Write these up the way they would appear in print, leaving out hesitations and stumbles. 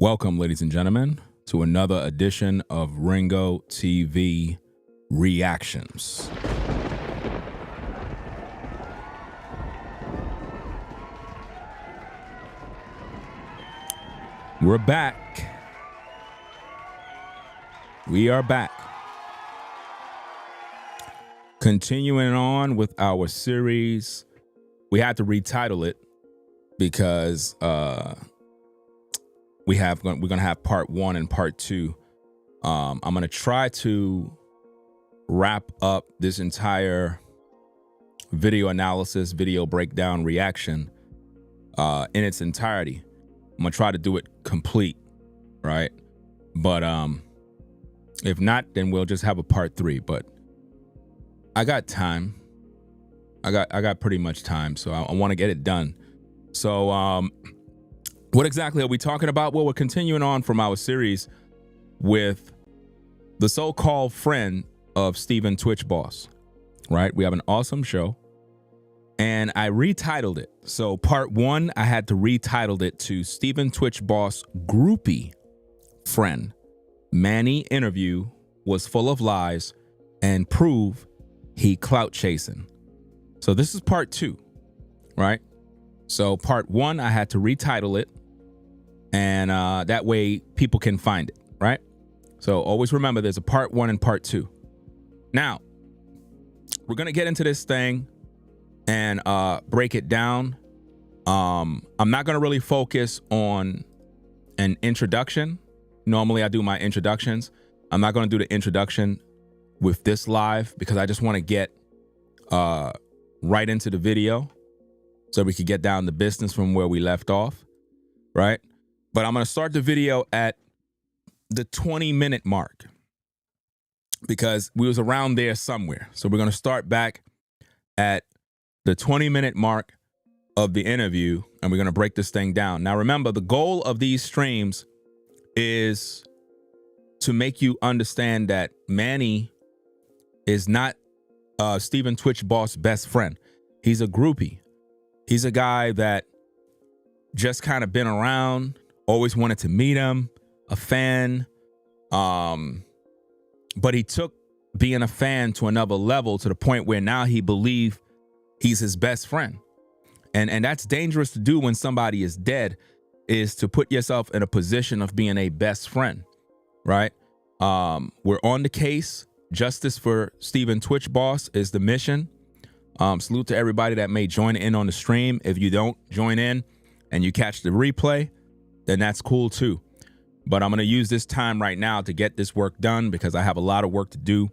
Welcome, ladies and gentlemen, to another edition of Ringo TV Reactions. We're back. We are back. Continuing on with our series. We had to retitle it because we're gonna have part 1 and part 2. I'm gonna try to wrap up this entire video analysis, video breakdown, reaction in its entirety. I'm gonna try to do it complete, right? But if not, then we'll just have a part 3. But I got time. I got pretty much time, so I want to get it done. So what exactly are we talking about? Well, we're continuing on from our series with the so-called friend of Stephen Twitch Boss, right? We have an awesome show, and I retitled it. So part 1, I had to retitle it to Stephen Twitch Boss Groupie Friend. Manny interview was full of lies and prove he clout chasing. So this is part 2, right? So part 1, I had to retitle it, and that way people can find it, right? So always remember there's a part 1 and part 2. Now, we're going to get into this thing and break it down. I'm not going to really focus on an introduction. Normally I do my introductions. I'm not going to do the introduction with this live because I just want to get right into the video so we could get down to business from where we left off, right? But I'm going to start the video at the 20-minute mark because we was around there somewhere. So we're going to start back at the 20-minute mark of the interview, and we're going to break this thing down. Now, remember, the goal of these streams is to make you understand that Manny is not Stephen Twitch Boss' best friend. He's a groupie. He's a guy that just kind of been around, always wanted to meet him, a fan. But he took being a fan to another level to the point where now he believes he's his best friend. And that's dangerous to do when somebody is dead, is to put yourself in a position of being a best friend, right? We're on the case. Justice for Stephen Twitch Boss is the mission. Salute to everybody that may join in on the stream. If you don't join in and you catch the replay, then that's cool too. But I'm going to use this time right now to get this work done because I have a lot of work to do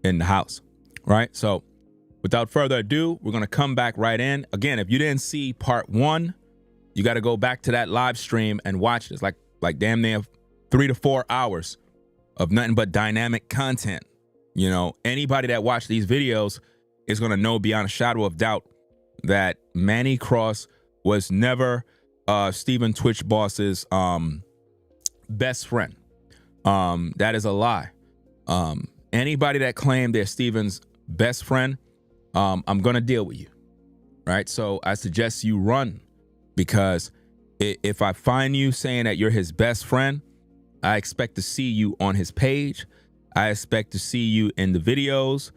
in the house, right? So without further ado, we're going to come back right in. Again, if you didn't see part 1, you got to go back to that live stream and watch this. Like damn near 3 to 4 hours of nothing but dynamic content. You know, anybody that watched these videos is going to know beyond a shadow of doubt that Manny Cross was never Stephen Twitch Boss's best friend. That is a lie. Anybody that claimed they're Stephen's best friend, I'm going to deal with you, right? So I suggest you run, because if I find you saying that you're his best friend, I expect to see you on his page. I expect to see you in the videos.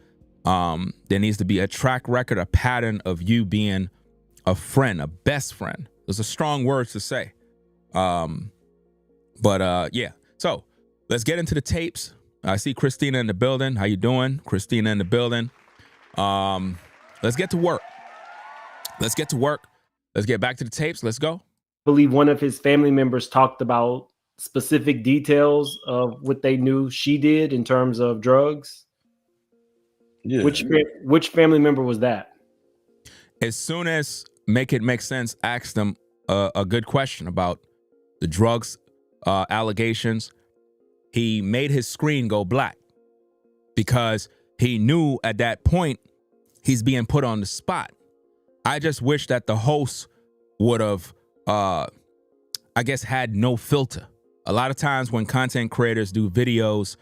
There needs to be a track record, a pattern of you being a friend, a best friend. Those are strong words to say. Yeah. So let's get into the tapes. I see Christina in the building. How you doing? Christina in the building. Let's get to work. Let's get to work. Let's get back to the tapes. Let's go. I believe one of his family members talked about specific details of what they knew she did in terms of drugs. Yeah. Which family member was that? As soon as Make It Make Sense asked them a good question about the drugs allegations, he made his screen go black because he knew at that point he's being put on the spot. I just wish that the host would have, I guess, had no filter. A lot of times when content creators do videos,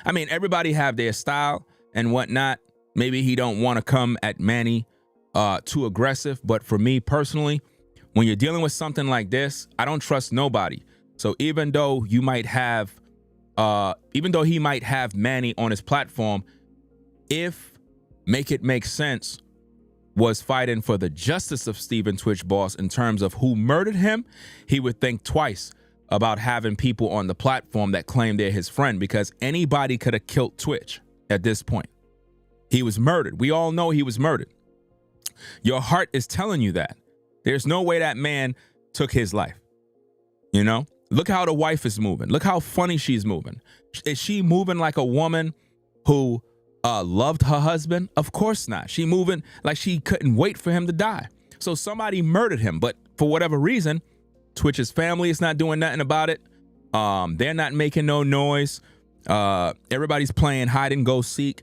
everybody have their style and whatnot. Maybe he don't want to come at Manny too aggressive. But for me personally, when you're dealing with something like this, I don't trust nobody. So even though he might have Manny on his platform, if Make It Make Sense was fighting for the justice of Stephen Twitch Boss in terms of who murdered him, he would think twice about having people on the platform that claim they're his friend, because anybody could have killed Twitch at this point. He was murdered. We all know he was murdered. Your heart is telling you that. There's no way that man took his life. You know? Look how the wife is moving. Look how funny she's moving. Is she moving like a woman who loved her husband? Of course not. She moving like she couldn't wait for him to die. So somebody murdered him, but for whatever reason, Twitch's family is not doing nothing about it. They're not making no noise. Everybody's playing hide and go seek,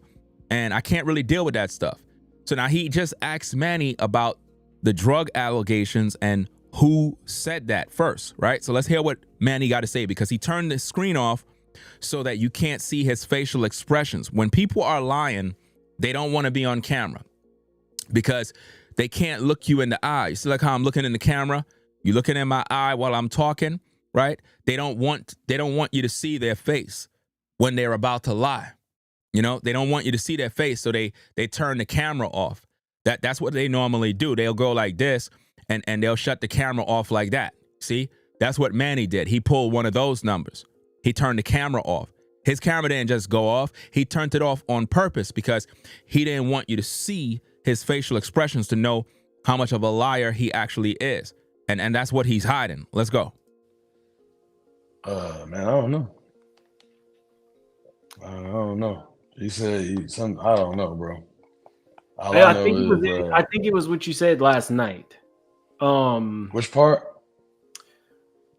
and I can't really deal with that stuff. So now he just asked Manny about the drug allegations and who said that first, right? So let's hear what Manny got to say, because he turned the screen off so that you can't see his facial expressions. When people are lying, they don't want to be on camera because they can't look you in the eye. You see like how I'm looking in the camera? You're looking in my eye while I'm talking, right? They don't want you to see their face when they're about to lie. You know, they don't want you to see their face, so they turn the camera off. That's what they normally do. They'll go like this and they'll shut the camera off like that. See? That's what Manny did. He pulled one of those numbers. He turned the camera off. His camera didn't just go off. He turned it off on purpose because he didn't want you to see his facial expressions to know how much of a liar he actually is. And that's what he's hiding. Let's go. Man, I don't know. I don't know. He said I don't know, bro. I think it was what you said last night. Which part?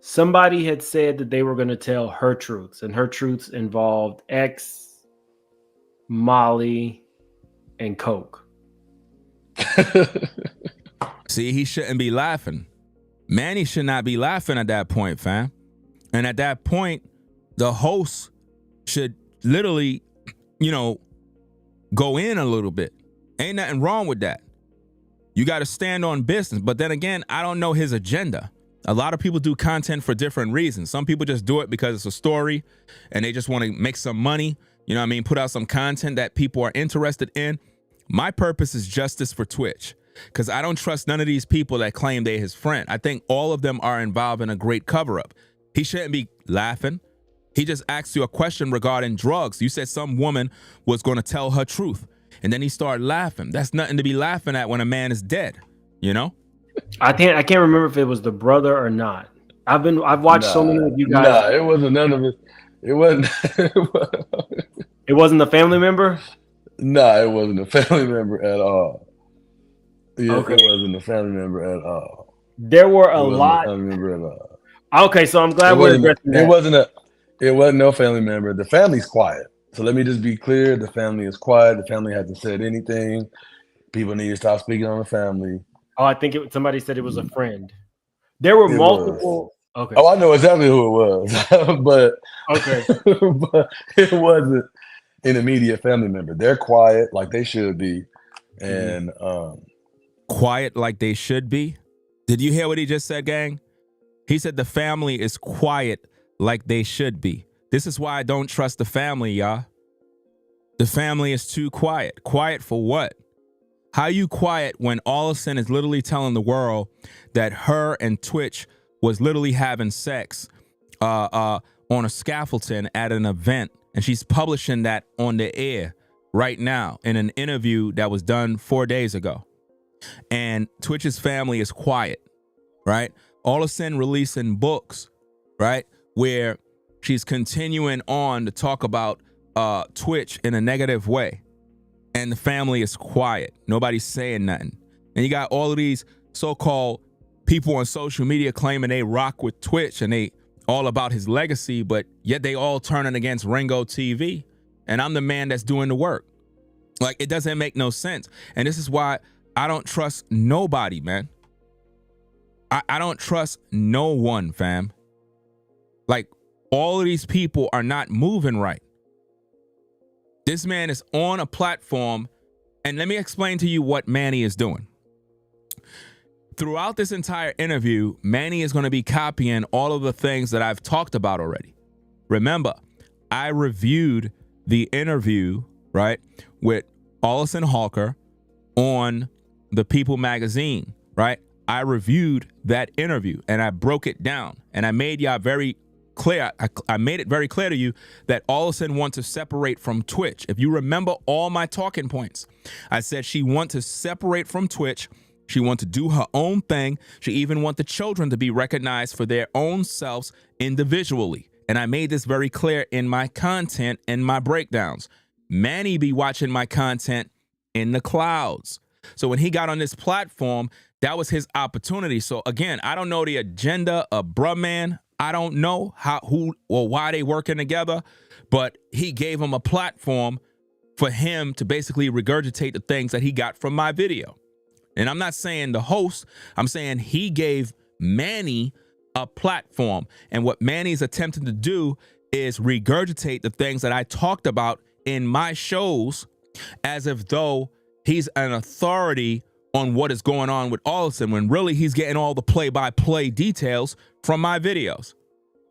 Somebody had said that they were going to tell her truths, and her truths involved X, Molly, and Coke. See, he shouldn't be laughing. Manny should not be laughing at that point, fam. And at that point, the host should literally, go in a little bit. Ain't nothing wrong with that. You got to stand on business. But then again, I don't know his agenda. A lot of people do content for different reasons. Some people just do it because it's a story and they just want to make some money. You know what I mean? Put out some content that people are interested in. My purpose is justice for Twitch, because I don't trust none of these people that claim they're his friend. I think all of them are involved in a great cover-up. He shouldn't be laughing. He just asked you a question regarding drugs. You said some woman was going to tell her truth, and then he started laughing. That's nothing to be laughing at when a man is dead, you know? I can't remember if it was the brother or not. I've watched so many of you guys. Nah, it wasn't none of it. It wasn't. It wasn't a family member? Nah, it wasn't a family member at all. Yeah, Okay. It wasn't a family member at all. There were a lot. A family member at all. Okay, so I'm glad we're addressing that. It wasn't no family member. The family's quiet. So let me just be clear. The family is quiet. The family hasn't said anything. People need to stop speaking on the family. Oh, I think somebody said it was a friend. There were multiple. Okay. Oh, I know exactly who it was, but okay, but it wasn't an immediate family member. They're quiet like they should be, and quiet like they should be. Did you hear what he just said, gang? He said the family is quiet like they should be. This is why I don't trust the family, y'all. The family is too quiet. Quiet for what? How you quiet when Allison is literally telling the world that her and Twitch was literally having sex on a scaffolding at an event, and she's publishing that on the air right now in an interview that was done 4 days ago. And Twitch's family is quiet, right? Allison releasing books, right, where she's continuing on to talk about Twitch in a negative way. And the family is quiet. Nobody's saying nothing. And you got all of these so-called people on social media claiming they rock with Twitch and they all about his legacy, but yet they all turning against Ringo TV. And I'm the man that's doing the work. Like, it doesn't make no sense. And this is why I don't trust nobody, man. I don't trust no one, fam. Like, all of these people are not moving right. This man is on a platform, and let me explain to you what Manny is doing. throughout this entire interview, Manny is going to be copying all of the things that I've talked about already. Remember, I reviewed the interview, right, with Allison Hawker on the People magazine, right? I reviewed that interview and I broke it down and I made y'all very clear. I made it very clear to you that Allison wants to separate from Twitch. If you remember all my talking points, I said she wants to separate from Twitch. She wants to do her own thing. She even wants the children to be recognized for their own selves individually. And I made this very clear in my content and my breakdowns. Manny be watching my content in the clouds. So when he got on this platform, that was his opportunity. So again, I don't know the agenda of bruh man. I don't know who or why they working together, but he gave him a platform for him to basically regurgitate the things that he got from my video. And I'm not saying the host, I'm saying he gave Manny a platform. And what Manny's attempting to do is regurgitate the things that I talked about in my shows as if though he's an authority on what is going on with Allison, when really he's getting all the play-by-play details from my videos.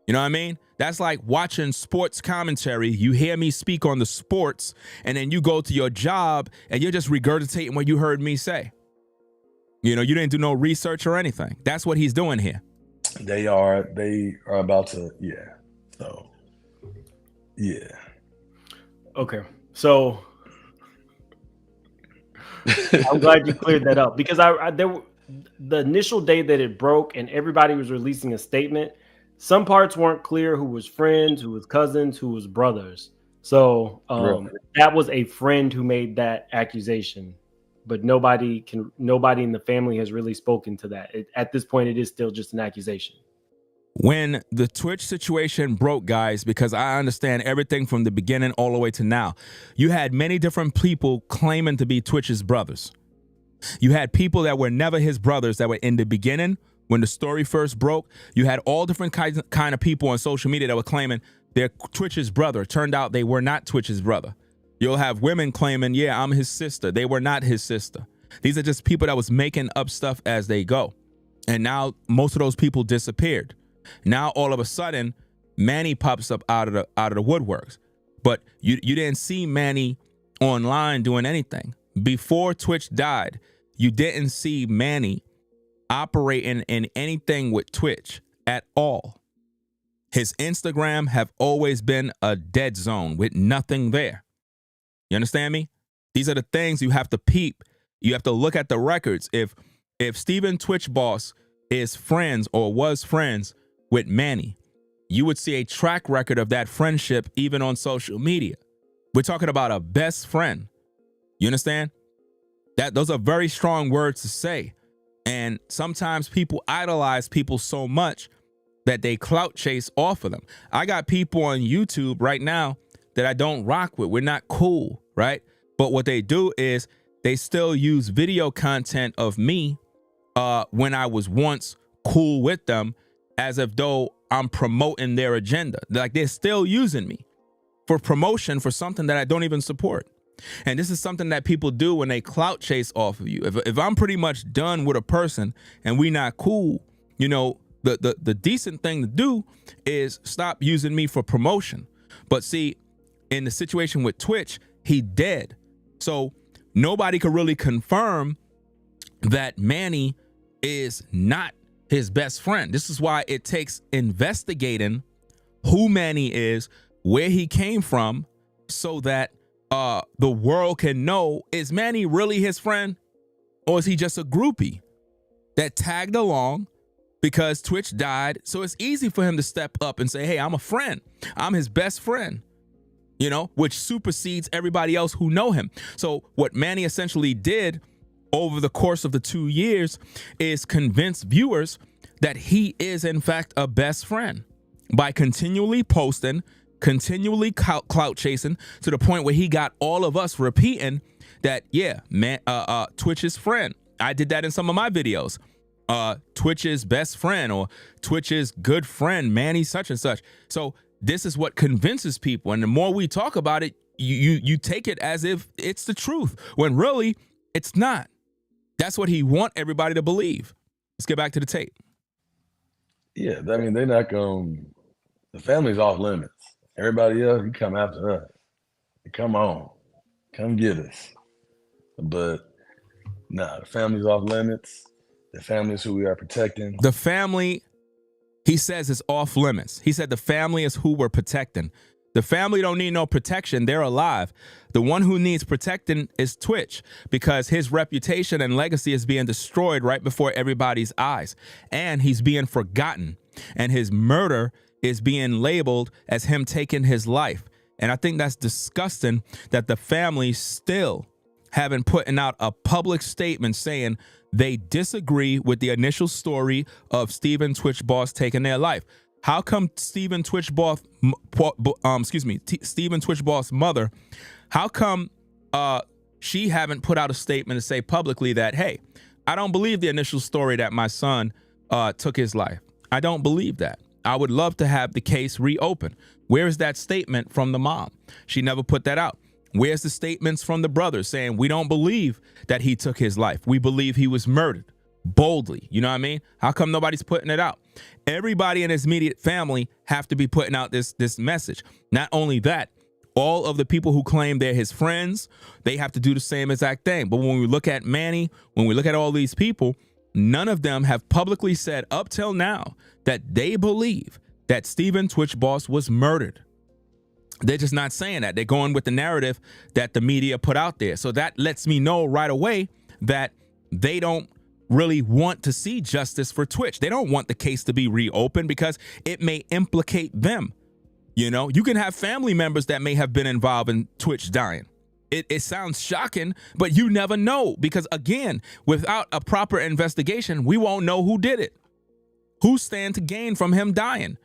You know what I mean? That's like watching sports commentary. You hear me speak on the sports, and then you go to your job and you're just regurgitating what you heard me say. You know, you didn't do no research or anything. That's what he's doing here. They are about to, yeah. So, yeah. Okay. So I'm glad you cleared that up, because the initial day that it broke and everybody was releasing a statement, some parts weren't clear who was friends, who was cousins, who was brothers. So that was a friend who made that accusation, but nobody in the family has really spoken to that. At this point, it is still just an accusation. When the Twitch situation broke, guys, because I understand everything from the beginning all the way to now, you had many different people claiming to be Twitch's brothers. You had people that were never his brothers that were in the beginning when the story first broke. You had all different kind of people on social media that were claiming they're Twitch's brother. Turned out they were not Twitch's brother. You'll have women claiming, yeah, I'm his sister. They were not his sister. These are just people that was making up stuff as they go. And now most of those people disappeared. Now all of a sudden, Manny pops up out of the woodworks. But you didn't see Manny online doing anything. Before Twitch died, you didn't see Manny operating in anything with Twitch at all. His Instagram have always been a dead zone with nothing there. You understand me? These are the things you have to peep. You have to look at the records. If Steven Twitch Boss is friends or was friends with Manny, you would see a track record of that friendship even on social media. We're talking about a best friend. You understand? Those are very strong words to say. And sometimes people idolize people so much that they clout chase off of them. I got people on YouTube right now that I don't rock with. We're not cool, right? But what they do is they still use video content of me when I was once cool with them, as if though I'm promoting their agenda. Like they're still using me for promotion for something that I don't even support. And this is something that people do when they clout chase off of you. If I'm pretty much done with a person and we not cool, you know, the decent thing to do is stop using me for promotion. But see, in the situation with Twitch, he dead. So nobody could really confirm that Manny is not his best friend. This is why it takes investigating who Manny is, where he came from, so that the world can know, is Manny really his friend, or is he just a groupie that tagged along because Twitch died? So it's easy for him to step up and say, hey, I'm a friend. I'm his best friend, you know, which supersedes everybody else who know him. So what Manny essentially did over the course of the 2 years is convince viewers that he is in fact a best friend by continually posting, continually clout chasing, to the point where he got all of us repeating that, yeah, man, Twitch's friend. I did that in some of my videos. Twitch's best friend, or Twitch's good friend, Manny such and such. So this is what convinces people. And the more we talk about it, you take it as if it's the truth, when really it's not. That's what he want everybody to believe. Let's get back to the tape. Yeah, I mean, they're not going. The family's off limits. Everybody else, you come after us. Come on, come get us. But nah, the family's off limits. The family's who we are protecting. The family, he says, is off limits. He said the family is who we're protecting. The family don't need no protection. They're alive. The one who needs protecting is Twitch, because his reputation and legacy is being destroyed right before everybody's eyes. And he's being forgotten. And his murder is being labeled as him taking his life. And I think that's disgusting that the family still haven't putting out a public statement saying they disagree with the initial story of Stephen Twitch Boss taking their life. How come Stephen Twitch Boss, Stephen Twitch Boss' mother, how come she haven't put out a statement to say publicly that, hey, I don't believe the initial story that my son took his life. I don't believe that. I would love to have the case reopened. Where is that statement from the mom? She never put that out. Where's the statements from the brothers saying we don't believe that he took his life? We believe he was murdered boldly. You know what I mean? How come nobody's putting it out? Everybody in his immediate family have to be putting out this message. Not only that, all of the people who claim they're his friends, they have to do the same exact thing. But when we look at Manny, when we look at all these people, none of them have publicly said up till now that they believe that Stephen Twitch Boss was murdered. They're just not saying that. They're going with the narrative that the media put out there. So that lets me know right away that they don't really want to see justice for Twitch. They don't want the case to be reopened because it may implicate them. You know, you can have family members that may have been involved in Twitch dying. It sounds shocking, but you never know, because again, without a proper investigation, we won't know who did it. Who stand to gain from him dying?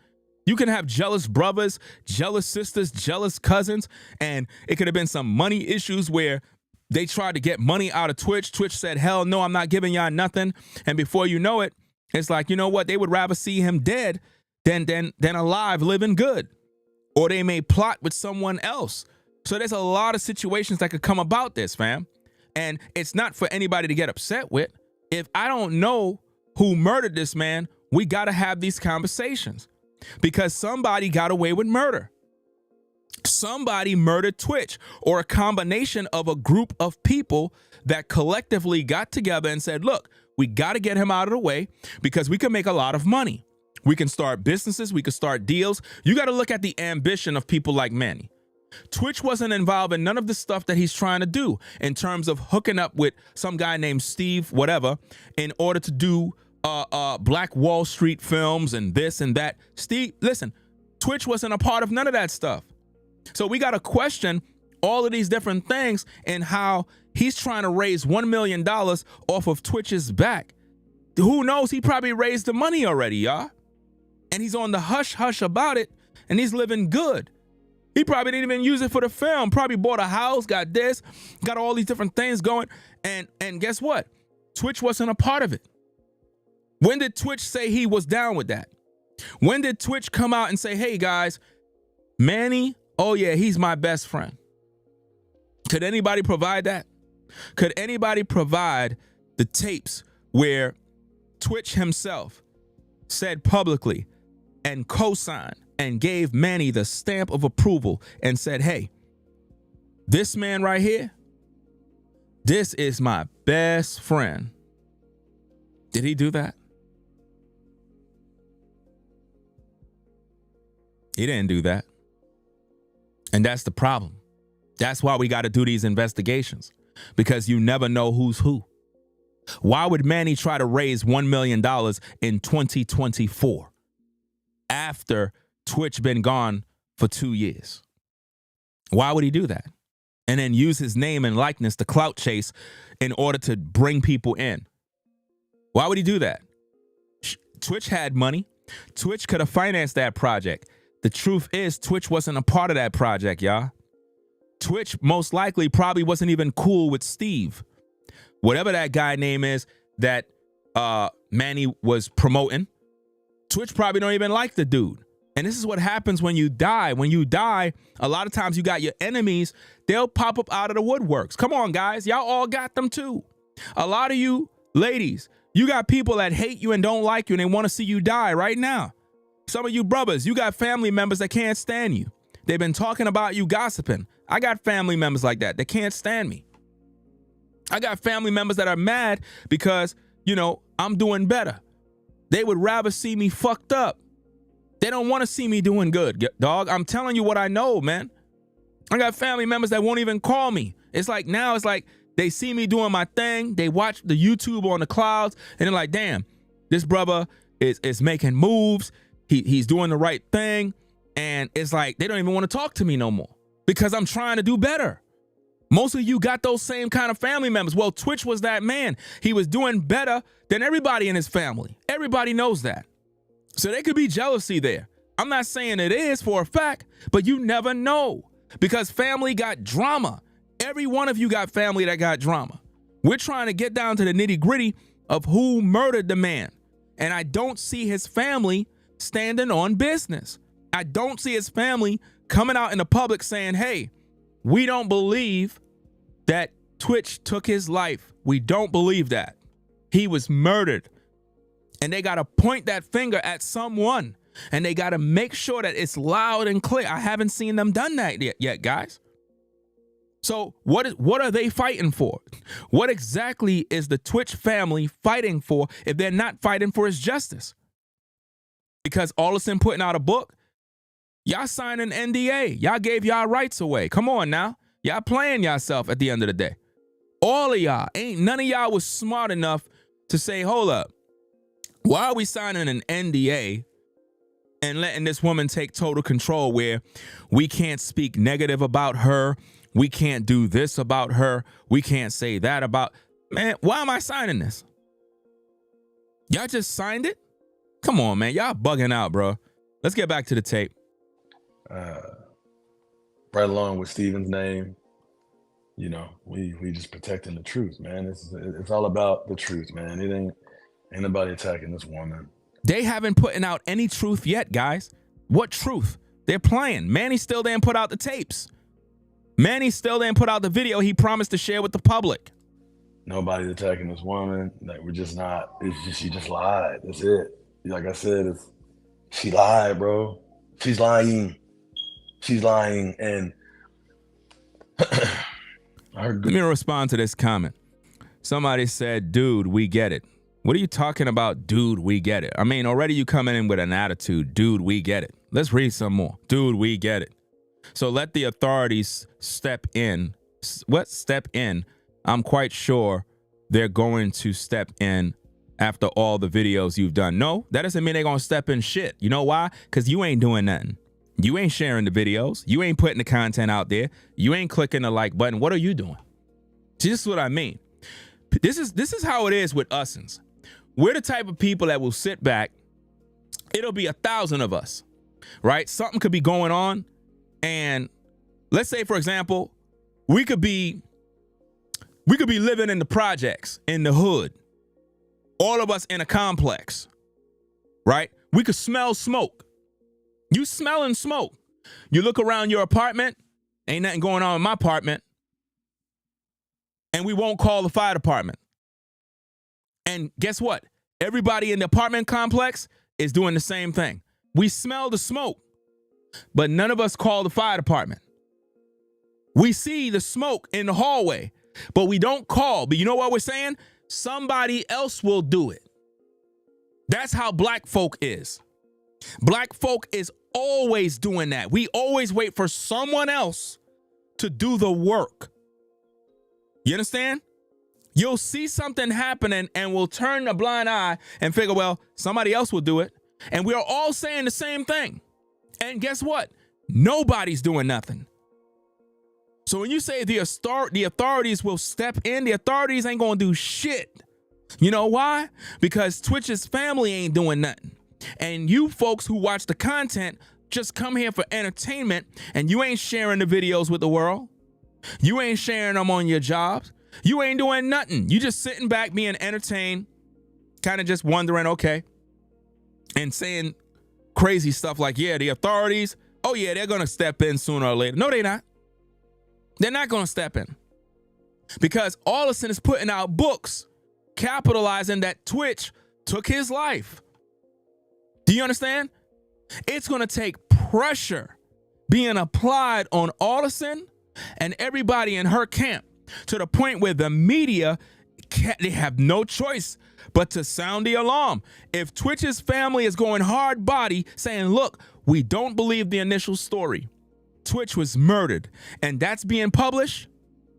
You can have jealous brothers, jealous sisters, jealous cousins, and it could have been some money issues where they tried to get money out of Twitch. Twitch said, hell no, I'm not giving y'all nothing. And before you know it, it's like, you know what? They would rather see him dead than alive, living good. Or they may plot with someone else. So there's a lot of situations that could come about this, fam. And it's not for anybody to get upset with. If I don't know who murdered this man, we got to have these conversations. Because somebody got away with murder. Somebody murdered Twitch, or a combination of a group of people that collectively got together and said, look, we got to get him out of the way because we can make a lot of money. We can start businesses. We can start deals. You got to look at the ambition of people like Manny. Twitch wasn't involved in none of the stuff that he's trying to do in terms of hooking up with some guy named Steve, whatever, in order to do Black Wall Street films and this and that. Steve, listen, Twitch wasn't a part of none of that stuff. So we got to question all of these different things and how he's trying to raise $1 million off of Twitch's back. Who knows? He probably raised the money already, y'all. And he's on the hush hush about it, and he's living good. He probably didn't even use it for the film. Probably bought a house, got this, got all these different things going. And guess what? Twitch wasn't a part of it. When did Twitch say he was down with that? When did Twitch come out and say, hey guys, Manny, oh yeah, he's my best friend? Could anybody provide that? Could anybody provide the tapes where Twitch himself said publicly and co-signed and gave Manny the stamp of approval and said, hey, this man right here, this is my best friend? Did he do that? He didn't do that. And that's the problem. That's why we got to do these investigations, because you never know who's who. Why would Manny try to raise $1 million in 2024 after Twitch been gone for 2 years? Why would he do that? And then use his name and likeness to clout chase in order to bring people in? Why would he do that? Twitch had money. Twitch could have financed that project. The truth is, Twitch wasn't a part of that project, y'all. Twitch most likely probably wasn't even cool with Steve, whatever that guy name is that Manny was promoting. Twitch probably don't even like the dude. And this is what happens when you die. When you die, a lot of times you got your enemies. They'll pop up out of the woodworks. Come on, guys. Y'all all got them too. A lot of you ladies, You got people that hate you and don't like you and they want to see you die right now. Some of you brothers, you got family members that can't stand you. They've been talking about you, gossiping. I got family members like that. They can't stand me. I got family members that are mad because, you know, I'm doing better. They would rather see me fucked up. They don't want to see me doing good, dog. I'm telling you what I know, man. I got family members that won't even call me. It's like now it's like they see me doing my thing. They watch the YouTube on the clouds and they're like, damn, this brother is making moves. He's doing the right thing. And it's like they don't even want to talk to me no more because I'm trying to do better. Most of you got those same kind of family members. Well, Twitch was that man. He was doing better than everybody in his family. Everybody knows that. So there could be jealousy there. I'm not saying it is for a fact, but you never know because family got drama. Every one of you got family that got drama. We're trying to get down to the nitty gritty of who murdered the man. And I don't see his family standing on business. I don't see his family coming out in the public saying, hey, we don't believe that Twitch took his life. We don't believe that. He was murdered. And they got to point that finger at someone. And they got to make sure that it's loud and clear. I haven't seen them done that yet, guys. So what are they fighting for? What exactly is the Twitch family fighting for if they're not fighting for his justice? Because Allison putting out a book, y'all signed an NDA. Y'all gave y'all rights away. Come on now. Y'all playing yourself at the end of the day. All of y'all, none of y'all was smart enough to say, hold up, why are we signing an NDA and letting this woman take total control where we can't speak negative about her? We can't do this about her. We can't say that about, man, why am I signing this? Y'all just signed it? Come on, man. Y'all bugging out, bro. Let's get back to the tape. Right along with Steven's name, you know, we just protecting the truth, man. It's all about the truth, man. It ain't nobody attacking this woman. They haven't putting out any truth yet, guys. What truth? They're playing. Manny still didn't put out the tapes. Manny still didn't put out the video he promised to share with the public. Nobody's attacking this woman. Like, we're just not. It's just she just lied. That's it. Like I said, she lied, bro. She's lying. She's lying. And let me respond to this comment. Somebody said, dude, we get it. What are you talking about, dude, we get it? I mean, already you coming in with an attitude, dude, we get it. Let's read some more. Dude, we get it. So let the authorities step in. What step in? I'm quite sure they're going to step in after all the videos you've done. No, that doesn't mean they're going to step in shit. You know why? Because you ain't doing nothing. You ain't sharing the videos. You ain't putting the content out there. You ain't clicking the like button. What are you doing? See, this is what I mean. This is how it is with usins. We're the type of people that will sit back. It'll be 1,000 of us, right? Something could be going on. And let's say, for example, we could be living in the projects, in the hood, all of us in a complex, right? We could smell smoke. You smelling smoke. You look around your apartment, ain't nothing going on in my apartment, and we won't call the fire department. And guess what? Everybody in the apartment complex is doing the same thing. We smell the smoke, but none of us call the fire department. We see the smoke in the hallway, but we don't call. But you know what we're saying? Somebody else will do it. That's how black folk is. Black folk is always doing that. We always wait for someone else to do the work. You understand? You'll see something happening and we'll turn a blind eye and figure, well, somebody else will do it. And we are all saying the same thing. And guess what? Nobody's doing nothing. So when you say the authorities will step in, the authorities ain't gonna do shit. You know why? Because Twitch's family ain't doing nothing. And you folks who watch the content just come here for entertainment and you ain't sharing the videos with the world. You ain't sharing them on your jobs. You ain't doing nothing. You just sitting back being entertained, kind of just wondering, okay, and saying crazy stuff like, yeah, the authorities, oh yeah, they're going to step in sooner or later. No, they're not. They're not going to step in because Allison is putting out books capitalizing that Twitch took his life. Do you understand? It's going to take pressure being applied on Allison and everybody in her camp to the point where the media they have no choice but to sound the alarm. If Twitch's family is going hard body saying, look, we don't believe the initial story. Twitch was murdered, and that's being published.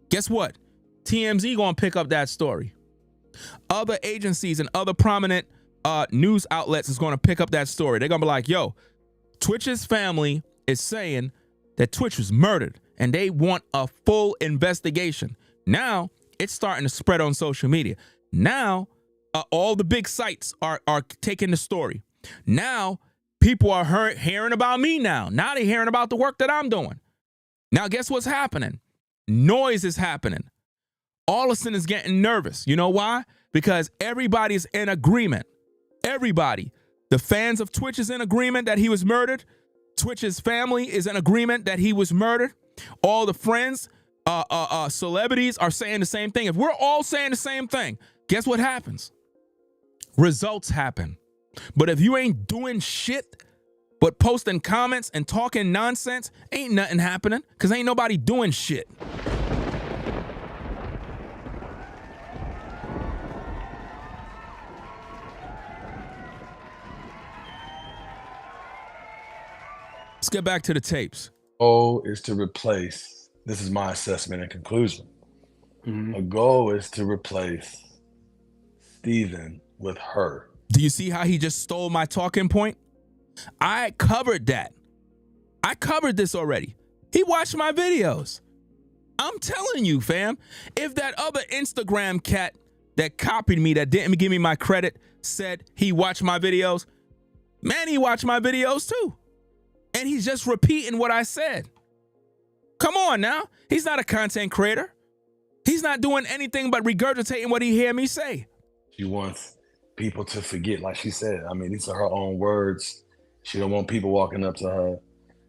Guess what? TMZ going to pick up that story. Other agencies and other prominent news outlets is going to pick up that story. They're going to be like, yo, Twitch's family is saying that Twitch was murdered, and they want a full investigation. Now, it's starting to spread on social media. Now, all the big sites are taking the story. Now, people are hearing about me now. Now they're hearing about the work that I'm doing. Now, guess what's happening? Noise is happening. Allison is getting nervous. You know why? Because everybody's in agreement. Everybody. The fans of Twitch is in agreement that he was murdered. Twitch's family is in agreement that he was murdered. All the friends, celebrities are saying the same thing. If we're all saying the same thing, guess what happens? Results happen. But if you ain't doing shit but posting comments and talking nonsense, ain't nothing happening because ain't nobody doing shit. Let's get back to the tapes. Goal is to replace, this is my assessment and conclusion. A goal is to replace Stephen with her. Do you see how he just stole my talking point? I covered that. I covered this already. He watched my videos. I'm telling you, fam, if that other Instagram cat that copied me, that didn't give me my credit, said he watched my videos, Manny watched my videos too. And he's just repeating what I said. Come on now. He's not a content creator. He's not doing anything but regurgitating what he hear me say. She wants people to forget, like she said. I mean, these are her own words. She don't want people walking up to her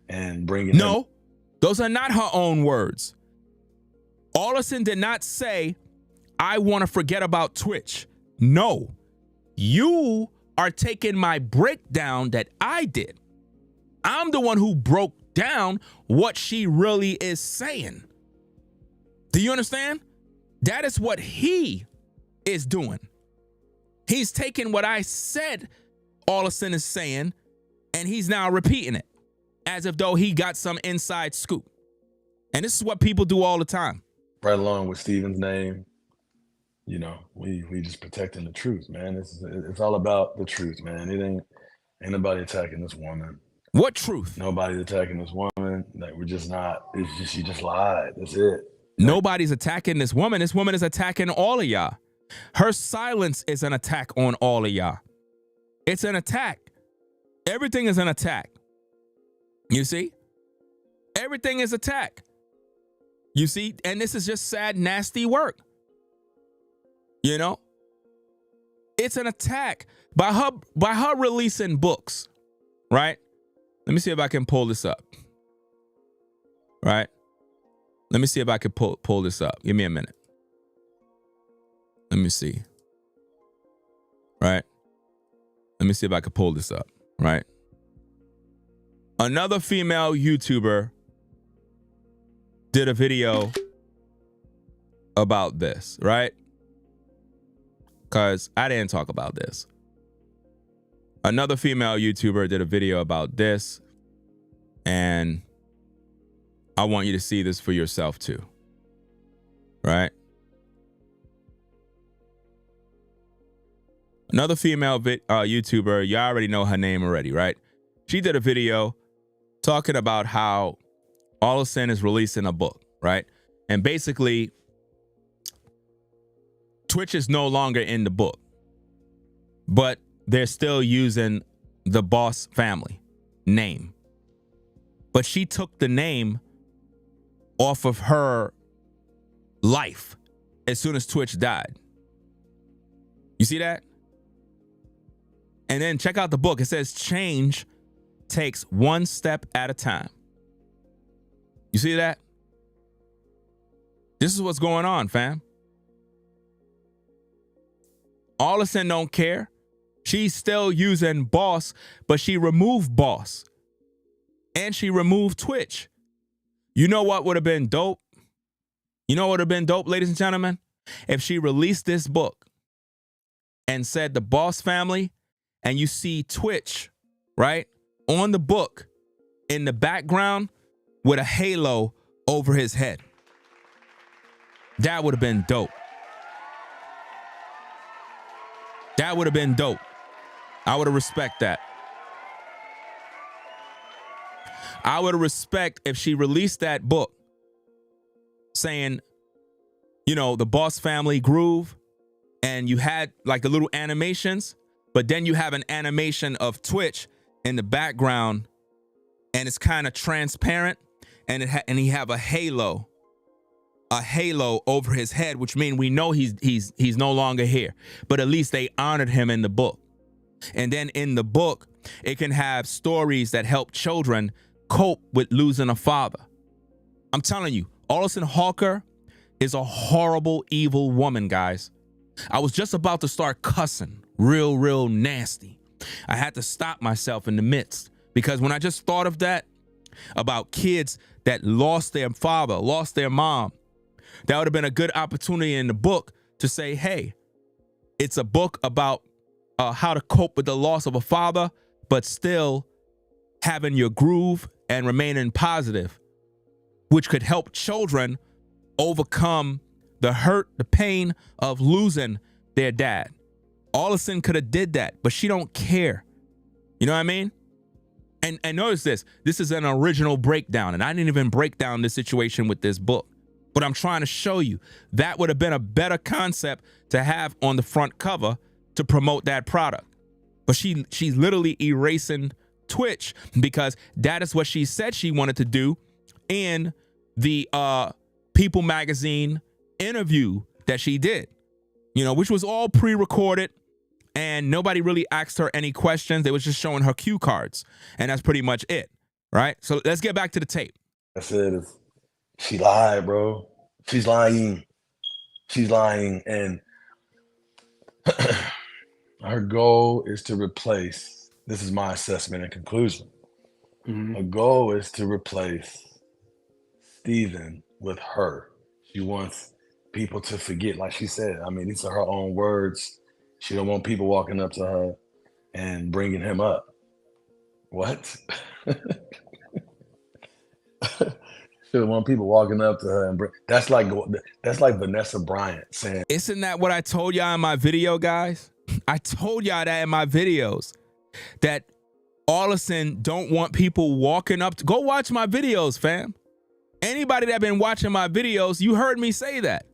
and bringing No, those are not her own words. Allison did not say, I want to forget about Twitch. No, you are taking my breakdown that I did. I'm the one who broke down what she really is saying. Do you understand? That is what he is doing. He's taking what I said Allison is saying, and he's now repeating it as if though he got some inside scoop. And this is what people do all the time. right along with Stephen's name. You know, we just protecting the truth, man. It's all about the truth, man. It ain't nobody attacking this woman. What truth? Nobody's attacking this woman. Like, we're just not. It's just, she just lied. That's it. Nobody's attacking this woman. This woman is attacking all of y'all. Her silence is an attack on all of y'all. It's an attack. Everything is an attack. You see? Everything is attack. You see? And this is just sad, nasty work. You know? It's an attack by her releasing books, right? Let me see if I can pull this up. Right? Let me see if I can pull this up. Give me a minute. Let me see. Right? Let me see if I can pull this up. Right? Another female YouTuber did a video about this, right? Because I didn't talk about this. Another female YouTuber did a video about this, and I want you to see this for yourself too, right? Another female YouTuber, you already know her name already, right? She did a video talking about how Allison is releasing a book, right? And basically, Twitch is no longer in the book, but they're still using the Boss family name. But she took the name off of her life as soon as Twitch died. You see that? And then check out the book. It says change takes one step at a time. You see that? This is what's going on, fam. Allison don't care. She's still using Boss, but she removed Boss. And she removed Twitch. You know what would have been dope? You know what would have been dope, ladies and gentlemen? If she released this book and said the Boss family, and you see Twitch, right, on the book in the background with a halo over his head. That would have been dope. That would have been dope. I would have respect that. I would respect if she released that book saying, you know, the Boss family groove, and you had like the little animations, but then you have an animation of Twitch in the background, and it's kind of transparent, and he have a halo over his head, which means we know he's no longer here. But at least they honored him in the book. And then in the book, it can have stories that help children cope with losing a father. I'm telling you, Allison Hawker is a horrible, evil woman, guys. I was just about to start cussing real nasty. I had to stop myself in the midst, because when I just thought of that, about kids that lost their father, lost their mom, that would have been a good opportunity in the book to say, hey, it's a book about how to cope with the loss of a father, but still having your groove and remaining positive, which could help children overcome the hurt, the pain of losing their dad. Allison could have did that, but she don't care. You know what I mean? And notice this is an original breakdown, and I didn't even break down this situation with this book, but I'm trying to show you that would have been a better concept to have on the front cover to promote that product. But she's literally erasing Twitch, because that is what she said she wanted to do in the People magazine interview that she did, you know, which was all pre-recorded, and nobody really asked her any questions. They was just showing her cue cards, and that's pretty much it, right? So let's get back to the tape. I said, she lied, bro. She's lying. She's lying, and her goal is to replace, this is my assessment and conclusion, her goal is to replace Steven with her. She wants people to forget, like she said. I mean, these are her own words. She don't want people walking up to her and bringing him up. What? She don't want people walking up to her and that's like Vanessa Bryant saying. Isn't that what I told y'all in my video, guys? I told y'all that in my videos, that Allison don't want people walking up to, go watch my videos, fam. Anybody that been watching my videos, you heard me say that.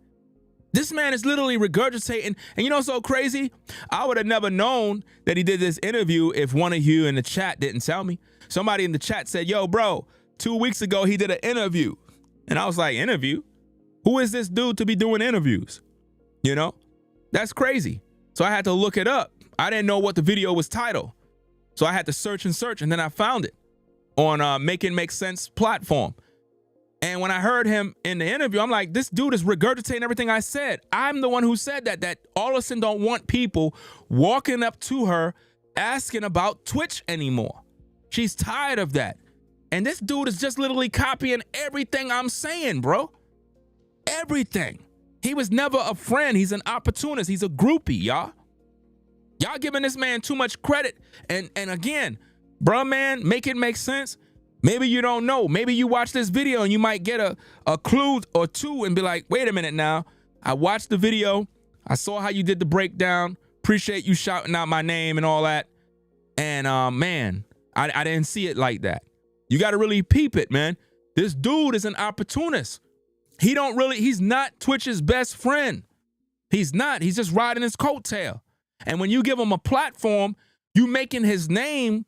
This man is literally regurgitating. And you know what's so crazy? I would have never known that he did this interview if one of you in the chat didn't tell me. Somebody in the chat said, yo, bro, 2 weeks ago he did an interview. And I was like, interview? Who is this dude to be doing interviews? You know? That's crazy. So I had to look it up. I didn't know what the video was titled. So I had to search, and then I found it on Make Sense platform. And when I heard him in the interview, I'm like, this dude is regurgitating everything I said. I'm the one who said that Allison don't want people walking up to her asking about Twitch anymore. She's tired of that. And this dude is just literally copying everything I'm saying, bro. Everything. He was never a friend. He's an opportunist. He's a groupie, y'all. Y'all giving this man too much credit. And again, bruh, man, make it make sense. Maybe you don't know. Maybe you watch this video and you might get a clue or two and be like, wait a minute now. I watched the video. I saw how you did the breakdown. Appreciate you shouting out my name and all that. And man, I didn't see it like that. You got to really peep it, man. This dude is an opportunist. He's not Twitch's best friend. He's not. He's just riding his coattail. And when you give him a platform, you making his name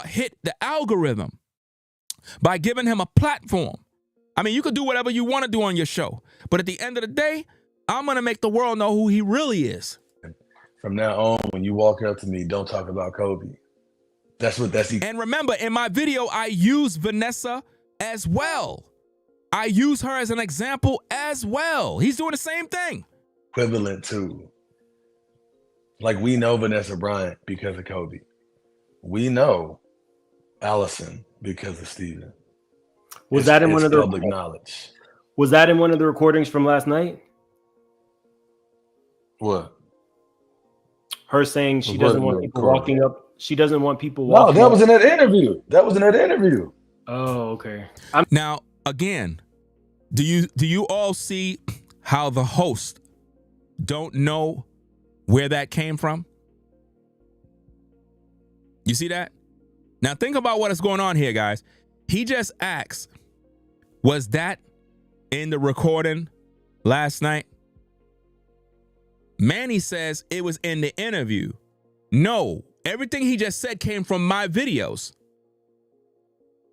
hit the algorithm by giving him a platform. I mean, you could do whatever you want to do on your show, but at the end of the day, I'm going to make the world know who he really is. From now on, when you walk up to me, don't talk about Kobe. And remember, in my video, I use Vanessa as well. I use her as an example as well. He's doing the same thing. Equivalent to Like, we know Vanessa Bryant because of Kobe. We know Allison because of Steven. Was that in one of the public knowledge? Was that in one of the recordings from last night? What? Her saying she doesn't want people walking up. She doesn't want people walking. No, that was in that interview. Oh, okay. Now, again, do you all see how the host don't know where that came from? You see that? Now think about what is going on here, guys. He just asked, was that in the recording last night? Manny says it was in the interview. No, everything he just said came from my videos.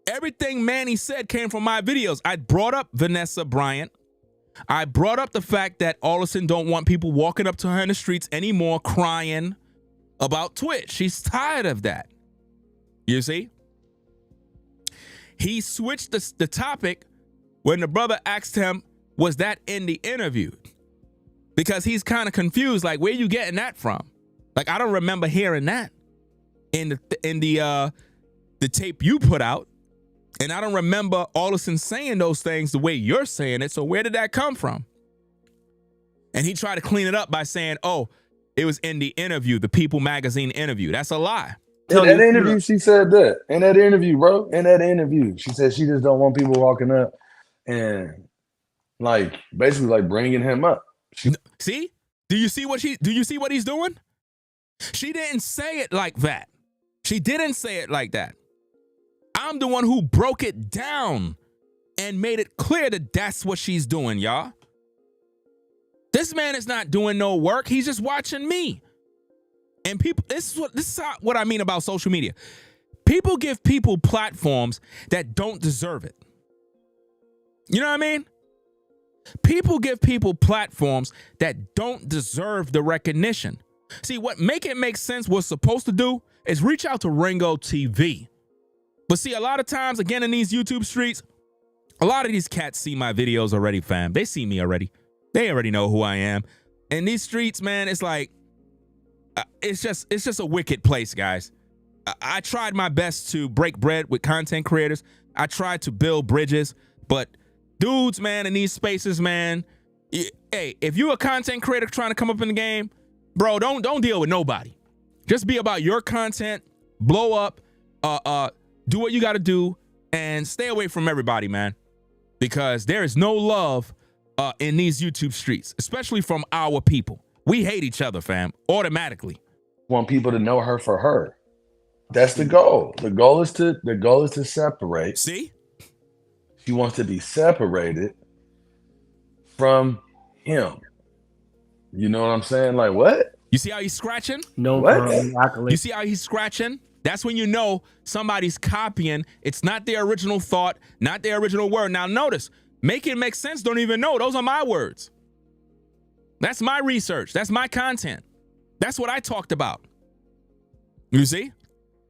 Everything Manny said came from my videos. I brought up Vanessa Bryant. I brought up the fact that Allison don't want people walking up to her in the streets anymore crying about Twitch. She's tired of that. You see? He switched the topic when the brother asked him, was that in the interview? Because he's kind of confused, like, where you getting that from? Like, I don't remember hearing that in the tape you put out. And I don't remember Allison saying those things the way you're saying it. So where did that come from? And he tried to clean it up by saying, oh, it was in the interview, the People magazine interview. That's a lie. In that interview, she said that. In that interview, bro. In that interview, she said she just don't want people walking up and like basically like bringing him up. See? Do you see what he's doing? She didn't say it like that. She didn't say it like that. I'm the one who broke it down and made it clear that that's what she's doing, y'all. This man is not doing no work. He's just watching me. And people, this is what I mean about social media. People give people platforms that don't deserve it. You know what I mean? People give people platforms that don't deserve the recognition. See, what Make It Make Sense was supposed to do is reach out to Ringo TV. But see, a lot of times, again, in these YouTube streets, a lot of these cats see my videos already, fam. They see me already. They already know who I am. In these streets, man, it's like, it's just a wicked place, guys. I tried my best to break bread with content creators. I tried to build bridges, but dudes, man, in these spaces, man, hey, if you're a content creator trying to come up in the game, bro, don't deal with nobody. Just be about your content, blow up, do what you got to do, and stay away from everybody, man, because there is no love in these YouTube streets, especially from our people. We hate each other, fam, automatically. Want people to know her for her. That's the goal. The goal is to separate. See? She wants to be separated from him. You know what I'm saying? Like, what? You see how he's scratching? No, what? You see how he's scratching? That's when you know somebody's copying. It's not their original thought, not their original word. Now notice, Make It Make Sense don't even know. Those are my words. That's my research. That's my content. That's what I talked about. You see?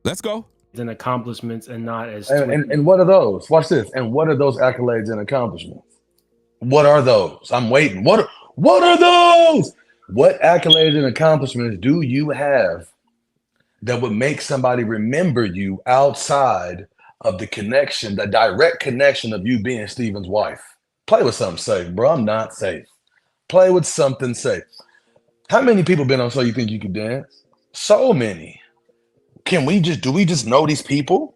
Let's go. And accomplishments and not as... And what are those? Watch this. And what are those accolades and accomplishments? What are those? I'm waiting. What are those? What accolades and accomplishments do you have that would make somebody remember you outside of the connection, the direct connection of you being Steven's wife? Play with something safe, bro. I'm not safe. Play with something safe. How many people been on So You Think You Can Dance? So many. Do we just know these people?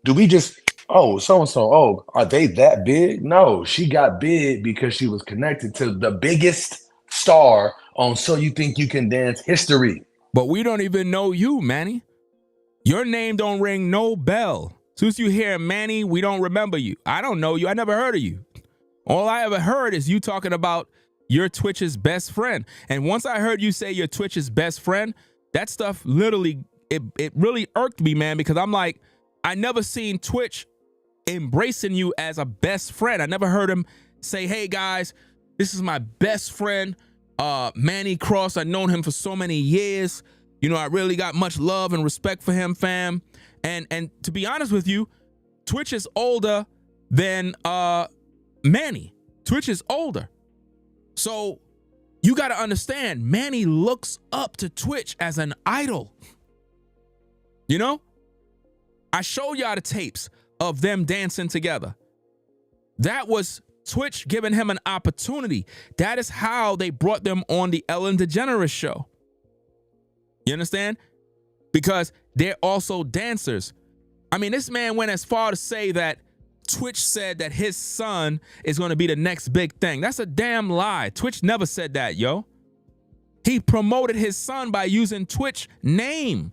Do we just, oh, so-and-so, oh, are they that big? No, she got big because she was connected to the biggest star on So You Think You Can Dance history. But we don't even know you, Manny. Your name don't ring no bell. As soon as you hear Manny, we don't remember you. I don't know you. I never heard of you. All I ever heard is you talking about your Twitch's best friend. And once I heard you say your Twitch's best friend, that stuff literally, it really irked me, man, because I'm like, I never seen Twitch embracing you as a best friend. I never heard him say, hey guys, this is my best friend, Manny Cross. I've known him for so many years. You know, I really got much love and respect for him, fam. And to be honest with you, Twitch is older than Manny. Twitch is older. So You got to understand, Manny looks up to Twitch as an idol. You know? I showed y'all the tapes of them dancing together. That was Twitch giving him an opportunity. That is how they brought them on the Ellen DeGeneres show. You understand? Because they're also dancers. I mean, this man went as far to say that Twitch said that his son is going to be the next big thing. That's a damn lie. Twitch never said that, yo. He promoted his son by using Twitch name.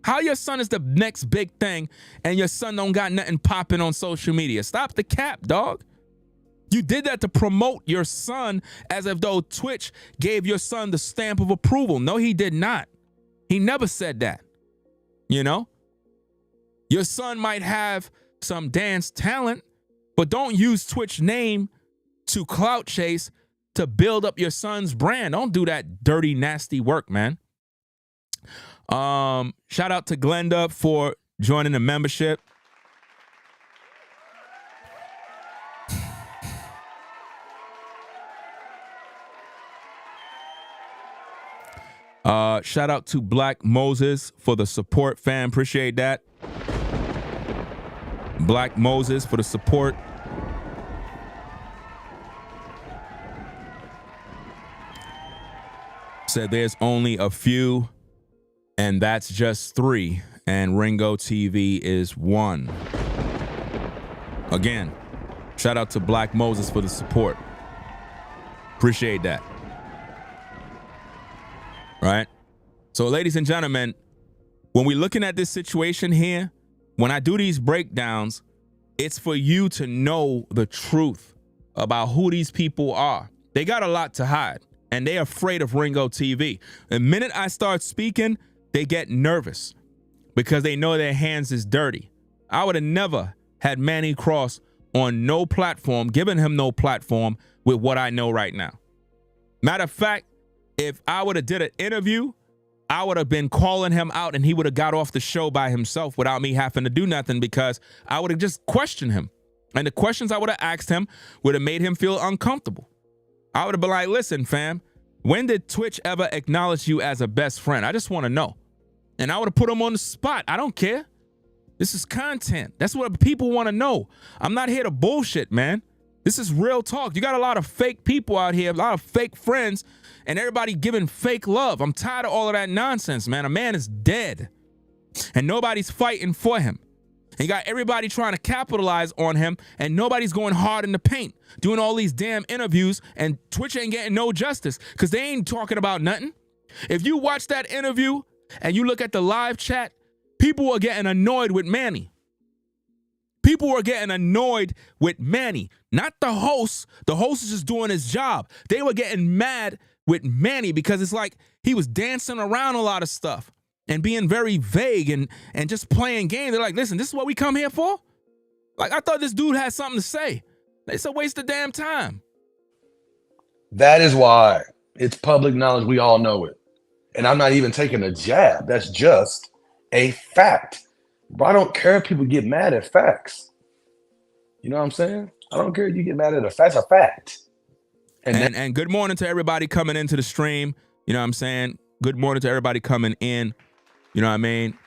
How your son is the next big thing and your son don't got nothing popping on social media? Stop the cap, dog. You did that to promote your son as if though Twitch gave your son the stamp of approval. No, he did not. He never said that. You know? Your son might have some dance talent, but don't use Twitch name to clout chase to build up your son's brand. Don't do that dirty, nasty work, man. Shout out to Glenda for joining the membership. Shout out to Black Moses for the support, fam. Appreciate that. Black Moses for the support. Said there's only a few, and that's just 3, and Ringo TV is 1. Again, shout out to Black Moses for the support. Appreciate that. Right? So, ladies and gentlemen, when we're looking at this situation here, when I do these breakdowns, it's for you to know the truth about who these people are. They got a lot to hide, and they're afraid of Ringo TV. The minute I start speaking, they get nervous because they know their hands is dirty. I would have never had Manny Cross on no platform, given him no platform with what I know right now. Matter of fact, if I would have did an interview, I would have been calling him out and he would have got off the show by himself without me having to do nothing, because I would have just questioned him. And the questions I would have asked him would have made him feel uncomfortable. I would have been like, listen, fam, when did Twitch ever acknowledge you as a best friend? I just want to know. And I would have put him on the spot. I don't care. This is content. That's what people want to know. I'm not here to bullshit, man. This is real talk. You got a lot of fake people out here, a lot of fake friends, and everybody giving fake love. I'm tired of all of that nonsense, man. A man is dead, and nobody's fighting for him. And you got everybody trying to capitalize on him, and nobody's going hard in the paint, doing all these damn interviews, and Twitch ain't getting no justice because they ain't talking about nothing. If you watch that interview and you look at the live chat, people were getting annoyed with Manny. People were getting annoyed with Manny, not the host. The host is just doing his job. They were getting mad with Manny because it's like he was dancing around a lot of stuff and being very vague and just playing games. They're like, listen, this is what we come here for? Like, I thought this dude had something to say. It's a waste of damn time. That is why it's public knowledge. We all know it. And I'm not even taking a jab. That's just a fact. But I don't care if people get mad at facts. You know what I'm saying? I don't care if you get mad at a fact. It's a fact. And good morning to everybody coming into the stream. You know what I'm saying? Good morning to everybody coming in. You know what I mean?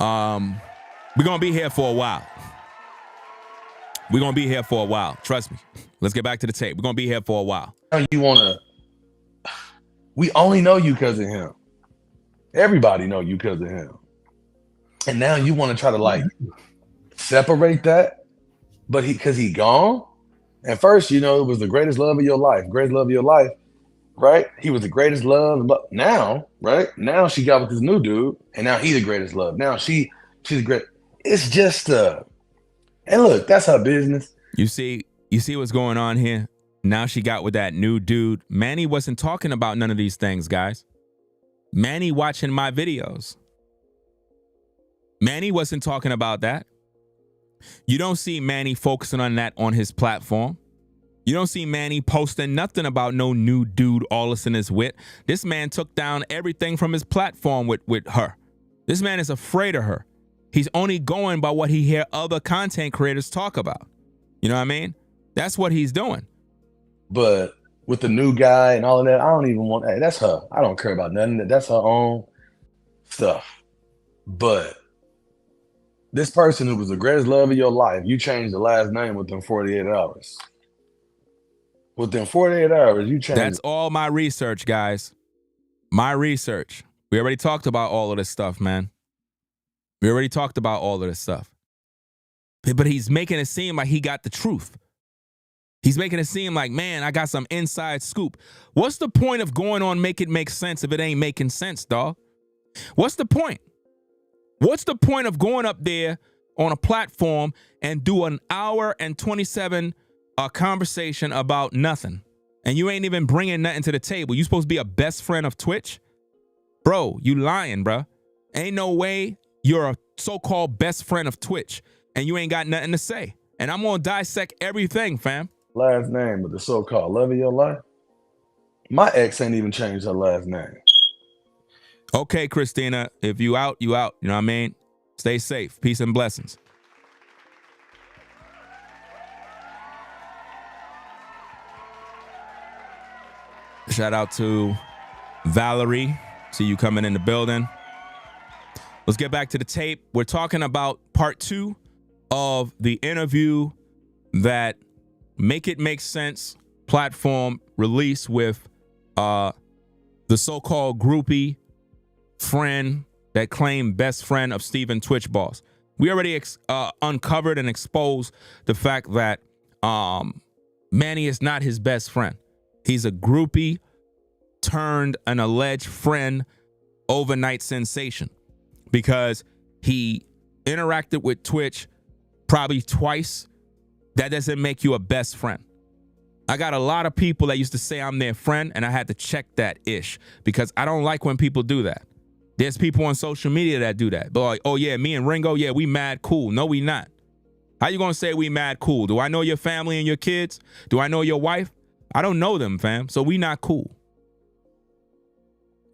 We're going to be here for a while. We're going to be here for a while. Trust me. Let's get back to the tape. We're going to be here for a while. We only know you because of him. Everybody know you because of him. And now you want to try to like separate that, but because he gone. And first, you know, it was the greatest love of your life, right? He was the greatest love. But now, right? Now she got with this new dude, and now he's the greatest love. Now she's great. It's just and look, that's her business. You see what's going on here? Now she got with that new dude. Manny wasn't talking about none of these things, guys. Manny watching my videos. Manny wasn't talking about that. You don't see Manny focusing on that on his platform. You don't see Manny posting nothing about no new dude Allison is with. This man took down everything from his platform with her. This man is afraid of her. He's only going by what he hear other content creators talk about. You know what I mean? That's what he's doing. But with the new guy and all of that. I don't even want, hey, that's her. I don't care about nothing. That's her own stuff. But this person who was the greatest love of your life, you changed the last name within 48 hours. Within 48 hours, you changed. That's all my research, guys. My research. We already talked about all of this stuff, man. We already talked about all of this stuff. But he's making it seem like he got the truth. He's making it seem like, man, I got some inside scoop. What's the point of going on Make It Make Sense if it ain't making sense, dog? What's the point? What's the point of going up there on a platform and do an hour and 27 conversation about nothing? And you ain't even bringing nothing to the table. You supposed to be a best friend of Twitch? Bro, you lying, bro. Ain't no way you're a so-called best friend of Twitch and you ain't got nothing to say. And I'm going to dissect everything, fam. Last name with the so-called love of your life. My ex ain't even changed her last name. Okay, Christina, if you out, you out. You know what I mean? Stay safe. Peace and blessings. Shout out to Valerie. See you coming in the building. Let's get back to the tape. We're talking about part 2 of the interview that Make It Make Sense platform released with the so-called groupie friend that claimed best friend of Steven Twitch Boss. We already uncovered and exposed the fact that Manny is not his best friend. He's a groupie turned an alleged friend overnight sensation because he interacted with Twitch probably twice. That doesn't make you a best friend. I got a lot of people that used to say I'm their friend, and I had to check that ish because I don't like when people do that. There's people on social media that do that. But like, oh yeah, me and Ringo, yeah, we mad cool. No, we not. How you gonna say we mad cool? Do I know your family and your kids? Do I know your wife? I don't know them, fam. So we not cool.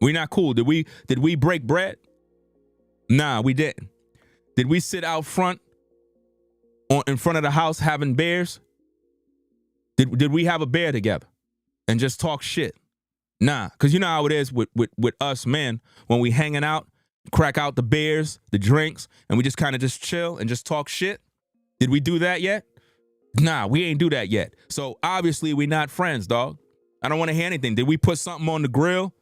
We not cool. Did we break bread? Nah, we didn't. Did we sit out front in front of the house having beers? Did we have a beer together and just talk shit? Nah, because you know how it is with us men when we hanging out, crack out the beers, the drinks, and we just kind of just chill and just talk shit. Did we do that yet? Nah, we ain't do that yet. So obviously we not friends, dog. I don't want to hear anything. Did we put something on the grill?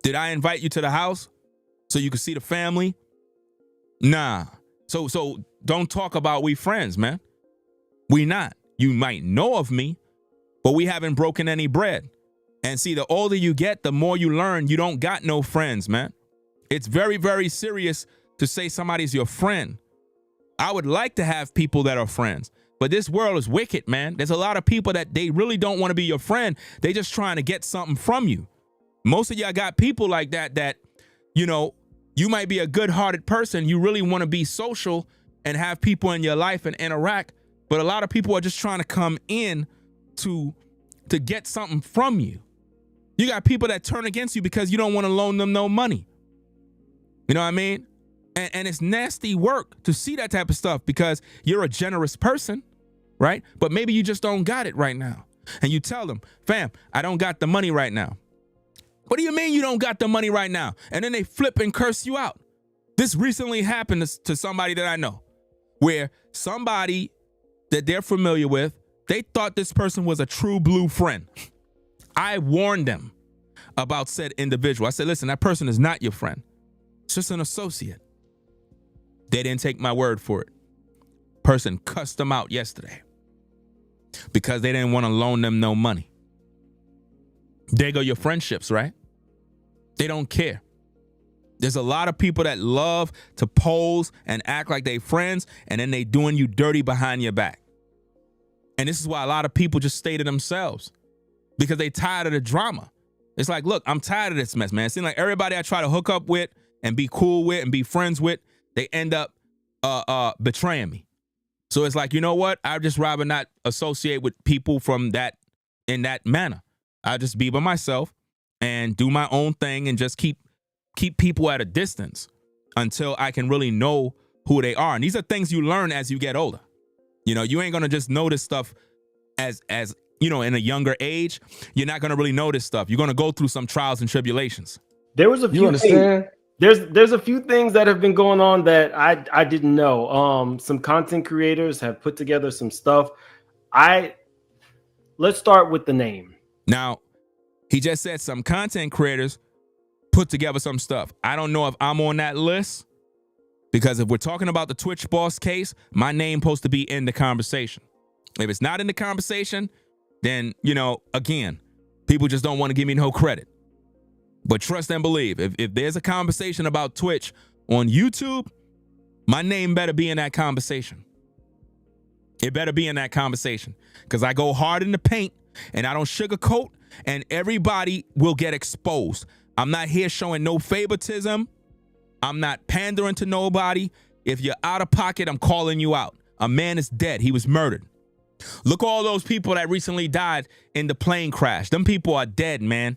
Did I invite you to the house so you could see the family? Nah. So don't talk about we friends, man. We not. You might know of me, but we haven't broken any bread. And see, the older you get, the more you learn you don't got no friends, man. It's very, very serious to say somebody's your friend. I would like to have people that are friends, but this world is wicked, man. There's a lot of people that they really don't want to be your friend. They just trying to get something from you. Most of y'all got people like that, you know, you might be a good-hearted person. You really want to be social and have people in your life and interact. But a lot of people are just trying to come in to get something from you. You got people that turn against you because you don't want to loan them no money. You know what I mean? And it's nasty work to see that type of stuff because you're a generous person, right? But maybe you just don't got it right now. And you tell them, fam, I don't got the money right now. What do you mean you don't got the money right now? And then they flip and curse you out. This recently happened to somebody that I know, where somebody that they're familiar with, they thought this person was a true blue friend. I warned them about said individual. I said, listen, that person is not your friend. It's just an associate. They didn't take my word for it. Person cussed them out yesterday because they didn't want to loan them no money. There go your friendships, right? They don't care. There's a lot of people that love to pose and act like they friends, and then they doing you dirty behind your back. And this is why a lot of people just stay to themselves because they tired of the drama. It's like, look, I'm tired of this mess, man. It seems like everybody I try to hook up with and be cool with and be friends with, they end up betraying me. So it's like, you know what? I'd just rather not associate with people from that in that manner. I'll just be by myself and do my own thing and just keep people at a distance until I can really know who they are. And these are things you learn as you get older. You know, you ain't gonna just know this stuff as you know, in a younger age, you're not going to really know this stuff. You're going to go through some trials and tribulations. There was a few. You understand? There's a few things that have been going on that I didn't know. Some content creators have put together some stuff. Let's start with the name. Now, he just said some content creators put together some stuff. I don't know if I'm on that list, because if we're talking about the Twitch boss case, my name supposed to be in the conversation. If it's not in the conversation, then, you know, again, people just don't want to give me no credit. But trust and believe, if there's a conversation about Twitch on YouTube, my name better be in that conversation. It better be in that conversation, because I go hard in the paint and I don't sugarcoat, and everybody will get exposed. I'm not here showing no favoritism. I'm not pandering to nobody. If you're out of pocket, I'm calling you out. A man is dead. He was murdered. Look at all those people that recently died in the plane crash. Them people are dead, man.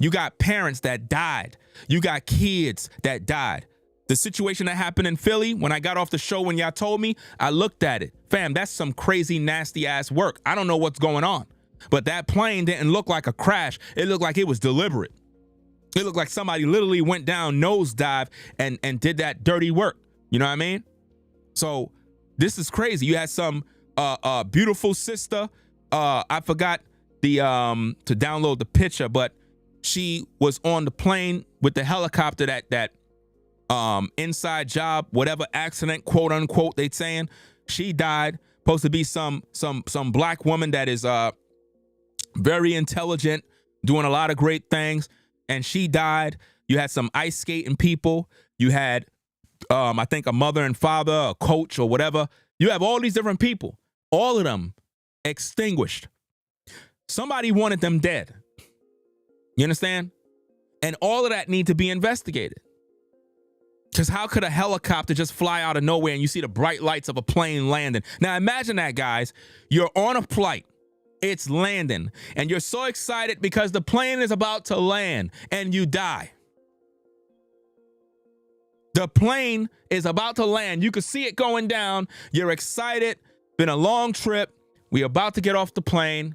You got parents that died. You got kids that died. The situation that happened in Philly, when I got off the show, when y'all told me, I looked at it. Fam, that's some crazy, nasty ass work. I don't know what's going on. But that plane didn't look like a crash. It looked like it was deliberate. It looked like somebody literally went down nosedive and did that dirty work. You know what I mean? So this is crazy. You had some beautiful sister. I forgot the to download the picture, but she was on the plane with the helicopter, that inside job, whatever accident, quote unquote, they saying. She died. Supposed to be some black woman that is very intelligent, doing a lot of great things, and she died. You had some ice skating people. You had I think a mother and father, a coach or whatever. You have all these different people, all of them extinguished. Somebody wanted them dead. You understand? And all of that need to be investigated. Because how could a helicopter just fly out of nowhere and you see the bright lights of a plane landing? Now imagine that, guys. You're on a flight. It's landing. And you're so excited because the plane is about to land and you die. The plane is about to land. You can see it going down. You're excited. Been a long trip. We're about to get off the plane.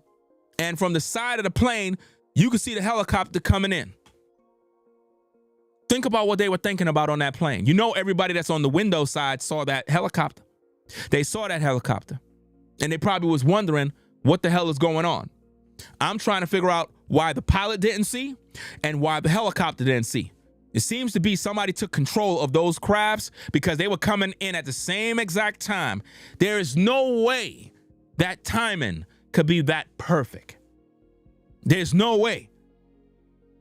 And from the side of the plane, you can see the helicopter coming in. Think about what they were thinking about on that plane. You know, everybody that's on the window side saw that helicopter. They saw that helicopter. And they probably was wondering, what the hell is going on? I'm trying to figure out why the pilot didn't see and why the helicopter didn't see. It seems to be somebody took control of those crafts because they were coming in at the same exact time. There is no way that timing could be that perfect. There's no way.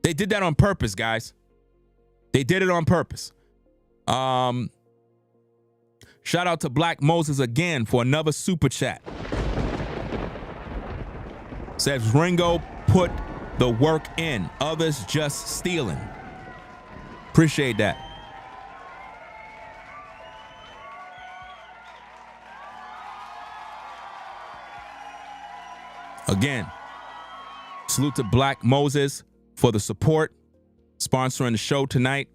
They did that on purpose, guys. They did it on purpose. Shout out to Black Moses again for another super chat. Says Ringo put the work in, others just stealing. Appreciate that. Again, salute to Black Moses for the support, sponsoring the show tonight.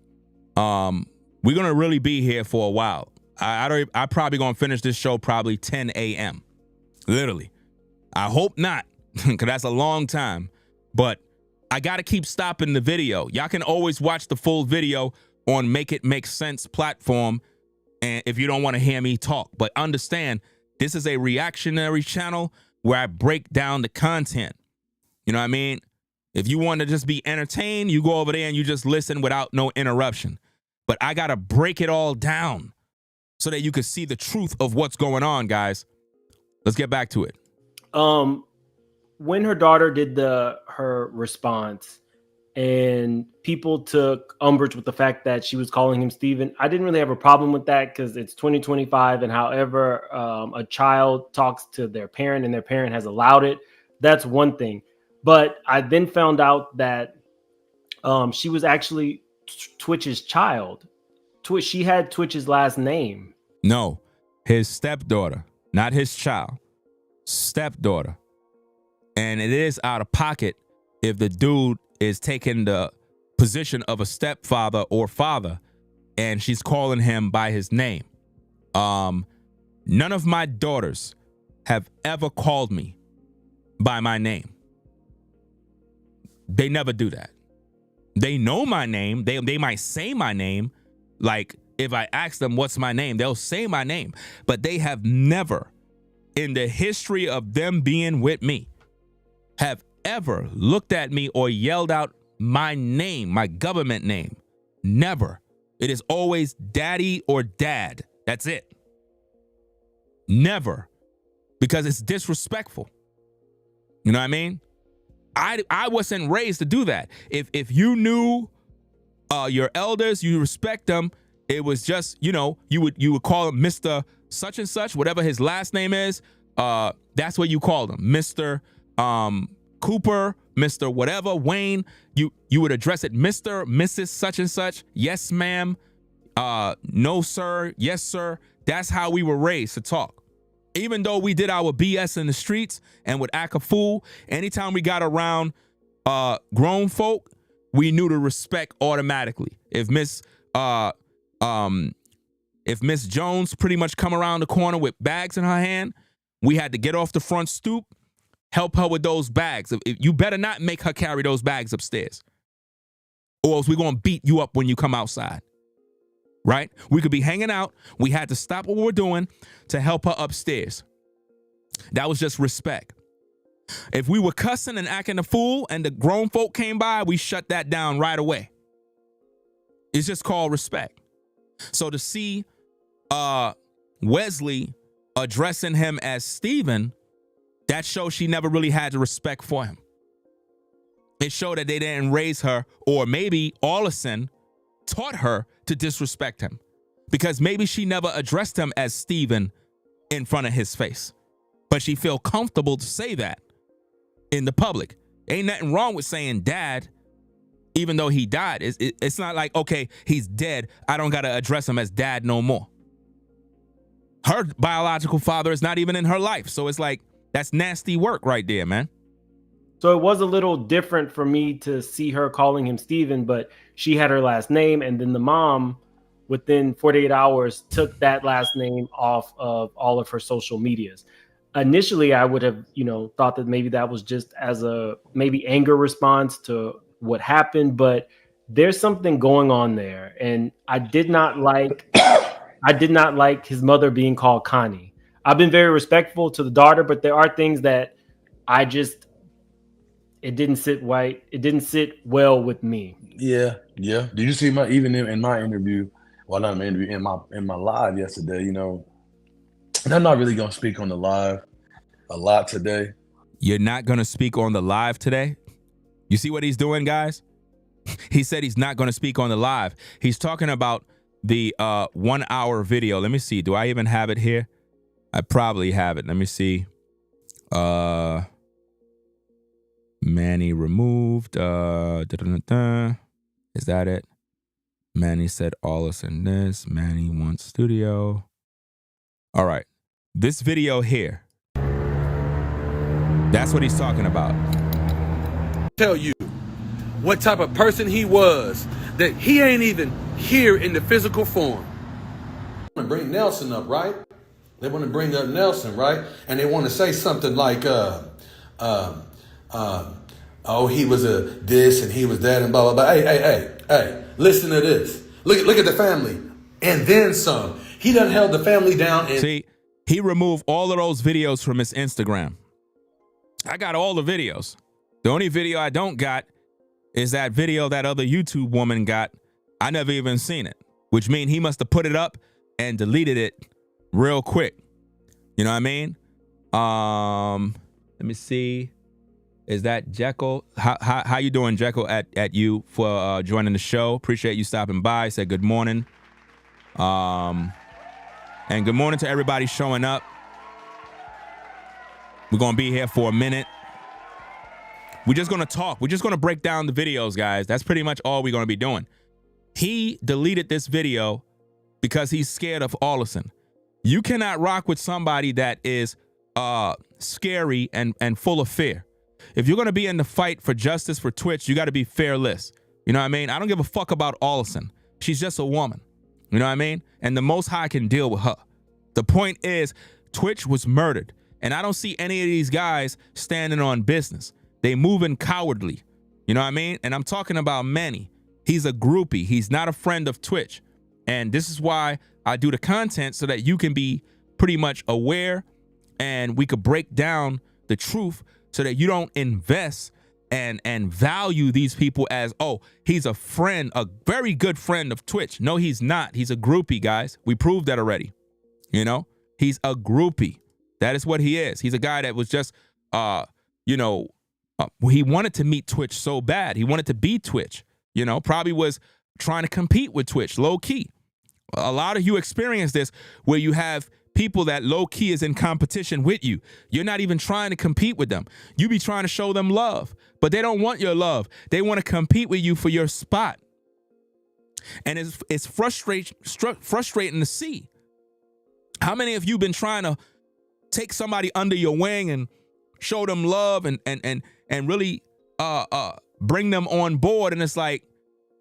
We're gonna really be here for a while. I probably gonna finish this show probably 10 a.m. Literally. I hope not, because that's a long time. But I gotta keep stopping the video. Y'all can always watch the full video on Make It Make Sense platform, and if you don't want to hear me talk. But understand, this is a reactionary channel where I break down the content. You know what I mean? If you want to just be entertained, you go over there and you just listen without no interruption. But I gotta break it all down so that you can see the truth of what's going on, guys. Let's get back to it. When her daughter did her response and people took umbrage with the fact that she was calling him Steven, I didn't really have a problem with that because it's 2025, and however a child talks to their parent and their parent has allowed it, that's one thing. But I then found out that she was actually Twitch's child. She had Twitch's last name. No, his stepdaughter, not his child. Stepdaughter. And it is out of pocket if the dude is taking the position of a stepfather or father and she's calling him by his name. None of my daughters have ever called me by my name. They never do that. They know my name. They might say my name. Like if I ask them what's my name, they'll say my name. But they have never, in the history of them being with me, have ever looked at me or yelled out my name, my government name. Never. It is always daddy or dad. That's it. Never. Because it's disrespectful. You know what I mean? I wasn't raised to do that. If you knew your elders, you respect them, it was just, you know, you would call him Mr. such and such, whatever his last name is. That's what you called him. Mr. Cooper, Mr. whatever, Wayne. You would address it Mr., Mrs. such and such. Yes, ma'am. No, sir. Yes, sir. That's how we were raised to talk. Even though we did our BS in the streets and would act a fool, anytime we got around grown folk, we knew to respect automatically. If Miss Jones pretty much come around the corner with bags in her hand, we had to get off the front stoop, help her with those bags. You better not make her carry those bags upstairs, or else we're gonna beat you up when you come outside. Right? We could be hanging out. We had to stop what we were doing to help her upstairs. That was just respect. If we were cussing and acting a fool and the grown folk came by, we shut that down right away. It's just called respect. So to see Wesley addressing him as Stephen, that shows she never really had the respect for him. It showed that they didn't raise her, or maybe Allison taught her to disrespect him, because maybe she never addressed him as Stephen in front of his face, but she felt comfortable to say that in the public. Ain't nothing wrong with saying dad, even though he died. It's not like, okay, he's dead, I don't got to address him as dad no more. Her biological father is not even in her life. So it's like, that's nasty work right there, man. So it was a little different for me to see her calling him Steven, but she had her last name, and then the mom, within 48 hours, took that last name off of all of her social medias. Initially, I would have, thought that maybe that was just as a maybe anger response to what happened, but there's something going on there, and I did not like his mother being called Connie. I've been very respectful to the daughter, but there are things that it didn't sit right. It didn't sit well with me. Yeah. Did you see even in my interview? Well, not in my interview, in my live yesterday. And I'm not really gonna speak on the live a lot today. You're not gonna speak on the live today? You see what he's doing, guys? He said he's not gonna speak on the live. He's talking about the 1 hour video. Let me see. Do I even have it here? I probably have it. Let me see. Manny removed. Is that it? Manny said Allison this. Manny wants studio. All right. This video here. That's what he's talking about. Tell you what type of person he was, that he ain't even here in the physical form. They want to bring Nelson up, right? They want to bring up Nelson, right? And they want to say something like, oh, he was a this and he was that and blah, blah, blah. Hey, listen to this. Look at the family. And then some. He done held the family down. And see, he removed all of those videos from his Instagram. I got all the videos. The only video I don't got is that video that other YouTube woman got. I never even seen it, which means he must have put it up and deleted it real quick. You know what I mean? Let me see. Is that Jekyll? How you doing, Jekyll? At you for joining the show. Appreciate you stopping by. Said good morning. And good morning to everybody showing up. We're gonna be here for a minute. We're just gonna talk. We're just gonna break down the videos, guys. That's pretty much all we're gonna be doing. He deleted this video because he's scared of Allison. You cannot rock with somebody that is scary and full of fear. If you're going to be in the fight for justice for Twitch, you got to be fearless. You know what I mean? I don't give a fuck about Allison. She's just a woman. You know what I mean? And the Most High can deal with her. The point is, Twitch was murdered. And I don't see any of these guys standing on business. They moving cowardly. You know what I mean? And I'm talking about Manny. He's a groupie. He's not a friend of Twitch. And this is why I do the content, so that you can be pretty much aware and we could break down the truth so that you don't invest and value these people as, oh, he's a friend, a very good friend of Twitch. No, he's not. He's a groupie, guys. We proved that already. You know, he's a groupie. That is what he is. He's a guy that was just, he wanted to meet Twitch so bad. He wanted to be Twitch, you know, probably was trying to compete with Twitch, low key. A lot of you experience this where you have people that low key is in competition with you. You're not even trying to compete with them. You be trying to show them love, but they don't want your love. They want to compete with you for your spot. And it's frustrating to see. How many of you been trying to take somebody under your wing and show them love and really bring them on board? And it's like,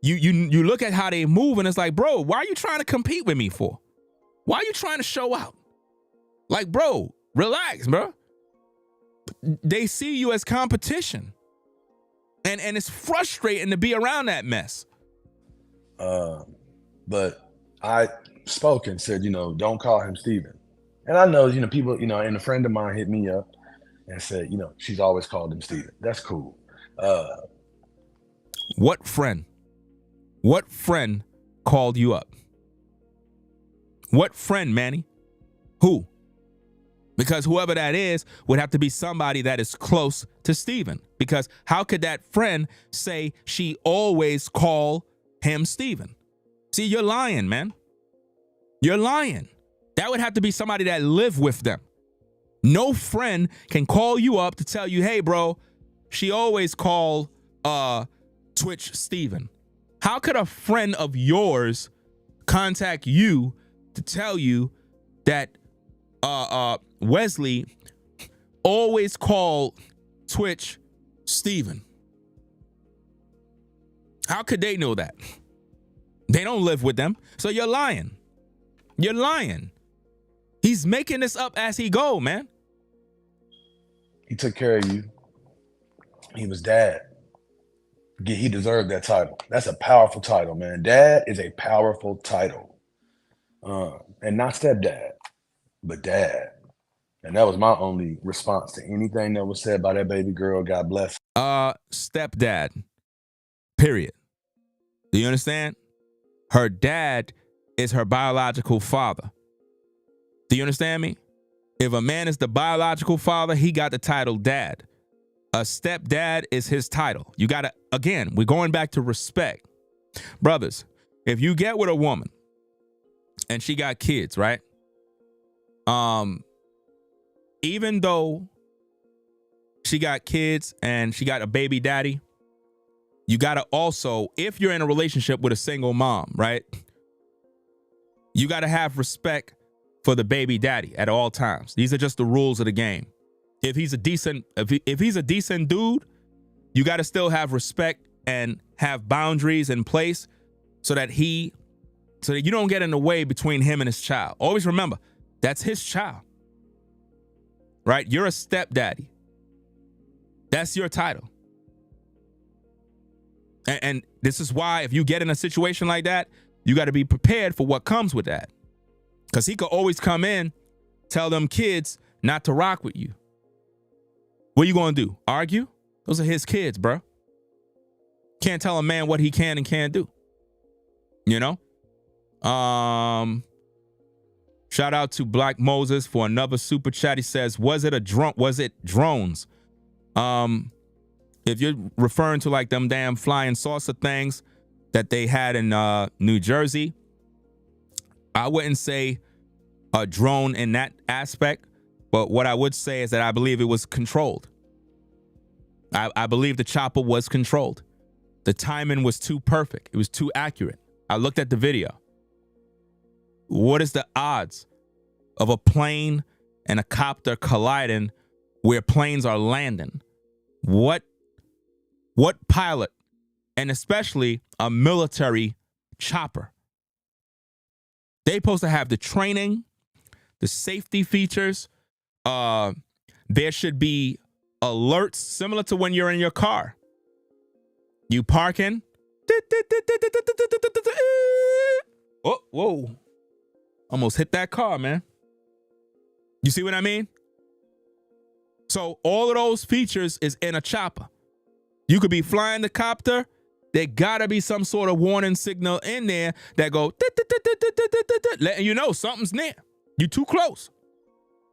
you look at how they move and it's like, bro, why are you trying to compete with me for? Why are you trying to show out? Like, bro, relax, bro. They see you as competition. And it's frustrating to be around that mess. But I spoke and said, don't call him Steven. And I know, people, and a friend of mine hit me up and said, she's always called him Steven. That's cool. What friend? What friend called you up? What friend, Manny? Who? Because whoever that is would have to be somebody that is close to Steven. Because how could that friend say she always call him Steven? See, you're lying, man. You're lying. That would have to be somebody that live with them. No friend can call you up to tell you, hey, bro, she always call Twitch Steven. How could a friend of yours contact you to tell you that Wesley always called Twitch Steven? How could they know that? They don't live with them. So you're lying. You're lying. He's making this up as he go, man. He took care of you. He was dad. He deserved that title. That's a powerful title, man. Dad is a powerful title. And not stepdad, but dad. And that was my only response to anything that was said by that baby girl. God bless. Stepdad, period. Do you understand? Her dad is her biological father. Do you understand me? If a man is the biological father, he got the title dad. A stepdad is his title. You got to, again, we're going back to respect. Brothers, if you get with a woman and she got kids, right? Even though she got kids and she got a baby daddy, you got to also, if you're in a relationship with a single mom, right? You got to have respect for the baby daddy at all times. These are just the rules of the game. If he's a decent, if he's a decent dude, you got to still have respect and have boundaries in place so that you don't get in the way between him and his child. Always remember, that's his child, right? You're a stepdaddy. That's your title. And this is why if you get in a situation like that, you got to be prepared for what comes with that. Because he could always come in, tell them kids not to rock with you. What are you going to do? Argue? Those are his kids, bro. Can't tell a man what he can and can't do. You know? Shout out to Black Moses for another super chat. He says, was it drones? If you're referring to like them damn flying saucer things that they had in New Jersey, I wouldn't say a drone in that aspect, but what I would say is that I believe it was controlled. I believe the chopper was controlled. The timing was too perfect. It was too accurate. I looked at the video. What is the odds of a plane and a copter colliding where planes are landing? What pilot, and especially a military chopper? They supposed to have the training, the safety features, there should be alerts similar to when you're in your car. You parking. Oh, whoa. Almost hit that car, man. You see what I mean? So all of those features is in a chopper. You could be flying the copter. There gotta be some sort of warning signal in there that go, letting you know something's near. You too close.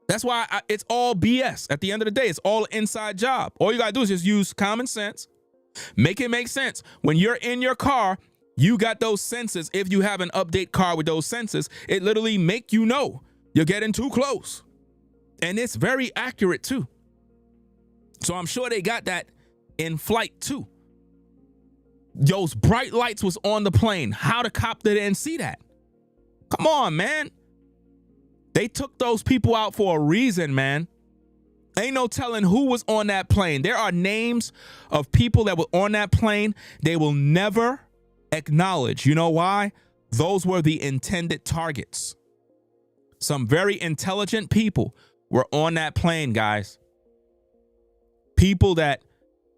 That's why it's all BS. At the end of the day, it's all an inside job. All you gotta do is just use common sense. Make it make sense. When you're in your car, you got those sensors. If you have an update car with those sensors, it literally make you know you're getting too close. And it's very accurate too. So I'm sure they got that in flight too. Those bright lights was on the plane. How the copter didn't see that? Come on, man. They took those people out for a reason, man. Ain't no telling who was on that plane. There are names of people that were on that plane they will never acknowledge. You know why? Those were the intended targets. Some very intelligent people were on that plane, guys. People that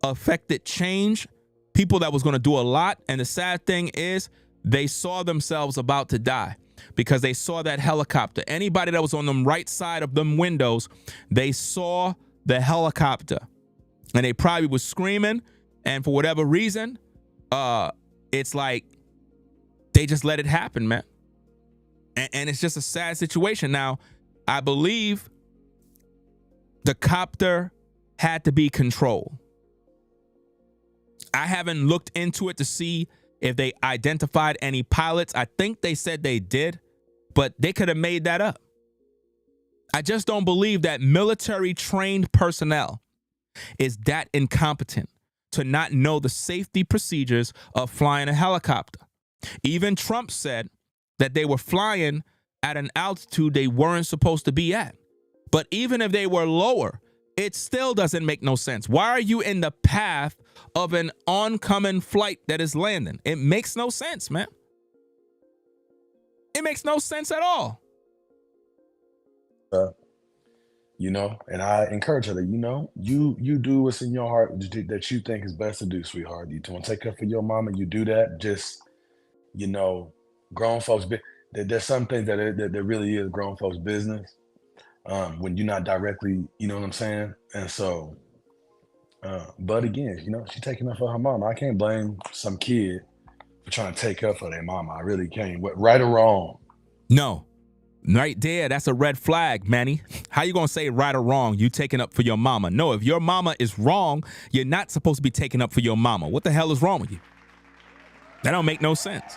affected change, people that was going to do a lot. And the sad thing is they saw themselves about to die because they saw that helicopter. Anybody that was on the right side of them windows, they saw the helicopter and they probably was screaming. And for whatever reason, it's like they just let it happen, man. And it's just a sad situation. Now, I believe the copter had to be controlled. I haven't looked into it to see if they identified any pilots. I think they said they did, but they could have made that up. I just don't believe that military trained personnel is that incompetent to not know the safety procedures of flying a helicopter. Even Trump said that they were flying at an altitude they weren't supposed to be at. But even if they were lower, it still doesn't make no sense. Why are you in the path of an oncoming flight that is landing? It makes no sense, man. It makes no sense at all. You know, and I encourage her that, you know, you do what's in your heart that you think is best to do, sweetheart. You want to take care for your mama, you do that. Just, you know, grown folks, there's some things that really is grown folks' business. When you're not directly, you know what I'm saying? And so, but again, you know, she's taking up for her mama. I can't blame some kid for trying to take up for their mama. I really can't. Right or wrong? No. Right there, that's a red flag, Manny. How you gonna say right or wrong? You taking up for your mama? No, if your mama is wrong, you're not supposed to be taking up for your mama. What the hell is wrong with you? That don't make no sense.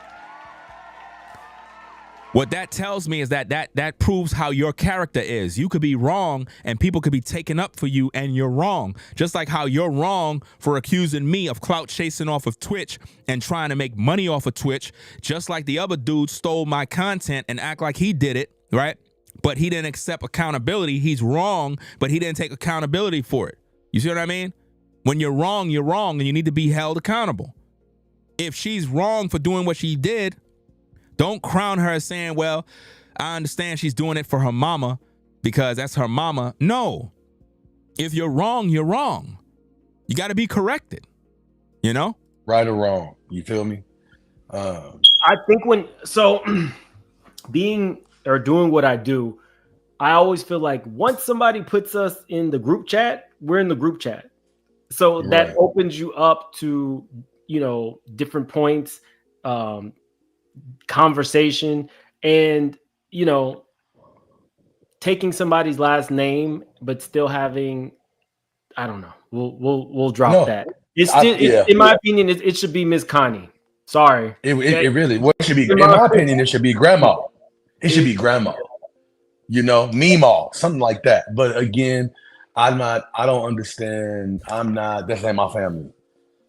What that tells me is that proves how your character is. You could be wrong and people could be taking up for you and you're wrong. Just like how you're wrong for accusing me of clout chasing off of Twitch and trying to make money off of Twitch. Just like the other dude stole my content and act like he did it, right? But he didn't accept accountability. He's wrong, but he didn't take accountability for it. You see what I mean? When you're wrong and you need to be held accountable. If she's wrong for doing what she did, don't crown her as saying, well, I understand she's doing it for her mama because that's her mama. No. If you're wrong, you're wrong. You got to be corrected, you know? Right or wrong. You feel me? I think being or doing what I do, I always feel like once somebody puts us in the group chat, we're in the group chat. So that opens you up to, you know, different points, conversation, and, you know, taking somebody's last name but still having, I don't know, we'll drop that. It's still, in my opinion, it should be Miss Connie. Sorry, it really what should be, in my opinion, it should be grandma. It should be grandma, you know, Meemaw, something like that. But again, I don't understand. That's like my family.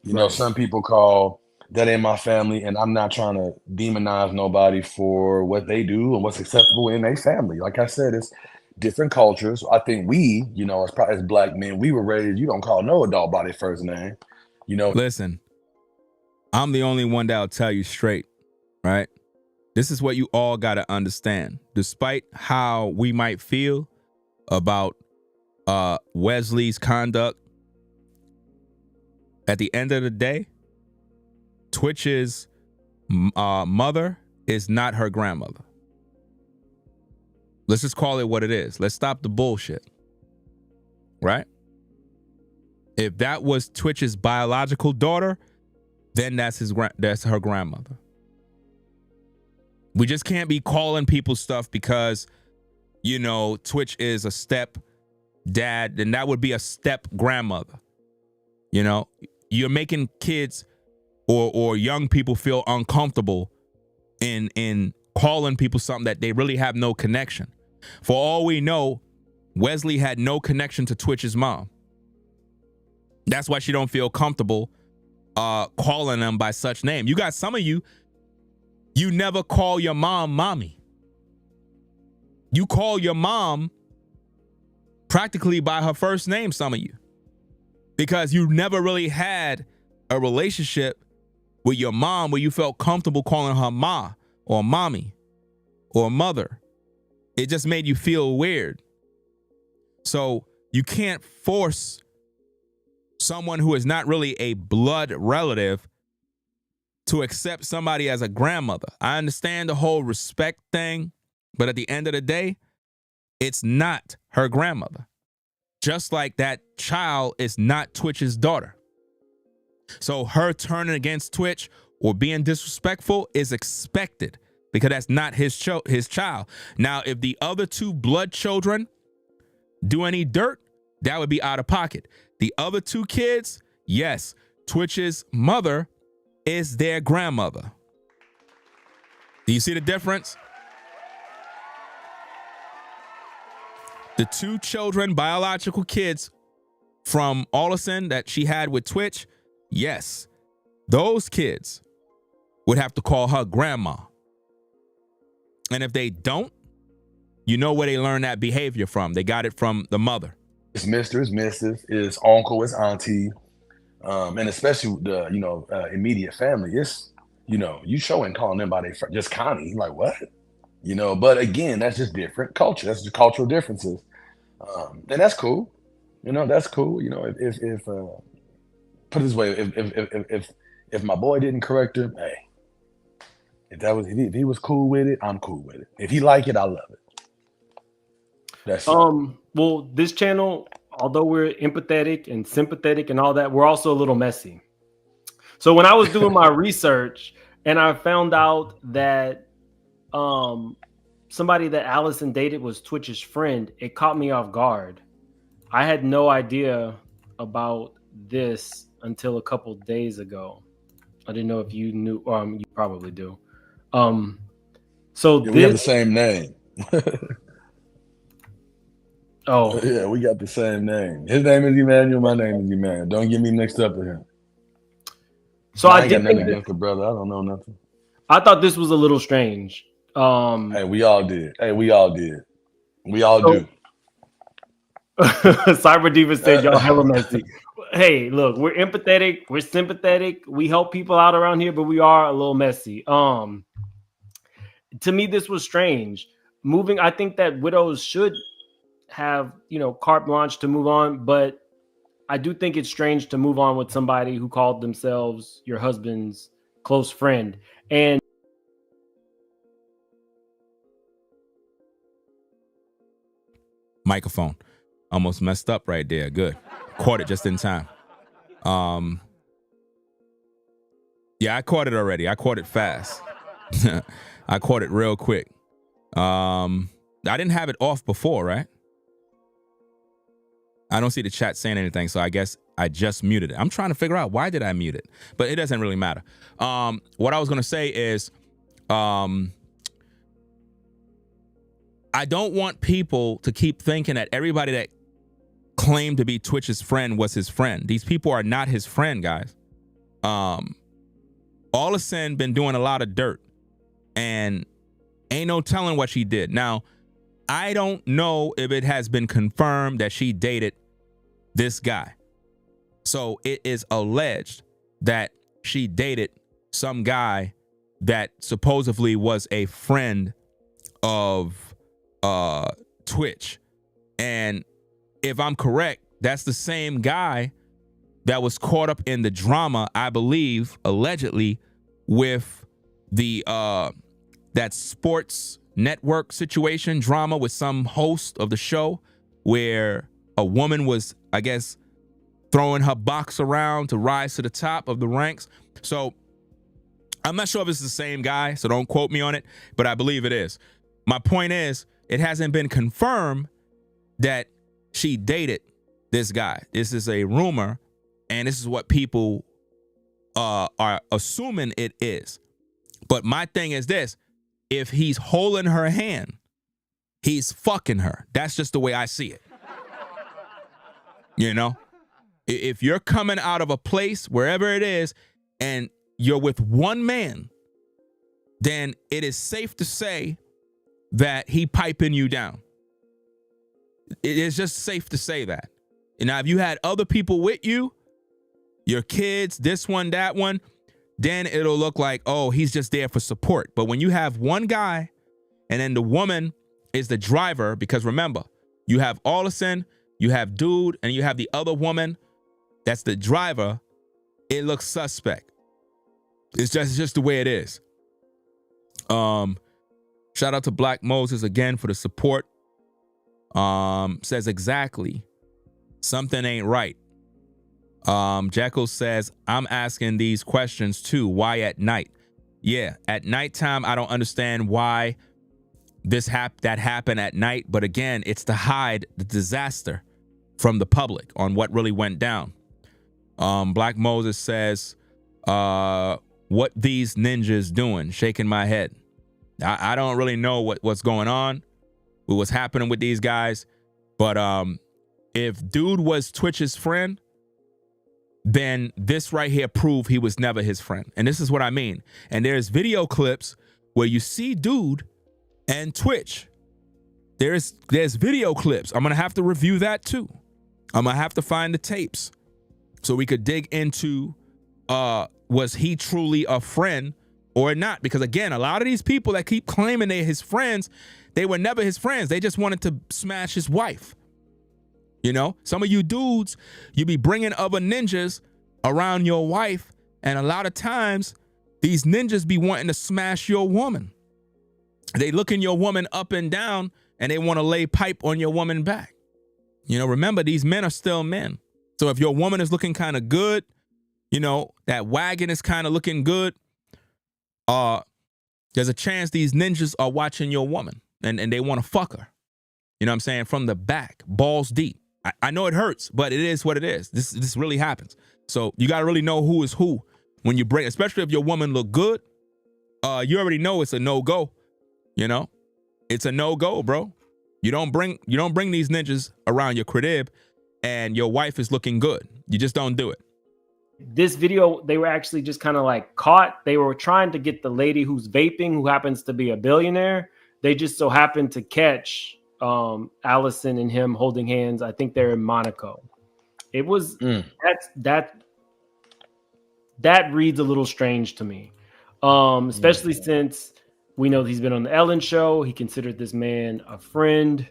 You know, some people call that ain't my family, and I'm not trying to demonize nobody for what they do and what's acceptable in their family. Like I said, it's different cultures. I think we, you know, as black men, we were raised, you don't call no adult by their first name, you know. Listen, I'm the only one that'll tell you straight, right? This is what you all got to understand. Despite how we might feel about Wesley's conduct. At the end of the day, Twitch's mother is not her grandmother. Let's just call it what it is. Let's stop the bullshit. Right? If that was Twitch's biological daughter, then that's her grandmother. We just can't be calling people stuff because, you know, Twitch is a step dad, then that would be a step grandmother. You know, you're making kids or young people feel uncomfortable in calling people something that they really have no connection. For all we know, Wesley had no connection to Twitch's mom. That's why she don't feel comfortable calling them by such name. You got some of you never call your mom mommy. You call your mom practically by her first name, some of you, because you never really had a relationship with your mom where you felt comfortable calling her ma or mommy or mother. It just made you feel weird. So you can't force someone who is not really a blood relative to accept somebody as a grandmother. I understand the whole respect thing, but at the end of the day, it's not her grandmother. Just like that child is not Twitch's daughter. So her turning against Twitch or being disrespectful is expected because that's not his child. Now, if the other two blood children do any dirt, that would be out of pocket. The other two kids, yes, Twitch's mother is their grandmother. Do you see the difference? The two children, biological kids from Allison that she had with Twitch, yes, those kids would have to call her grandma. And if they don't, you know where they learn that behavior from. They got it from the mother. It's Mr., it's Mrs., it's uncle, it's auntie, and especially the immediate family. It's, you showing calling them by their just Connie. Like, what? But again, that's just different culture. That's just cultural differences. And that's cool. That's cool. If put it this way, if my boy didn't correct her, hey, if he was cool with it, I'm cool with it. If he like it, I love it. That's well, this channel, although we're empathetic and sympathetic and all that, we're also a little messy. So when I was doing my research and I found out that somebody that Allison dated was Twitch's friend, it caught me off guard. I had no idea about this until a couple days ago. I didn't know if you knew, you probably do. So yeah, we have the same name. Oh yeah, we got the same name. His name is Emmanuel. My name is Emmanuel. Don't get me mixed up with him. So I ain't got nothing against the brother. I don't know nothing. I thought this was a little strange. Hey, we all did. We all do. Cyber Diva said y'all hella messy. Hey, look, we're empathetic, we're sympathetic, we help people out around here, but we are a little messy. To me, this was strange. I think that widows should have, carte blanche to move on, but I do think it's strange to move on with somebody who called themselves your husband's close friend. And microphone almost messed up right there. Good. Caught it just in time. Yeah, I caught it already. I caught it fast. I caught it real quick. I didn't have it off before, right? I don't see the chat saying anything, so I guess I just muted it. I'm trying to figure out why did I mute it, but it doesn't really matter. What I was gonna say is, I don't want people to keep thinking that everybody that claimed to be Twitch's friend was his friend. These people are not his friend, guys. Allison been doing a lot of dirt, and ain't no telling what she did. Now, I don't know if it has been confirmed that she dated this guy. So it is alleged that she dated some guy that supposedly was a friend of Twitch. And if I'm correct, that's the same guy that was caught up in the drama, I believe, allegedly, with the that sports network situation drama with some host of the show where a woman was, I guess, throwing her box around to rise to the top of the ranks. So I'm not sure if it's the same guy, so don't quote me on it, but I believe it is. My point is, it hasn't been confirmed that she dated this guy. This is a rumor, and this is what people are assuming it is. But my thing is this: if he's holding her hand, he's fucking her. That's just the way I see it. You know? If you're coming out of a place, wherever it is, and you're with one man, then it is safe to say that he piping you down. It is just safe to say that. And now, if you had other people with you, your kids, this one, that one, then it'll look like, oh, he's just there for support. But when you have one guy and then the woman is the driver, because remember, you have Allison, you have dude, and you have the other woman that's the driver, it looks suspect. It's just the way it is. Shout out to Black Moses again for the support. Says exactly. Something ain't right. Jekyll says, I'm asking these questions too. Why at night? Yeah, at nighttime, I don't understand why that happened at night. But again, it's to hide the disaster from the public on what really went down. Black Moses says, what these ninjas doing? Shaking my head. I don't really know what's going on, what's happening with these guys. But if dude was Twitch's friend, then this right here proved he was never his friend. And this is what I mean. And there's video clips where you see dude and Twitch. There's video clips. I'm going to have to review that too. I'm going to have to find the tapes so we could dig into was he truly a friend or not? Because again, a lot of these people that keep claiming they're his friends, they were never his friends. They just wanted to smash his wife. You know, some of you dudes, you be bringing other ninjas around your wife, and a lot of times these ninjas be wanting to smash your woman. They looking your woman up and down, and they want to lay pipe on your woman back. You know, remember, these men are still men. So if your woman is looking kind of good, you know, that wagon is kind of looking good, there's a chance these ninjas are watching your woman, and they want to fuck her. You know what I'm saying? From the back, balls deep. I know it hurts, but it is what it is. This really happens. So you got to really know who is who when you bring, especially if your woman look good. You already know it's a no-go. You know, it's a no-go, bro. You don't bring these ninjas around your crib and your wife is looking good. You just don't do it. This video, they were actually just kind of like caught. They were trying to get the lady who's vaping, who happens to be a billionaire. They just so happened to catch Allison and him holding hands. I think they're in Monaco. It was that reads a little strange to me, especially since we know he's been on the Ellen show. He considered this man a friend.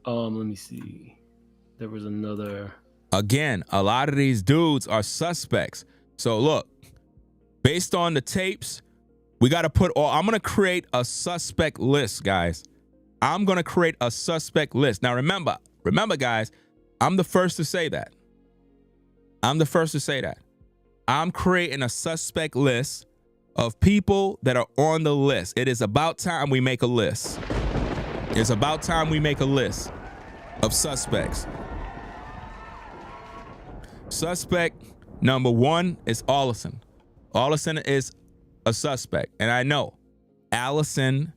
Let me see. There was another. Again, a lot of these dudes are suspects. So look, based on the tapes, we got to put all. I'm gonna create a suspect list, guys. I'm going to create a suspect list. Now, remember, guys, I'm the first to say that. I'm creating a suspect list of people that are on the list. It is about time we make a list. It's about time we make a list of suspects. Suspect number 1 is Allison. Allison is a suspect. And I know Allison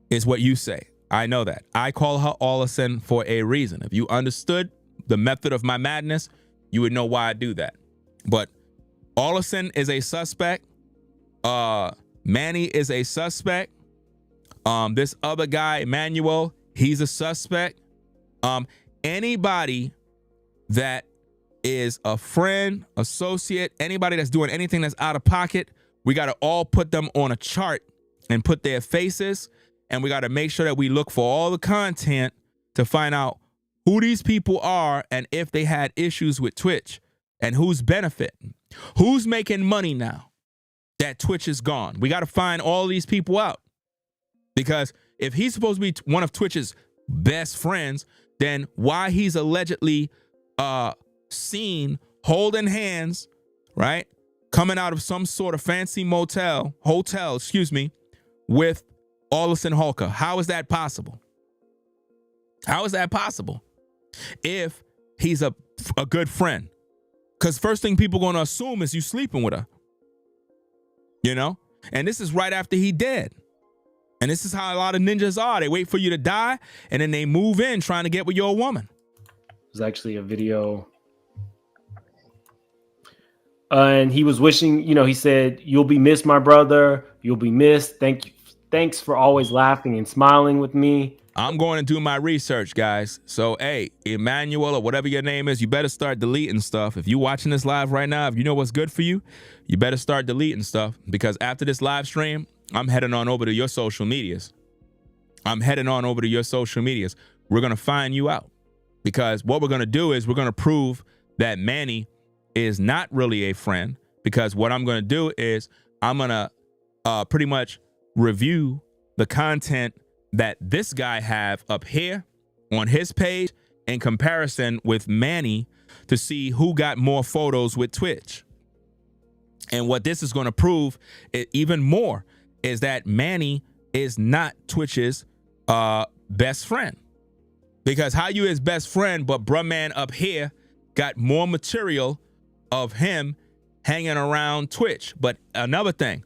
is what you say. I know that. I call her Allison for a reason. If you understood the method of my madness, you would know why I do that. But Allison is a suspect. Manny is a suspect. This other guy, Emmanuel, he's a suspect. Anybody that is a friend, associate, anybody that's doing anything that's out of pocket, we got to all put them on a chart and put their faces. And we got to make sure that we look for all the content to find out who these people are and if they had issues with Twitch and who's benefiting. Who's making money now that Twitch is gone? We got to find all these people out. Because if he's supposed to be one of Twitch's best friends, then why he's allegedly seen holding hands, right? Coming out of some sort of fancy hotel, with Allison Holker. How is that possible? How is that possible? If he's a good friend. Because first thing people going to assume is you sleeping with her. You know? And this is right after he dead. And this is how a lot of ninjas are. They wait for you to die, and then they move in trying to get with your woman. There's actually a video. And he was wishing, he said, "You'll be missed, my brother. You'll be missed. Thanks for always laughing and smiling with me." I'm going to do my research, guys. So, hey, Emmanuel or whatever your name is, you better start deleting stuff. If you're watching this live right now, if you know what's good for you, you better start deleting stuff. Because after this live stream, I'm heading on over to your social medias. We're going to find you out. Because what we're going to do is we're going to prove that Manny is not really a friend. Because what I'm going to do is I'm going to pretty much review the content that this guy have up here on his page in comparison with Manny to see who got more photos with Twitch. And what this is going to prove even more is that Manny is not Twitch's best friend. Because how you his best friend, but bruh man up here got more material of him hanging around Twitch. But another thing,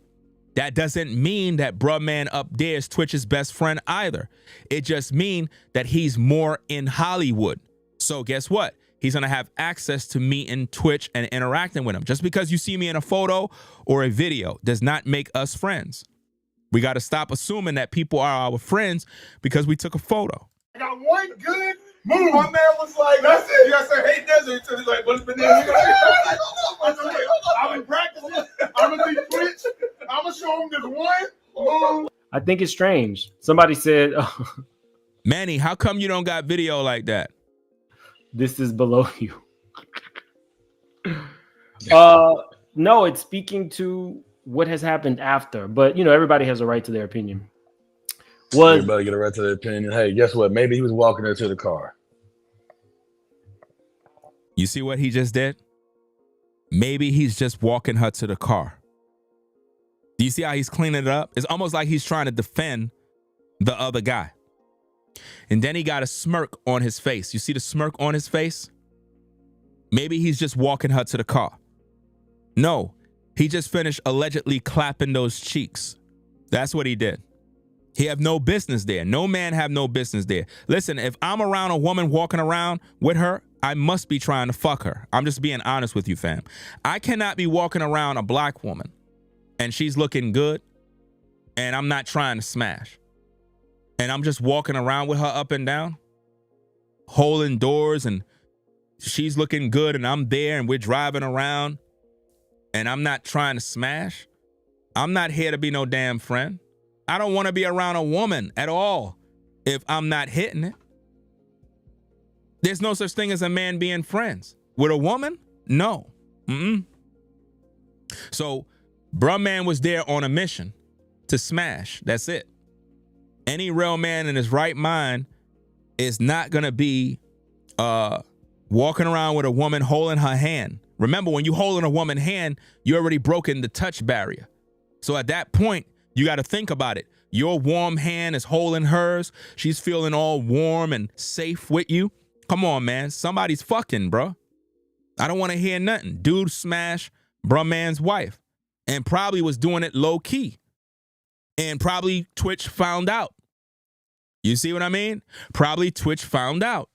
that doesn't mean that bruh man up there is Twitch's best friend either. It just means that he's more in Hollywood. So guess what? He's going to have access to me in Twitch and interacting with him. Just because you see me in a photo or a video does not make us friends. We got to stop assuming that people are our friends because we took a photo. I got one good move. My man was like, "That's it. You got to say, hey, Desert." So he's like, "What's been there?" I've been practicing. I'm going to do Twitch. I'm going to show him this one move. I think it's strange. Somebody said, Manny, how come you don't got video like that? "This is below you." No, it's speaking to what has happened after. But, everybody has a right to their opinion. Everybody get a right to their opinion. Hey, guess what? Maybe he was walking her to the car. You see what he just did? Maybe he's just walking her to the car. Do you see how he's cleaning it up? It's almost like he's trying to defend the other guy. And then he got a smirk on his face. You see the smirk on his face? Maybe he's just walking her to the car. No, he just finished allegedly clapping those cheeks. That's what he did. He have no business there. No man have no business there. Listen, if I'm around a woman walking around with her, I must be trying to fuck her. I'm just being honest with you, fam. I cannot be walking around a black woman and she's looking good and I'm not trying to smash. And I'm just walking around with her up and down, holding doors, and she's looking good and I'm there and we're driving around and I'm not trying to smash. I'm not here to be no damn friend. I don't want to be around a woman at all if I'm not hitting it. There's no such thing as a man being friends. With a woman? No. So, bruh man was there on a mission to smash. That's it. Any real man in his right mind is not going to be walking around with a woman holding her hand. Remember, when you holding a woman's hand, you already broken the touch barrier. So at that point, you got to think about it. Your warm hand is holding hers. She's feeling all warm and safe with you. Come on, man. Somebody's fucking, bro. I don't want to hear nothing. Dude smash bruh man's wife and probably was doing it low key. And probably Twitch found out. You see what I mean? Probably Twitch found out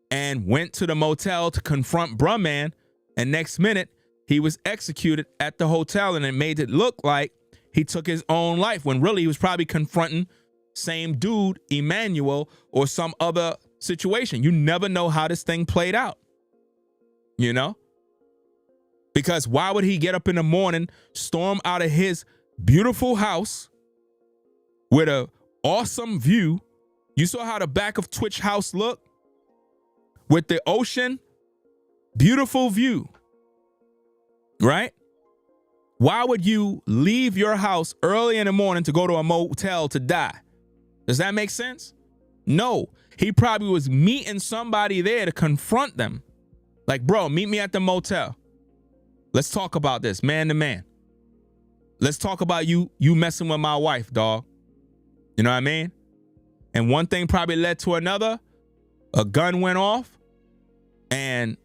and went to the motel to confront bruh man. And next minute, he was executed at the hotel, and it made it look like he took his own life when really he was probably confronting same dude, Emmanuel, or some other situation. You never know how this thing played out, you know? Because why would he get up in the morning, storm out of his beautiful house with a awesome view? You saw how the back of Twitch house looked? with the ocean, beautiful view, right? Why would you leave your house early in the morning to go to a motel to die? Does that make sense? No. He probably was meeting somebody there to confront them. Like, bro, meet me at the motel. Let's talk about this, man to man. Let's talk about you messing with my wife, dog. You know what I mean? And one thing probably led to another. A gun went off and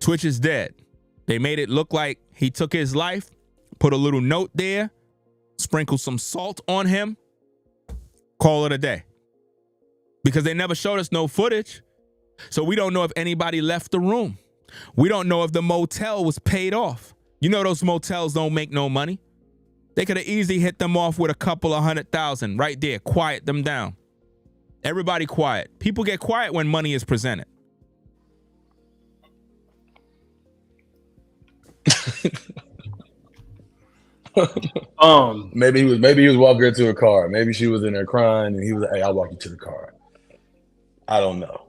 Twitch is dead. They made it look like he took his life, put a little note there, sprinkle some salt on him, call it a day. Because they never showed us no footage. So we don't know if anybody left the room. We don't know if the motel was paid off. You know those motels don't make no money. They could have easily hit them off with a couple of $100,000 right there, quiet them down. Everybody quiet. People get quiet when money is presented. Maybe he was walking her to her car. Maybe she was in there crying and he was like, hey, I'll walk you to the car. I don't know.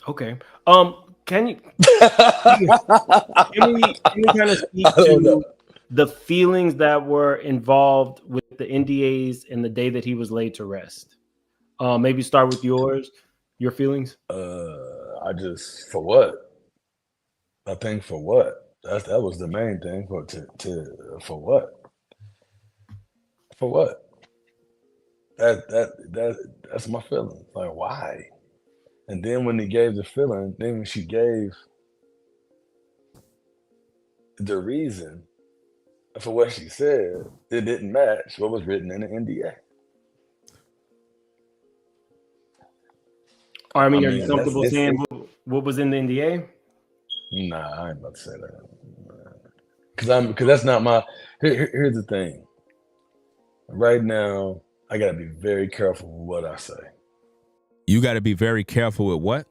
Okay. Can you kind of speak to the feelings that were involved with the NDAs and the day that he was laid to rest? Maybe start with your feelings. I just, for what? I think for what? That was the main thing. For what? For what? That's my feeling. Like, why? And then when he gave the feeling, then when she gave the reason for what she said, it didn't match what was written in the NDA. I mean, are you comfortable saying what was in the NDA? Nah, I ain't about to say that. Because that's not my. Here's the thing. Right now, I gotta be very careful with what I say. You got to be very careful with what?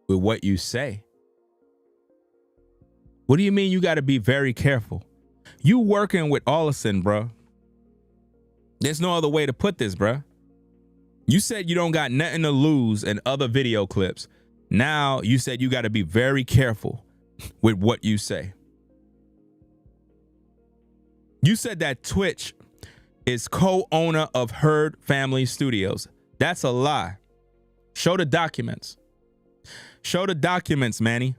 With what you say. What do you mean you got to be very careful? You working with Allison, bro. There's no other way to put this, bro. You said you don't got nothing to lose in other video clips. Now you said you got to be very careful with what you say. You said that Twitch is co-owner of Herd Family Studios. That's a lie. Show the documents. Show the documents, Manny.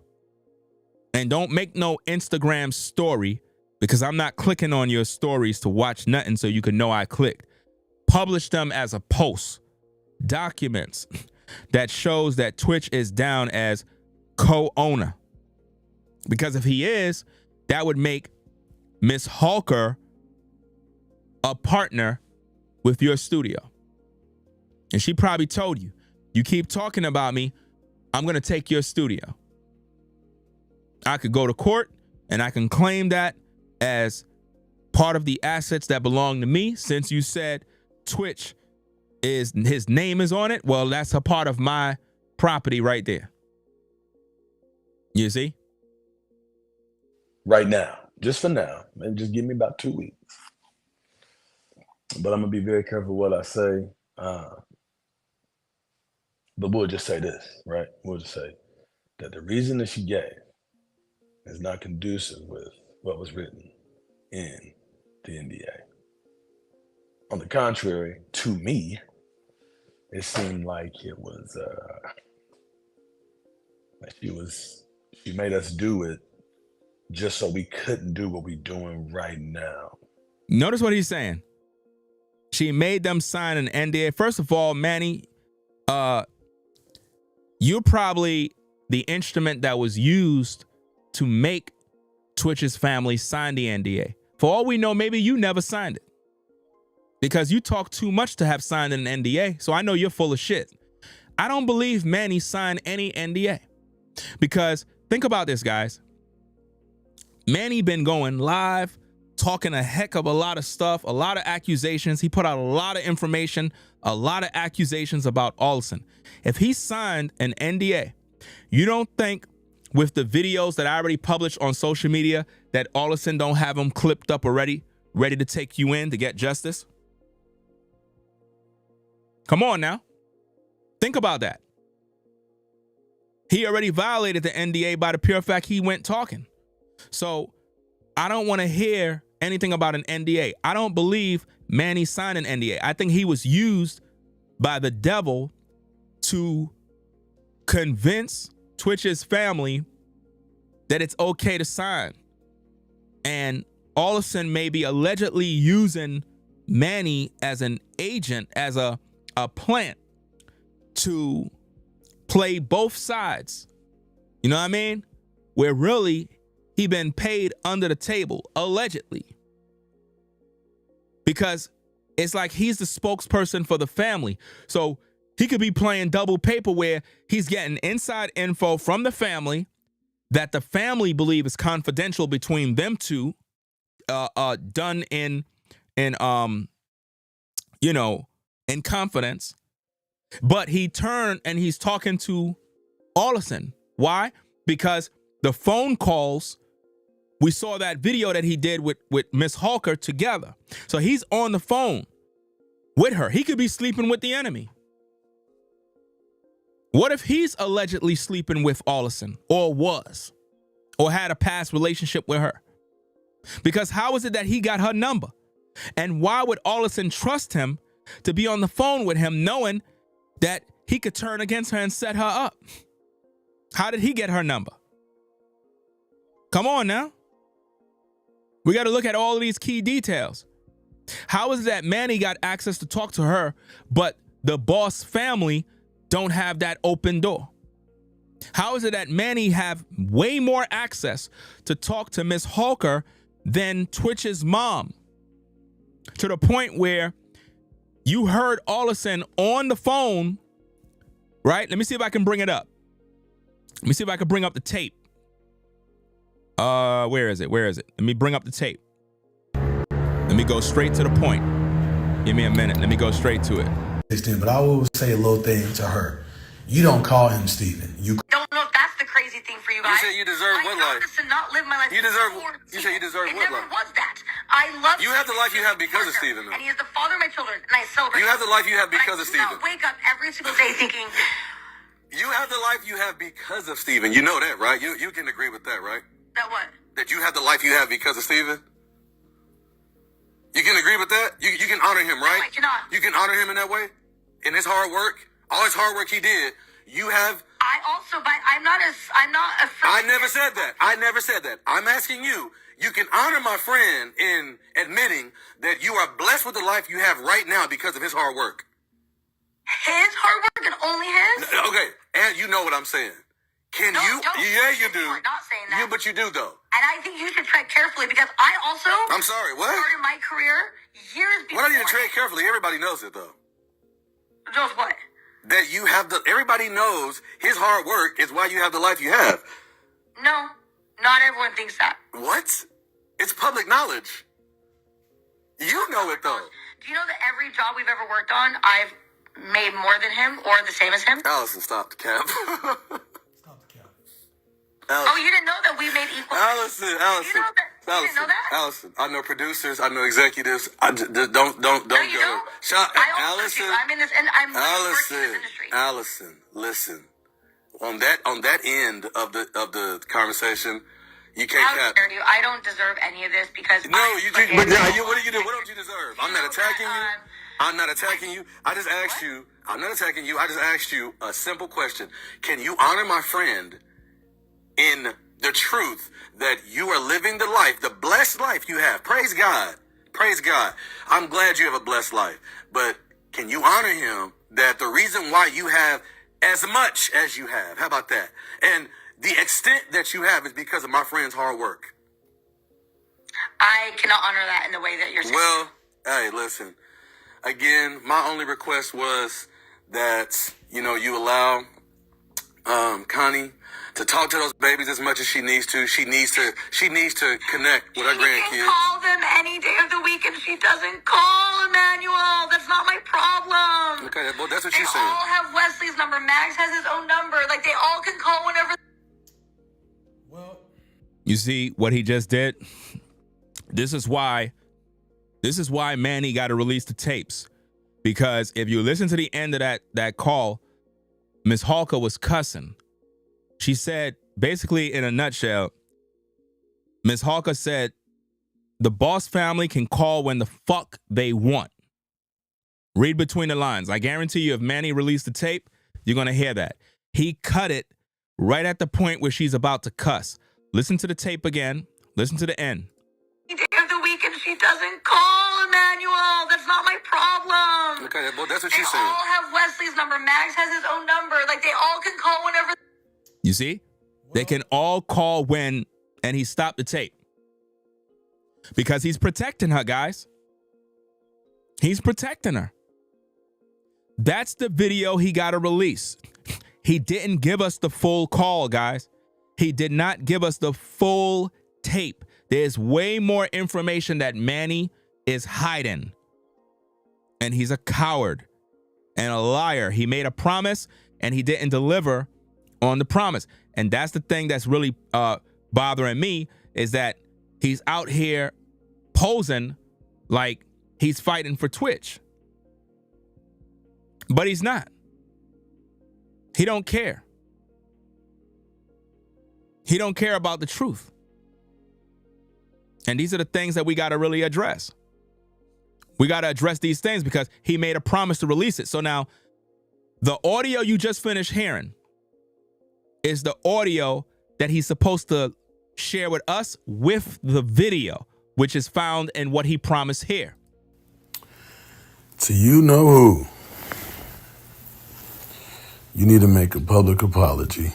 And don't make no Instagram story because I'm not clicking on your stories to watch nothing so you can know I clicked. Publish them as a post. Documents that shows that Twitch is down as co-owner. Because if he is, that would make Miss Hawker a partner with your studio. And she probably told you, you keep talking about me, I'm going to take your studio. I could go to court and I can claim that as part of the assets that belong to me. Since you said Twitch is, his name is on it, well, that's a part of my property right there. You see? Right now, just for now, maybe just give me about 2 weeks. But I'm going to be very careful what I say. But we'll just say this, right? We'll just say that the reason that she gave is not conducive with what was written in the NDA. On the contrary, to me, it seemed like it was, she made us do it just so we couldn't do what we're doing right now. Notice what he's saying. She made them sign an NDA. First of all, Manny, you're probably the instrument that was used to make Twitch's family sign the NDA. For all we know, maybe you never signed it because you talk too much to have signed an NDA. So I know you're full of shit. I don't believe Manny signed any NDA because think about this, guys. Manny been going live, talking a heck of a lot of stuff, a lot of accusations. He put out a lot of information, a lot of accusations about Allison. If he signed an NDA, you don't think with the videos that I already published on social media that Allison don't have them clipped up already, ready to take you in to get justice? Come on now. Think about that. He already violated the NDA by the pure fact he went talking. So I don't want to hear anything about an NDA. I don't believe Manny signed an NDA. I think he was used by the devil to convince Twitch's family that it's okay to sign. And Allison may be allegedly using Manny as an agent, as a plant to play both sides. You know what I mean? Where really he been paid under the table, allegedly. Because it's like he's the spokesperson for the family. So he could be playing double paper where he's getting inside info from the family that the family believe is confidential between them two, done in confidence. But he turned and he's talking to Allison. Why? Because the phone calls, we saw that video that he did with Miss Hawker together. So he's on the phone with her. He could be sleeping with the enemy. What if he's allegedly sleeping with Allison, or was, or had a past relationship with her? Because how is it that he got her number? And why would Allison trust him to be on the phone with him, knowing that he could turn against her and set her up? How did he get her number? Come on now. We got to look at all of these key details. How is it that Manny got access to talk to her, but the boss family don't have that open door? How is it that Manny have way more access to talk to Miss Hawker than Twitch's mom? To the point where you heard Allison on the phone, right? Let me see if I can bring it up. Let me see if I can bring up the tape. Where is it? Let me bring up the tape. Let me go straight to the point. Give me a minute. Let me go straight to it. But I will say a little thing to her. You don't call him Steven. You don't know if that's the crazy thing for you guys. You say you deserve what life? To not live my life. You say you deserve what life? It never was that. I love you have the life you have because of Steven. And he is the father of my children, and I celebrate. You have the life you have because of Steven. I wake up every single day thinking. You have the life you have because of Steven. You know that, right? You can agree with that, right? That what? That you have the life you have because of Steven? You can agree with that? You can honor him, right? No, I cannot. You can honor him in that way? In his hard work? All his hard work he did, you have... I'm not afraid. I never said that. I'm asking you. You can honor my friend in admitting that you are blessed with the life you have right now because of his hard work. His hard work and only his? Okay, and you know what I'm saying. Can you? Yeah, you do. Not saying that. But you do, though. And I think you should tread carefully because I also... I'm sorry, what? Started my career years before. Why don't you tread carefully? Everybody knows it, though. Knows what? That you have everybody knows his hard work is why you have the life you have. No, not everyone thinks that. What? It's public knowledge. You know it, though. Do you know that every job we've ever worked on, I've made more than him or the same as him? Allison, stop the cap. Allison. Oh, you didn't know that we made equal. Allison. You didn't know that? Allison, I know producers, I know executives. Don't go. Allison. I'm in this, and I'm working in this industry. Allison, listen. On that end of the conversation, you can't. How dare you? I don't deserve any of this because. No, you do. But what do you do? What don't you deserve? I'm not attacking you. I'm not attacking you. I just asked you. I'm not attacking you. I just asked you a simple question. Can you honor my friend in the truth that you are living the life, the blessed life you have? Praise God. Praise God. I'm glad you have a blessed life. But can you honor him that the reason why you have as much as you have, how about that? And the extent that you have is because of my friend's hard work. I cannot honor that in the way that you're saying. Well, hey, listen. Again, my only request was that, you allow Connie to talk to those babies as much as she needs to. She needs to connect with her grandkids. She can call them any day of the week, and she doesn't call Emmanuel. That's not my problem. Okay, well, that's what she's saying. They all have Wesley's number. Max has his own number. Like, they all can call whenever. Well, you see what he just did? This is why Manny got to release the tapes. Because if you listen to the end of that call, Miss Hawker was cussing. She said, basically in a nutshell, Ms. Hawker said, the Boss family can call when the fuck they want. Read between the lines. I guarantee you if Manny released the tape, you're going to hear that. He cut it right at the point where she's about to cuss. Listen to the tape again. Listen to the end. Day of the week and she doesn't call Emmanuel. That's not my problem. Okay, well, that's what They she's saying. all have Wesley's number. Max has his own number. Like, they all can call whenever. You see? They can all call when, and he stopped the tape. Because he's protecting her, guys. He's protecting her. That's the video he got to release. He didn't give us the full call, guys. He did not give us the full tape. There's way more information that Manny is hiding. And he's a coward and a liar. He made a promise and he didn't deliver on the promise. And that's the thing that's really bothering me, is that he's out here posing like he's fighting for Twitch. But he's not. He don't care. He don't care about the truth. And these are the things that we got to really address. We got to address these things because he made a promise to release it. So now, the audio you just finished hearing is the audio that he's supposed to share with us with the video, which is found in what he promised here. To you know who, you need to make a public apology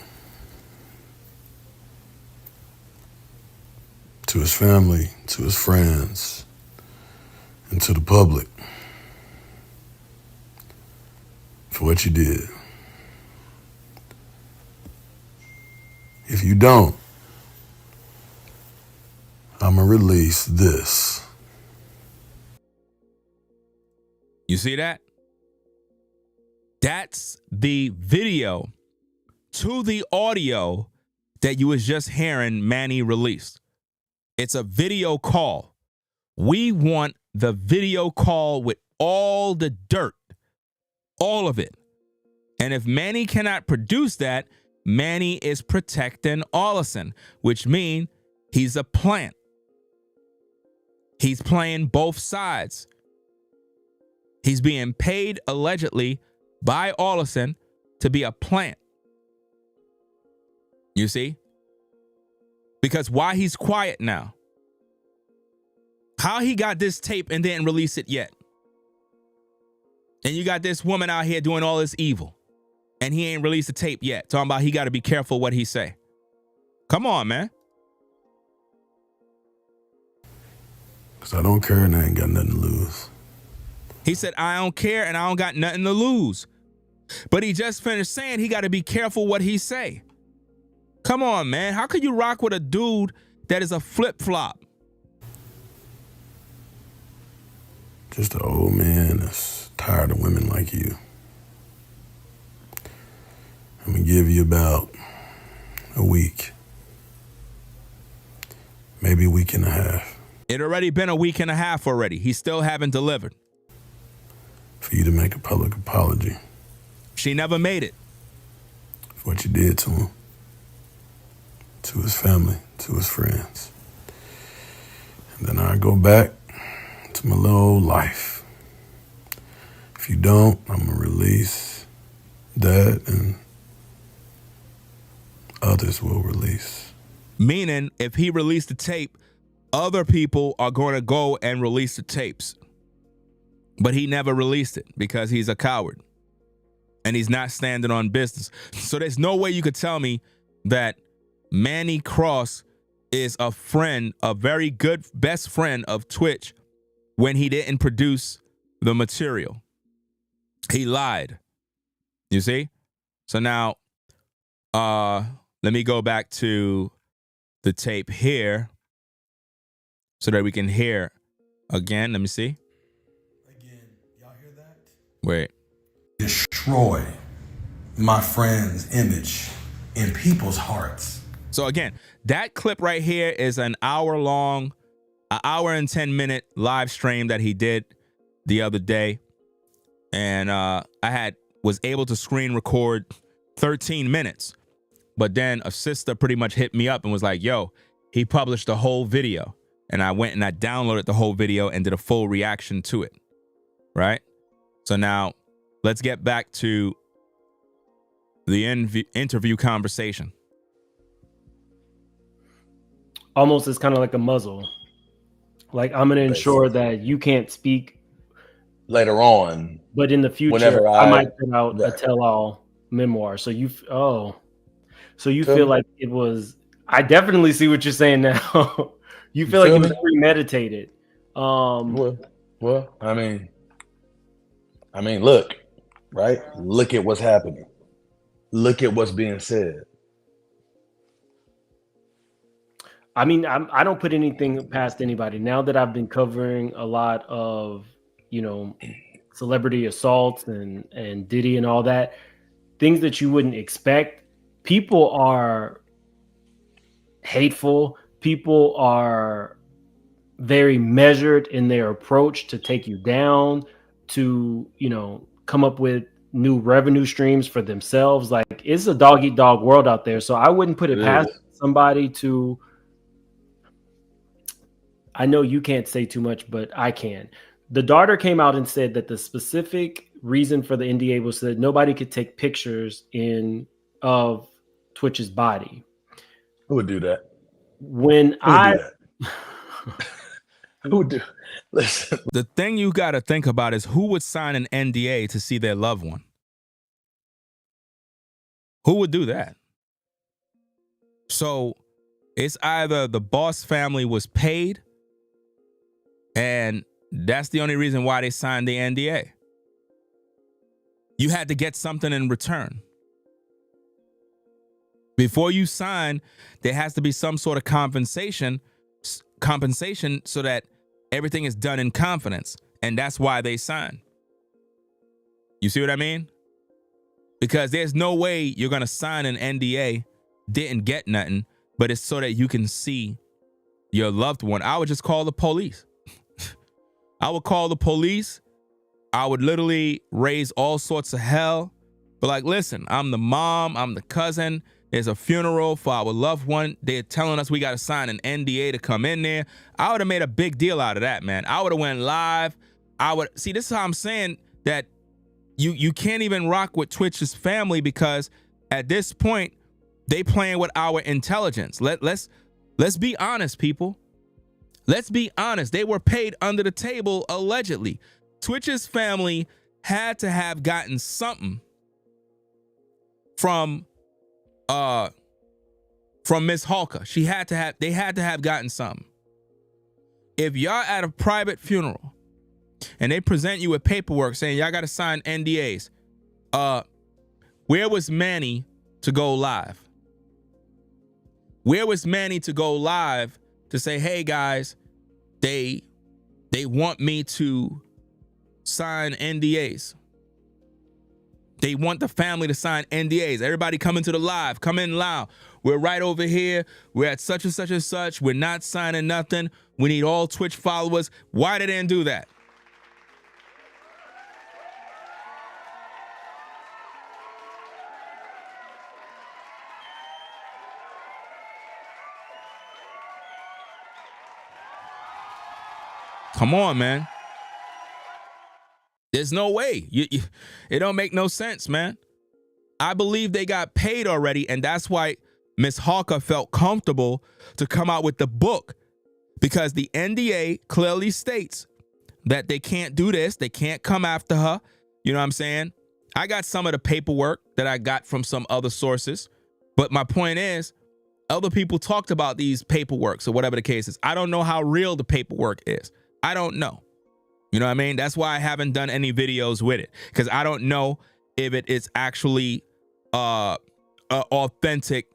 to his family, to his friends, and to the public for what you did. If you don't, I'm gonna release this. You see that? That's the video to the audio that you was just hearing Manny released. It's a video call. We want the video call with all the dirt, all of it. And if Manny cannot produce that, Manny is protecting Allison, which means he's a plant. He's playing both sides. He's being paid allegedly by Allison to be a plant. You see? Because why he's quiet now? How he got this tape and didn't release it yet? And you got this woman out here doing all this evil, and he ain't released the tape yet. Talking about he got to be careful what he say. Come on, man. Because I don't care and I ain't got nothing to lose. He said, I don't care and I don't got nothing to lose. But he just finished saying he got to be careful what he say. Come on, man. How could you rock with a dude that is a flip-flop? Just an old man that's tired of women like you. I'm gonna give you about a week. Maybe a week and a half. It already been a week and a half already. He still haven't delivered. For you to make a public apology. She never made it. For what you did to him. To his family, to his friends. And then I go back to my little old life. If you don't, I'm gonna release that and others will release. Meaning, if he released the tape, other people are going to go and release the tapes. But he never released it because he's a coward. And he's not standing on business. So there's no way you could tell me that Manny Cross is a friend, a very good best friend of Twitch, when he didn't produce the material. He lied. You see? So now, let me go back to the tape here so that we can hear again. Let me see. Again, y'all hear that? Wait. Destroy my friend's image in people's hearts. So again, that clip right here is an hour and 10 minute live stream that he did the other day. And I was able to screen record 13 minutes. But then a sister pretty much hit me up and was like, yo, he published the whole video. And I went and I downloaded the whole video and did a full reaction to it. Right? So now let's get back to the interview conversation. Almost as kind of like a muzzle. Like, I'm going to ensure that you can't speak later on. But in the future, I might put out a tell-all memoir. So you feel like it was, I definitely see what you're saying now. You feel like it was premeditated. Well, I mean, look, right? Look at what's happening. Look at what's being said. I mean, I don't put anything past anybody. Now that I've been covering a lot of, celebrity assaults and Diddy and all that, things that you wouldn't expect. People are hateful. People are very measured in their approach to take you down, to, come up with new revenue streams for themselves. Like, it's a dog eat dog world out there. So I wouldn't put it past somebody to, I know you can't say too much, but I can. The daughter came out and said that the specific reason for the NDA was that nobody could take pictures of Twitch's body. Who would do that? Who would do? Listen. The thing you got to think about is who would sign an NDA to see their loved one? Who would do that? So it's either the Boss family was paid and that's the only reason why they signed the NDA. You had to get something in return. Before you sign, there has to be some sort of compensation so that everything is done in confidence. And that's why they sign. You see what I mean? Because there's no way you're going to sign an NDA, didn't get nothing, but it's so that you can see your loved one. I would just call the police. I would call the police. I would literally raise all sorts of hell. But like, listen, I'm the mom. I'm the cousin. There's a funeral for our loved one. They're telling us we got to sign an NDA to come in there. I would have made a big deal out of that, man. I would have went live. See, this is how I'm saying that you can't even rock with Twitch's family, because at this point, they playing with our intelligence. Let's be honest, people. Let's be honest. They were paid under the table, allegedly. Twitch's family had to have gotten something from Miss Hawker. They had to have gotten something. If y'all at a private funeral and they present you with paperwork saying y'all got to sign NDAs, where was Manny to go live? Where was Manny to go live to say, hey guys, they want me to sign NDAs. They want the family to sign NDAs. Everybody come into the live, come in loud. We're right over here. We're at such and such and such. We're not signing nothing. We need all Twitch followers. Why they didn't do that? Come on, man. There's no way. It don't make no sense, man. I believe they got paid already, and that's why Miss Hawker felt comfortable to come out with the book, because the NDA clearly states that they can't do this. They can't come after her. You know what I'm saying? I got some of the paperwork that I got from some other sources, but my point is, other people talked about these paperworks or whatever the case is. I don't know how real the paperwork is. I don't know. You know what I mean? That's why I haven't done any videos with it, because I don't know if it is actually a authentic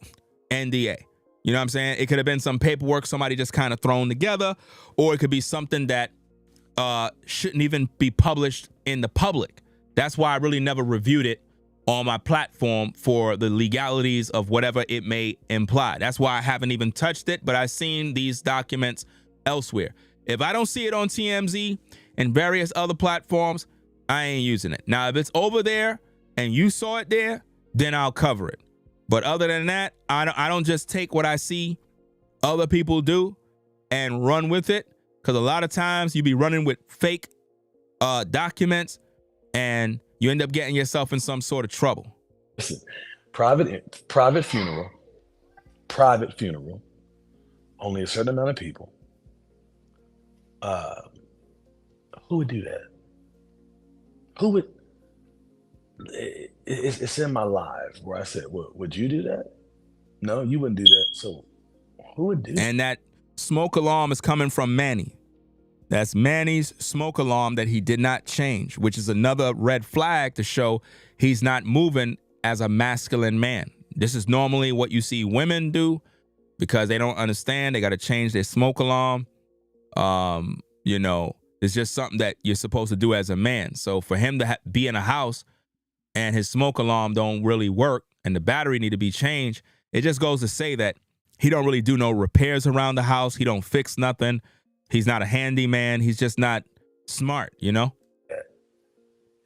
NDA. You know what I'm saying? It could have been some paperwork somebody just kind of thrown together, or it could be something that shouldn't even be published in the public. That's why I really never reviewed it on my platform for the legalities of whatever it may imply. That's why I haven't even touched it, but I've seen these documents elsewhere. If I don't see it on TMZ and various other platforms, I ain't using it. Now, if it's over there and you saw it there, then I'll cover it. But other than that, I don't just take what I see other people do and run with it. Because a lot of times you be running with fake documents and you end up getting yourself in some sort of trouble. Listen, private funeral, only a certain amount of people. Who would do that? Who would? It's in my life where I said, well, would you do that? No, you wouldn't do that. So who would do that? And that smoke alarm is coming from Manny. That's Manny's smoke alarm that he did not change, which is another red flag to show he's not moving as a masculine man. This is normally what you see women do because they don't understand. They got to change their smoke alarm. You know, it's just something that you're supposed to do as a man. So for him to be in a house and his smoke alarm don't really work and the battery need to be changed, it just goes to say that he don't really do no repairs around the house. He don't fix nothing. He's not a handyman. He's just not smart, you know?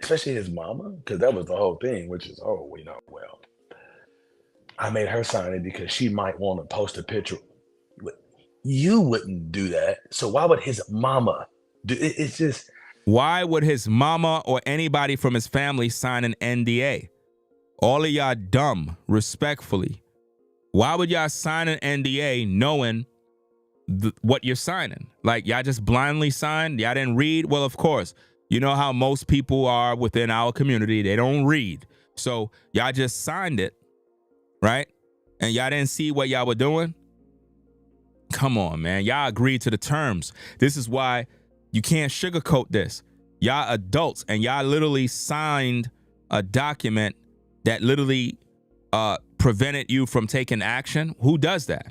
Especially his mama, because that was the whole thing, which is, oh, we know, well, I made her sign it because she might want to post a picture. You wouldn't do that. So why would his mama do it? It's just. Why would his mama or anybody from his family sign an NDA? All of y'all dumb, respectfully. Why would y'all sign an NDA knowing what you're signing? Like, y'all just blindly signed? Y'all didn't read? Well, of course. You know how most people are within our community. They don't read. So y'all just signed it, right? And y'all didn't see what y'all were doing? Come on, man. Y'all agreed to the terms. This is why you can't sugarcoat this. Y'all adults, and y'all literally signed a document that literally prevented you from taking action. Who does that?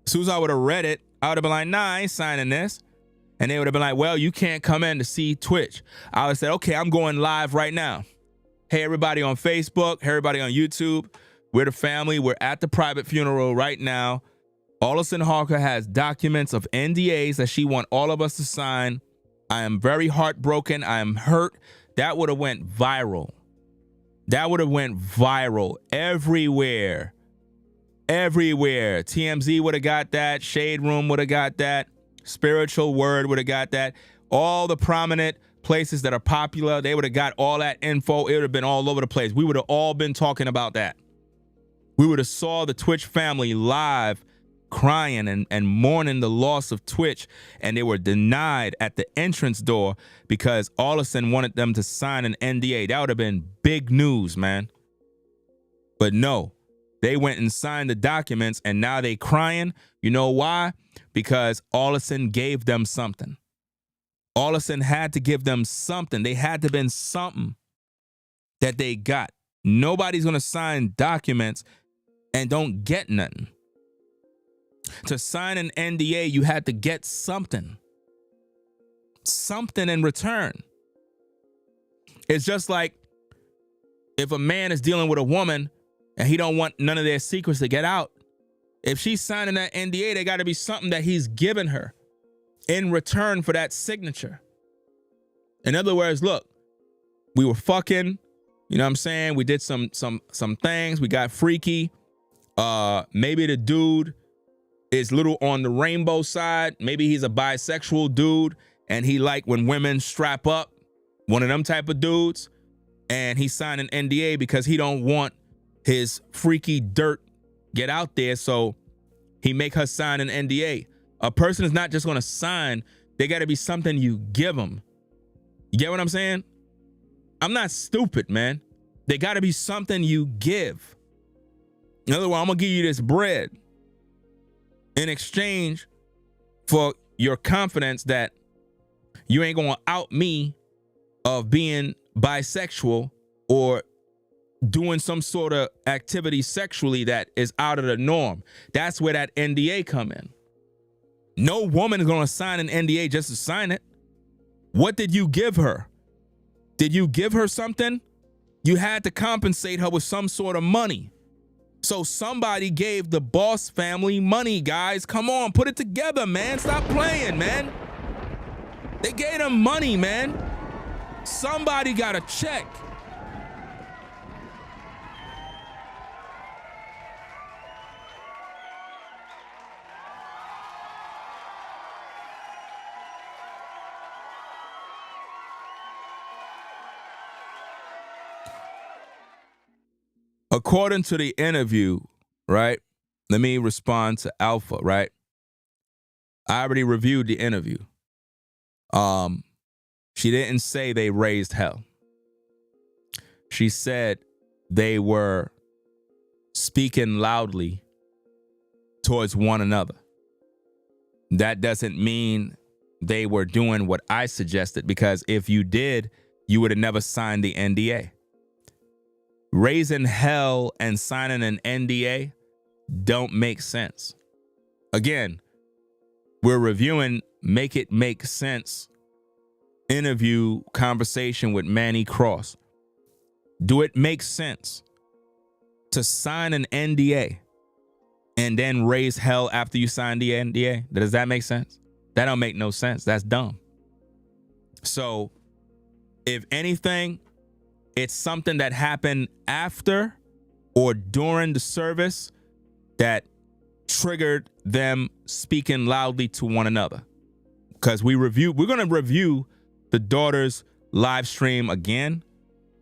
As soon as I would have read it, I would have been like, nah, I ain't signing this. And they would have been like, well, you can't come in to see Twitch. I would have said, okay, I'm going live right now. Hey, everybody on Facebook, hey, everybody on YouTube. We're the family. We're at the private funeral right now. Allison Harker has documents of NDAs that she wants all of us to sign. I am very heartbroken. I am hurt. That would have went viral. That would have went viral everywhere. Everywhere. TMZ would have got that. Shade Room would have got that. Spiritual Word would have got that. All the prominent places that are popular, they would have got all that info. It would have been all over the place. We would have all been talking about that. We would have saw the Twitch family live crying and mourning the loss of Twitch, and they were denied at the entrance door because Allison wanted them to sign an NDA. That would have been big news, man. But no, they went and signed the documents, and now they crying. You know why? Because Allison gave them something. Allison had to give them something. They had to have been something that they got. Nobody's going to sign documents and don't get nothing. To sign an NDA, you had to get something. Something in return. It's just like if a man is dealing with a woman and he don't want none of their secrets to get out, if she's signing that NDA, there got to be something that he's giving her in return for that signature. In other words, look, we were fucking, you know what I'm saying? We did some things. We got freaky. Maybe the dude is little on the rainbow side. Maybe he's a bisexual dude and he like when women strap up, one of them type of dudes, and he signed an NDA because he don't want his freaky dirt get out there, so he make her sign an NDA. A person is not just going to sign. They got to be something you give them. You get what I'm saying? I'm not stupid, man. They got to be something you give. In other words, I'm going to give you this bread in exchange for your confidence that you ain't going to out me of being bisexual or doing some sort of activity sexually that is out of the norm. That's where that NDA come in. No woman is going to sign an NDA just to sign it. What did you give her? Did you give her something? You had to compensate her with some sort of money. So somebody gave the Boss family money, guys. Come on, put it together, man. Stop playing, man. They gave them money, man. Somebody got a check. according to the interview, right? Let me respond to Alpha, right? I already reviewed the interview. She didn't say they raised hell. She said they were speaking loudly towards one another. That doesn't mean they were doing what I suggested, because if you did, you would have never signed the NDA. Raising hell and signing an NDA don't make sense. Again, we're reviewing Make It Make Sense interview conversation with Manny Cross. Do it make sense to sign an NDA and then raise hell after you sign the NDA? Does that make sense? That don't make no sense. That's dumb. So, if anything, it's something that happened after or during the service that triggered them speaking loudly to one another. Because we're going to review the daughter's live stream again,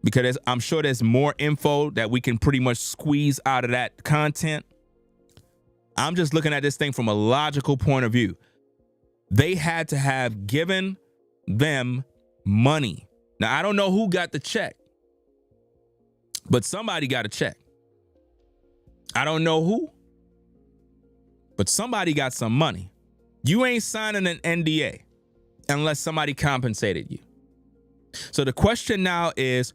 because I'm sure there's more info that we can pretty much squeeze out of that content. I'm just looking at this thing from a logical point of view. They had to have given them money. Now, I don't know who got the check, but somebody got a check. I don't know who, but somebody got some money. You ain't signing an NDA unless somebody compensated you. So the question now is,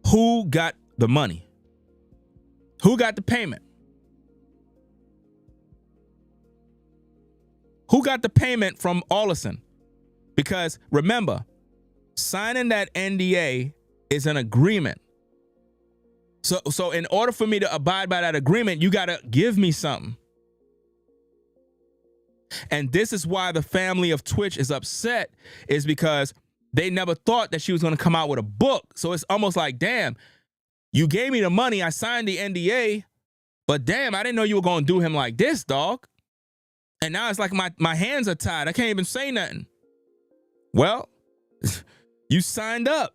who got the money? Who got the payment? Who got the payment from Allison? Because remember, signing that NDA is an agreement. So in order for me to abide by that agreement, you got to give me something. And this is why the family of Twitch is upset, is because they never thought that she was going to come out with a book. So it's almost like, damn, you gave me the money, I signed the NDA, but damn, I didn't know you were going to do him like this, dog. And now it's like my hands are tied. I can't even say nothing. Well, you signed up.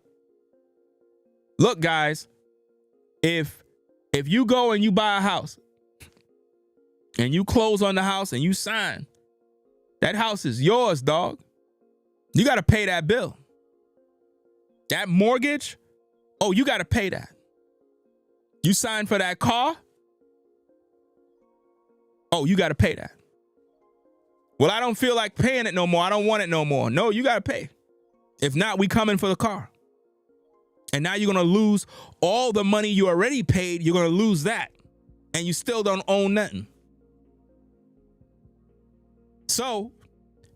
Look, guys, if you go and you buy a house and you close on the house and you sign, that house is yours, dog. You got to pay that bill. That mortgage, oh, you got to pay that. You signed for that car, oh, you got to pay that. Well, I don't feel like paying it no more. I don't want it no more. No, you got to pay. If not, we coming for the car. And now you're going to lose all the money you already paid. You're going to lose that. And you still don't own nothing. So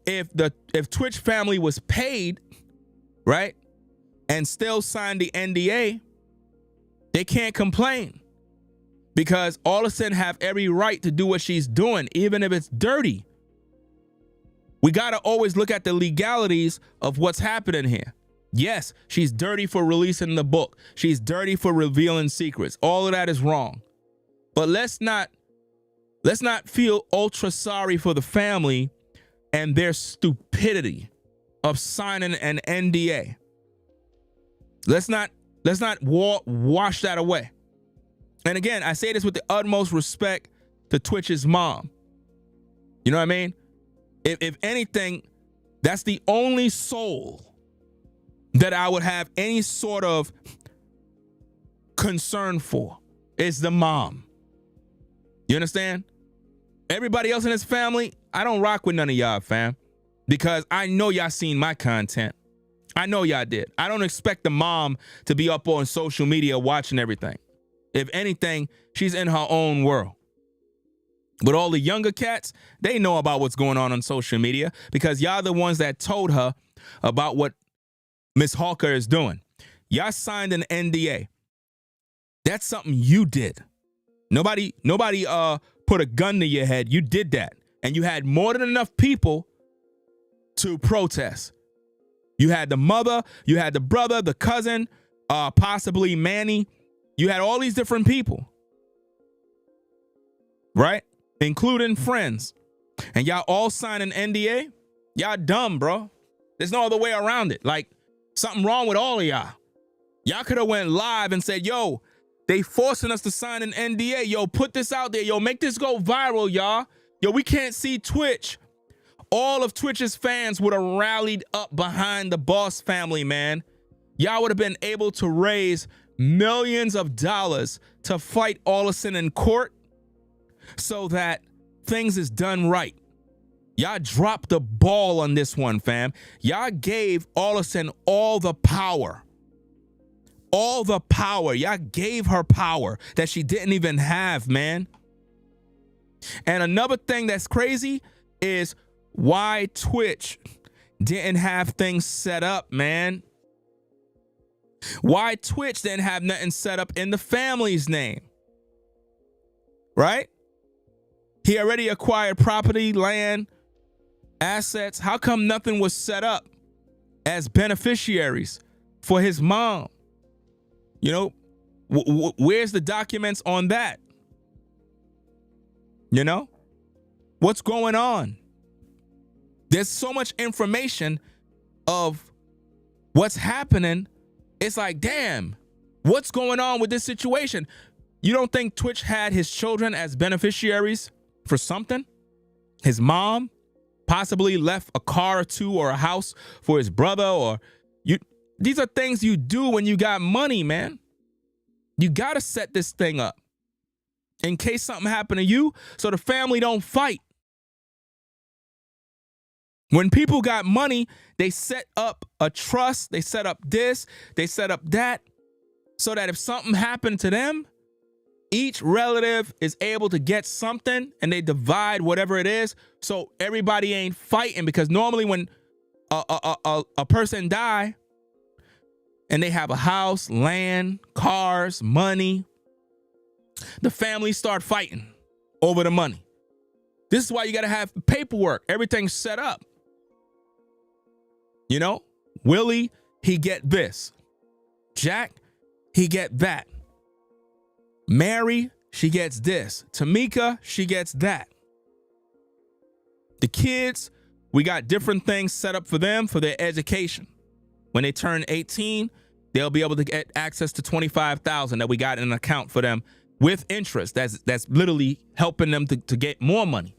if Twitch family was paid, right, and still signed the NDA, they can't complain, because Allison have every right to do what she's doing, even if it's dirty. We got to always look at the legalities of what's happening here. Yes, she's dirty for releasing the book. She's dirty for revealing secrets. All of that is wrong. But let's not feel ultra sorry for the family and their stupidity of signing an NDA. Let's not wash that away. And again, I say this with the utmost respect to Twitch's mom. You know what I mean? If anything, that's the only soul that I would have any sort of concern for, is the mom. You understand? Everybody else in his family, I don't rock with none of y'all, fam, because I know y'all seen my content. I know y'all did. I don't expect the mom to be up on social media watching everything. If anything, she's in her own world. But all the younger cats, they know about what's going on social media, because y'all the ones that told her about what Miss Hawker is doing. Y'all signed an NDA. That's something you did. Nobody put a gun to your head. You did that. And you had more than enough people to protest. You had the mother, you had the brother, the cousin, possibly Manny. You had all these different people, right? Including friends. And y'all all signed an NDA? Y'all dumb, bro. There's no other way around it. Like, something wrong with all of y'all. Y'all could have went live and said, yo, They forcing us to sign an NDA. Yo, put this out there. Yo, make this go viral, y'all. Yo, we can't see Twitch. All of Twitch's fans would have rallied up behind the Boss family, man. Y'all would have been able to raise millions of dollars to fight Allison in court so that things is done right. Y'all dropped the ball on this one, fam. Y'all gave Allison all the power. All the power. Y'all gave her power that she didn't even have, man. And another thing that's crazy is why Twitch didn't have things set up, man. Why Twitch didn't have nothing set up in the family's name. Right? He already acquired property, land, assets. How come nothing was set up as beneficiaries for his mom? You know, where's the documents on that? You know, what's going on? There's so much information of what's happening. It's like, damn, what's going on with this situation? You don't think Twitch had his children as beneficiaries for something? His mom possibly left a car or two or a house for his brother, or you. These are things you do when you got money, man. You got to set this thing up in case something happened to you so the family don't fight. When people got money, they set up a trust, they set up this, they set up that, so that if something happened to them, each relative is able to get something and they divide whatever it is, so everybody ain't fighting. Because normally when a person die and they have a house, land, cars, money, the families start fighting over the money. This is why you got to have paperwork, everything set up. You know, Willie, he get this. Jack, he get that. Mary, she gets this. Tamika, she gets that. The kids, we got different things set up for them for their education. When they turn 18, they'll be able to get access to $25,000 that we got in an account for them with interest. That's literally helping them to get more money.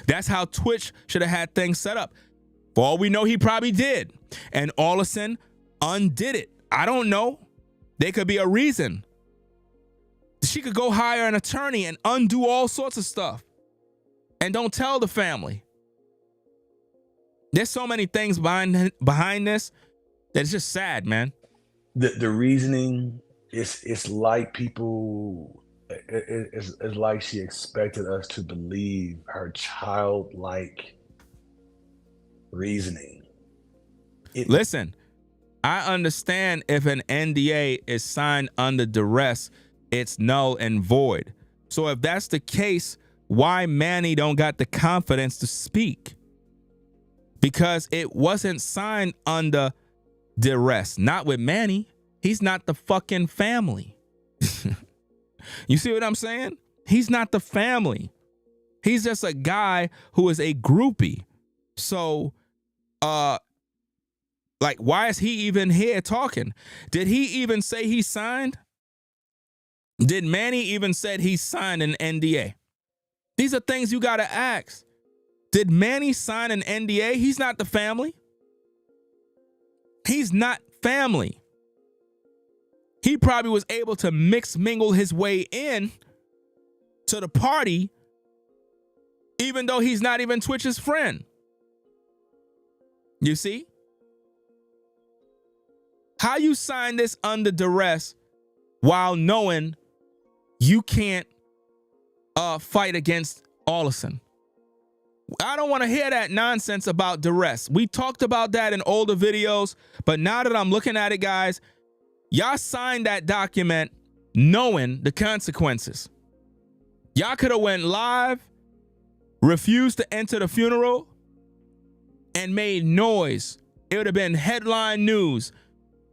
That's how Twitch should have had things set up. For all we know, he probably did. And Allison undid it. I don't know. There could be a reason. She could go hire an attorney and undo all sorts of stuff. And don't tell the family. There's so many things behind this that it's just sad, man. The reasoning is like people. It's like she expected us to believe her childlike reasoning. Listen, I understand if an NDA is signed under duress, it's null and void. So if that's the case, why Manny don't got the confidence to speak? Because it wasn't signed under duress. Not with Manny. He's not the fucking family. You see what I'm saying? He's not the family. He's just a guy who is a groupie. So, like, why is he even here talking? Did he even say he signed? Did Manny even said he signed an NDA? These are things you got to ask. Did Manny sign an NDA? He's not the family. He's not family. He probably was able to mingle his way in to the party, even though he's not even Twitch's friend. You see? How you sign this under duress while knowing you can't fight against Allison? I don't want to hear that nonsense about duress. We talked about that in older videos, but now that I'm looking at it, guys, y'all signed that document knowing the consequences. Y'all could have went live, refused to enter the funeral, and made noise. It would have been headline news.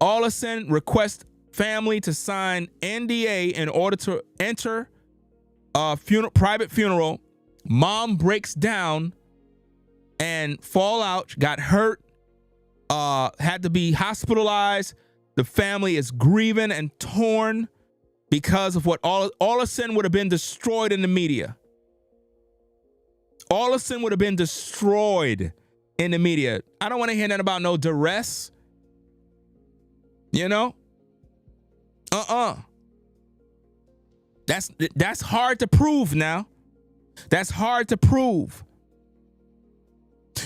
Allison requests family to sign NDA in order to enter a private funeral. Mom breaks down and fall out, got hurt, had to be hospitalized, The family is grieving and torn because of what Allison would have been destroyed in the media. Allison would have been destroyed in the media. I don't want to hear nothing about no duress. You know? That's hard to prove now. That's hard to prove.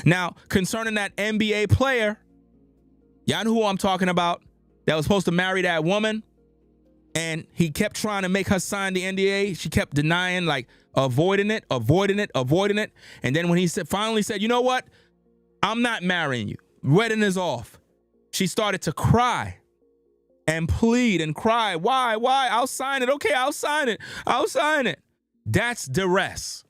Now, concerning that NBA player, y'all know who I'm talking about, that was supposed to marry that woman, and he kept trying to make her sign the NDA. She kept denying, like avoiding it. And then when he finally said, you know what? I'm not marrying you. Wedding is off. She started to cry and plead and cry. Why? I'll sign it. Okay, I'll sign it. That's duress.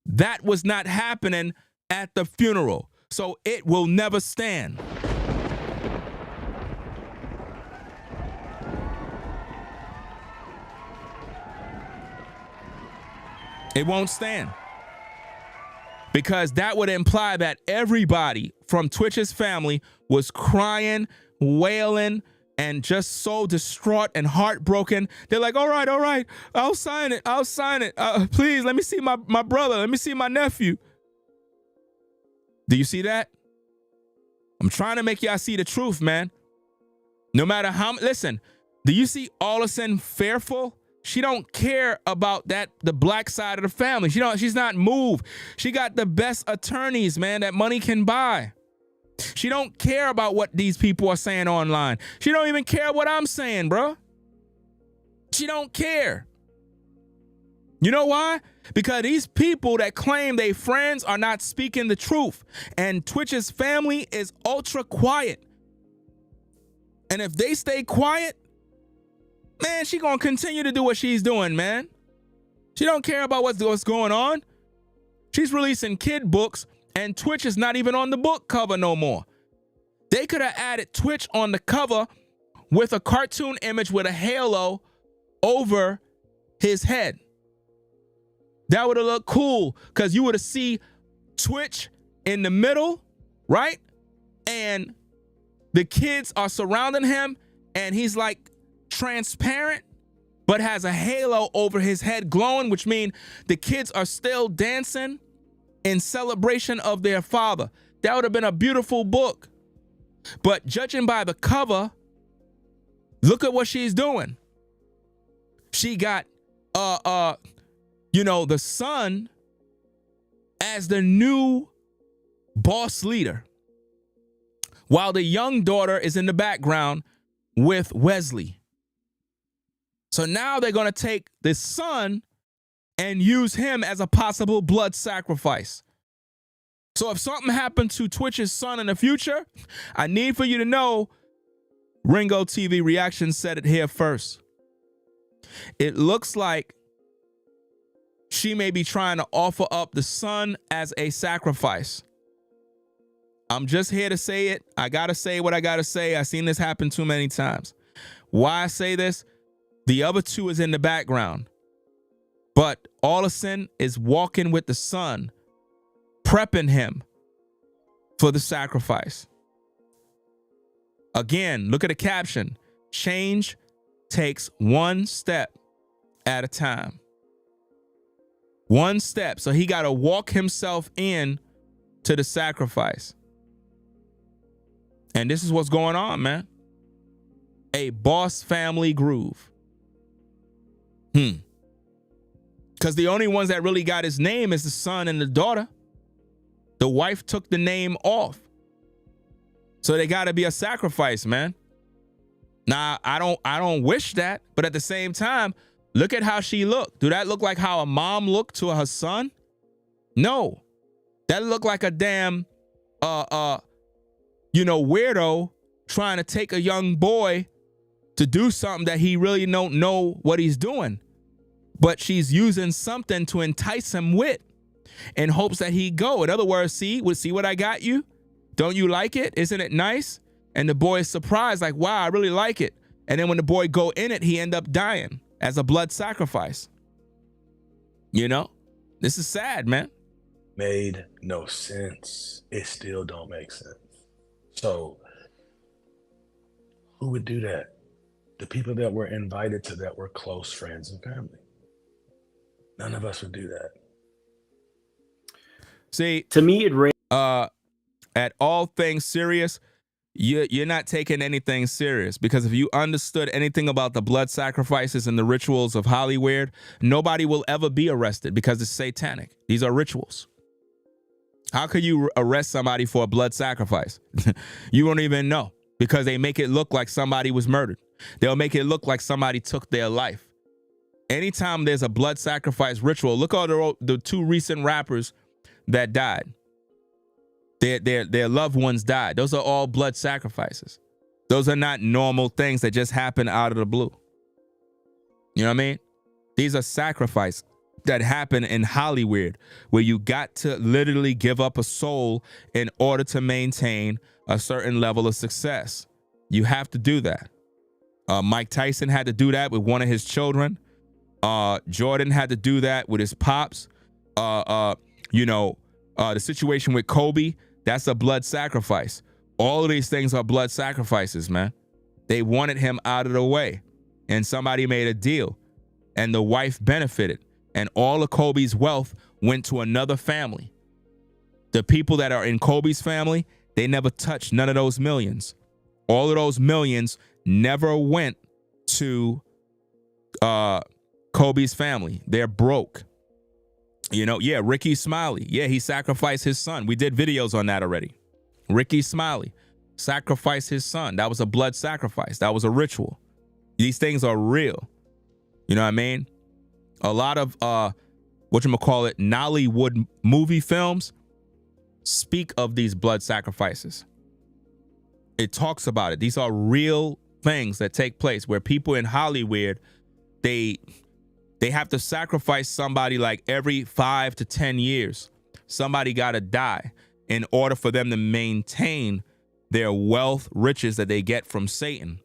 That was not happening at the funeral. So it will never stand. It won't stand. Because that would imply that everybody from Twitch's family was crying, wailing, and just so distraught and heartbroken. They're like, all right, I'll sign it. Please, let me see my brother. Let me see my nephew. Do you see that? I'm trying to make y'all see the truth, man. No matter how, listen, do you see Allison fearful? She don't care about the black side of the family. She's not moved. She got the best attorneys, man, that money can buy. She don't care about what these people are saying online. She don't even care what I'm saying, bro. She don't care. You know why? Because these people that claim they friends are not speaking the truth. And Twitch's family is ultra quiet. And if they stay quiet, man, she gonna continue to do what she's doing, man. She don't care about what's going on. She's releasing kid books, and Twitch is not even on the book cover no more. They could have added Twitch on the cover with a cartoon image with a halo over his head. That would have looked cool, because you would have seen Twitch in the middle, right? And the kids are surrounding him, and he's like transparent, but has a halo over his head glowing, which means the kids are still dancing in celebration of their father. That would have been a beautiful book. But judging by the cover, look at what she's doing. She got the son as the new boss leader, while the young daughter is in the background with Wesley. So now they're going to take the son and use him as a possible blood sacrifice. So if something happened to Twitch's son in the future, I need for you to know, Ringo TV Reaction said it here first. It looks like she may be trying to offer up the son as a sacrifice. I'm just here to say it. I got to say what I got to say. I've seen this happen too many times. Why I say this? The other two is in the background. But Allison is walking with the son, prepping him for the sacrifice. Again, look at the caption. Change takes one step at a time. One step. So he got to walk himself in to the sacrifice. And this is what's going on, man. A boss family groove. Because the only ones that really got his name is the son and the daughter. The wife took the name off. So they got to be a sacrifice, man. Now, I don't wish that, but at the same time, look at how she looked. Do that look like how a mom looked to her son? No. That looked like a damn weirdo trying to take a young boy to do something that he really don't know what he's doing. But she's using something to entice him with in hopes that he go. In other words, see what I got you? Don't you like it? Isn't it nice? And the boy is surprised, like, wow, I really like it. And then when the boy go in it, he end up dying as a blood sacrifice. You know, this is sad, man. Made no sense. It still don't make sense. So Who would do that? The people that were invited to that were close friends and family. None of us would do that. See, To me, it ran. At all things serious, you're not taking anything serious, because if you understood anything about the blood sacrifices and the rituals of Hollywood, nobody will ever be arrested because it's satanic. These are rituals. How could you arrest somebody for a blood sacrifice? You won't even know, because they make it look like somebody was murdered. They'll make it look like somebody took their life. Anytime there's a blood sacrifice ritual, look at the two recent rappers that died. Their loved ones died. Those are all blood sacrifices. Those are not normal things that just happen out of the blue. You know what I mean? These are sacrifices that happen in Hollywood, where you got to literally give up a soul in order to maintain a certain level of success. You have to do that. Mike Tyson had to do that with one of his children. Jordan had to do that with his pops. The situation with Kobe, that's a blood sacrifice. All of these things are blood sacrifices, man. They wanted him out of the way, and somebody made a deal, and the wife benefited, and all of Kobe's wealth went to another family. The people that are in Kobe's family, they never touched none of those millions. All of those millions never went to Kobe's family. They're broke. Ricky Smiley. Yeah, he sacrificed his son. We did videos on that already. Ricky Smiley sacrificed his son. That was a blood sacrifice. That was a ritual. These things are real. You know what I mean? A lot of Nollywood movie films speak of these blood sacrifices. It talks about it. These are real things that take place where people in Hollywood, they have to sacrifice somebody like every 5 to 10 years. Somebody got to die in order for them to maintain their wealth, riches that they get from Satan.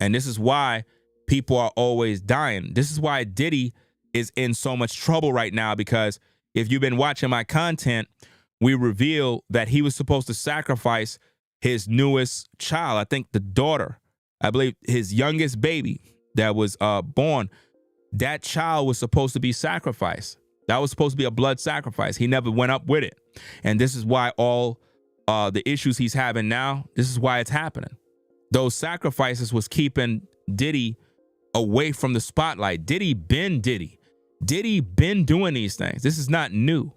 And this is why people are always dying. This is why Diddy is in so much trouble right now, because if you've been watching my content, we reveal that he was supposed to sacrifice his newest child. I think the daughter, I believe his youngest baby that was born, that child was supposed to be sacrificed. That was supposed to be a blood sacrifice. He never went up with it. And this is why all the issues he's having now, this is why it's happening. Those sacrifices was keeping Diddy away from the spotlight. Diddy been Diddy. Diddy been doing these things. This is not new.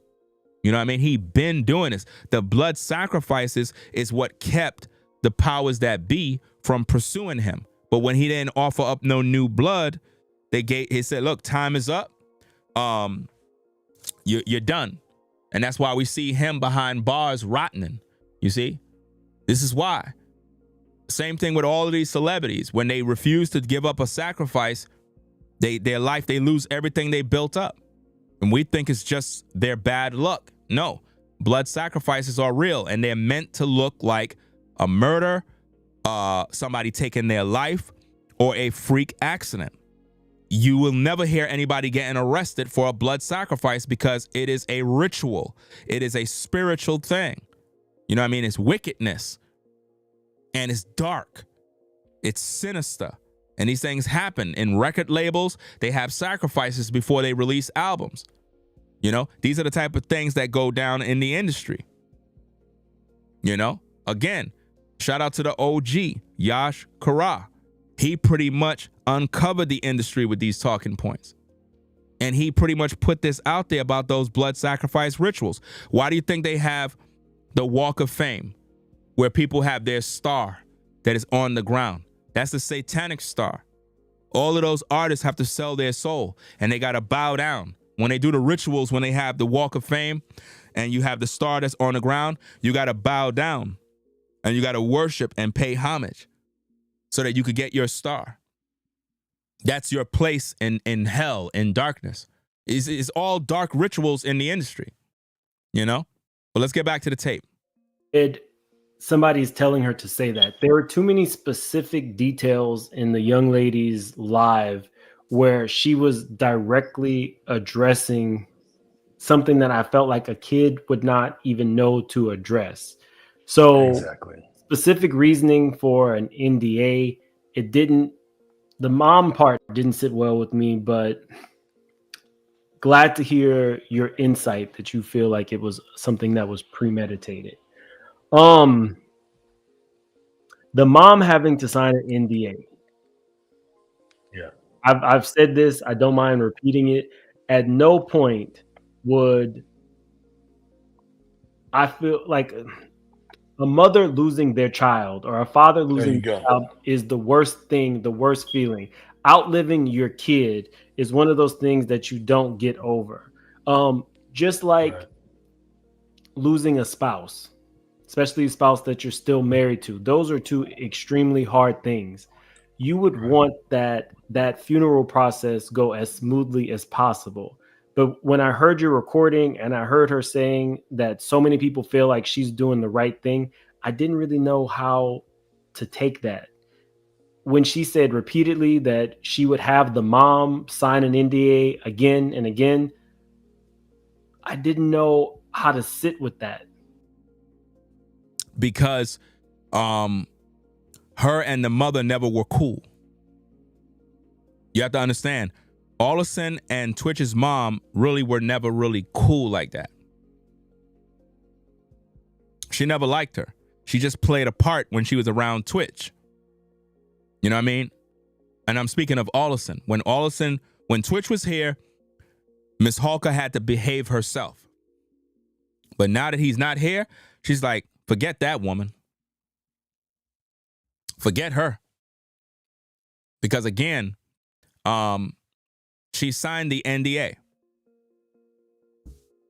You know what I mean? He been doing this. The blood sacrifices is what kept the powers that be from pursuing him. But when he didn't offer up no new blood, he said, look, time is up. You're done. And that's why we see him behind bars rotting. You see? This is why. Same thing with all of these celebrities. When they refuse to give up a sacrifice, their life, they lose everything they built up. And we think it's just their bad luck. No, blood sacrifices are real, and they're meant to look like a murder, somebody taking their life, or a freak accident. You will never hear anybody getting arrested for a blood sacrifice, because it is a ritual. It is a spiritual thing. You know what I mean? It's wickedness, and it's dark. It's sinister. And these things happen in record labels. They have sacrifices before they release albums. You know, these are the type of things that go down in the industry. You know, again, shout out to the OG, Yash Kara. He pretty much uncovered the industry with these talking points. And he pretty much put this out there about those blood sacrifice rituals. Why do you think they have the Walk of Fame, where people have their star that is on the ground? That's the satanic star. All of those artists have to sell their soul, and they got to bow down. When they do the rituals, when they have the Walk of Fame and you have the star that's on the ground, you got to bow down and you got to worship and pay homage so that you could get your star. That's your place in hell, in darkness. It's all dark rituals in the industry, you know? But let's get back to the tape. Somebody's telling her to say that. There were too many specific details in the young lady's live where she was directly addressing something that I felt like a kid would not even know to address. So exactly. specific reasoning for an NDA. It didn't. The mom part didn't sit well with me, but glad to hear your insight that you feel like it was something that was premeditated. The mom having to sign an NDA. Yeah. I've said this. I don't mind repeating it. At no point would I feel like a mother losing their child or a father losing their child is the worst thing, the worst feeling. Outliving your kid is one of those things that you don't get over. Just like losing a spouse, especially a spouse that you're still married to. Those are two extremely hard things. You would want that funeral process go as smoothly as possible. But when I heard your recording and I heard her saying that so many people feel like she's doing the right thing, I didn't really know how to take that. When she said repeatedly that she would have the mom sign an NDA again and again, I didn't know how to sit with that. Because her and the mother never were cool. You have to understand, Allison and Twitch's mom really were never really cool like that. She never liked her. She just played a part when she was around Twitch. You know what I mean? And I'm speaking of Allison. When Twitch was here, Miss Hawker had to behave herself. But now that he's not here, she's like, forget that woman. Forget her. Because again, she signed the NDA.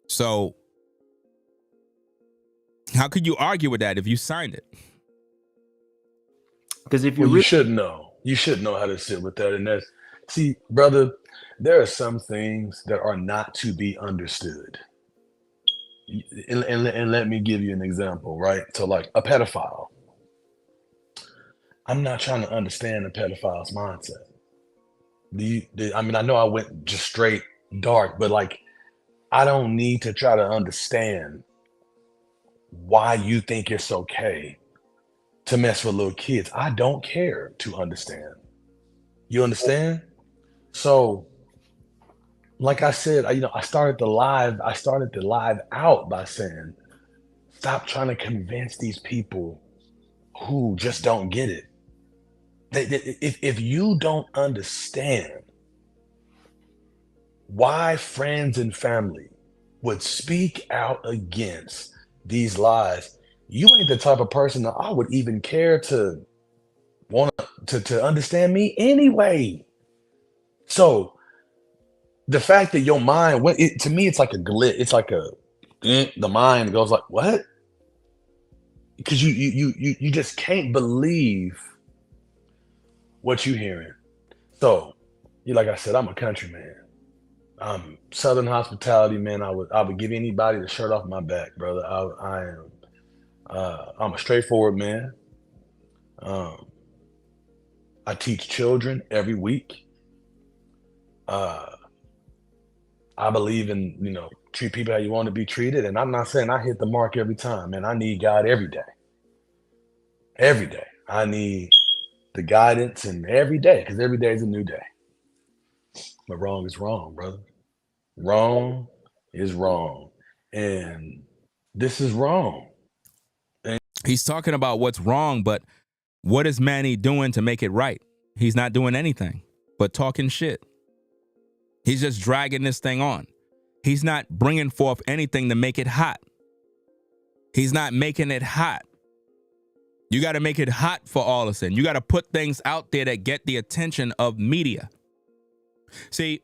So how could you argue with that if you signed it? Because if you should know. You should know how to sit with that. And that's, see, brother, there are some things that are not to be understood. And let me give you an example, right? So like a pedophile. I'm not trying to understand a pedophile's mindset. I mean, I know I went just straight dark, but like, I don't need to try to understand why you think it's okay to mess with little kids. I don't care to understand. You understand? So, like I said, I started the live out by saying, stop trying to convince these people who just don't get it. If you don't understand why friends and family would speak out against these lies, you ain't the type of person that I would even care to want to understand me anyway. So the fact that your mind went, to me, it's like a glitch. It's like the mind goes like, what? Because you just can't believe what you hearing. So, like I said, I'm a country man. Southern hospitality, man. I would give anybody the shirt off my back, brother. I'm a straightforward man. I teach children every week. I believe in, treat people how you want to be treated. And I'm not saying I hit the mark every time, man. I need God every day. Every day. I need the guidance, and every day, because every day is a new day. But wrong is wrong, brother. Wrong is wrong. And this is wrong. And he's talking about what's wrong, but what is Manny doing to make it right? He's not doing anything but talking shit. He's just dragging this thing on. He's not bringing forth anything to make it hot. He's not making it hot. You got to make it hot for Allison. You got to put things out there that get the attention of media. See,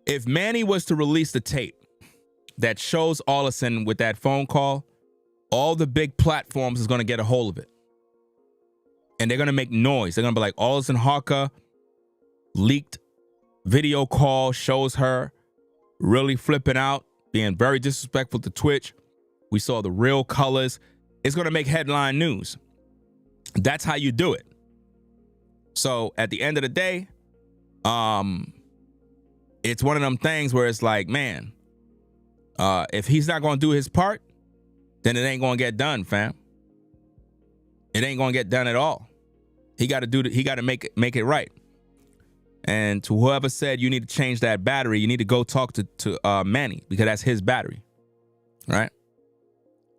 if Manny was to release the tape that shows Allison with that phone call, all the big platforms is going to get a hold of it. And they're going to make noise. They're going to be like, Allison Hawker leaked video call shows her really flipping out, being very disrespectful to Twitch. We saw the real colors. It's going to make headline news. That's how you do it. So at the end of the day, it's one of them things where it's like, man, if he's not going to do his part, then it ain't going to get done, fam. it ain't gonna get done at all. He got to make it right. And to whoever said you need to change that battery, you need to go talk to Manny, because that's his battery, right?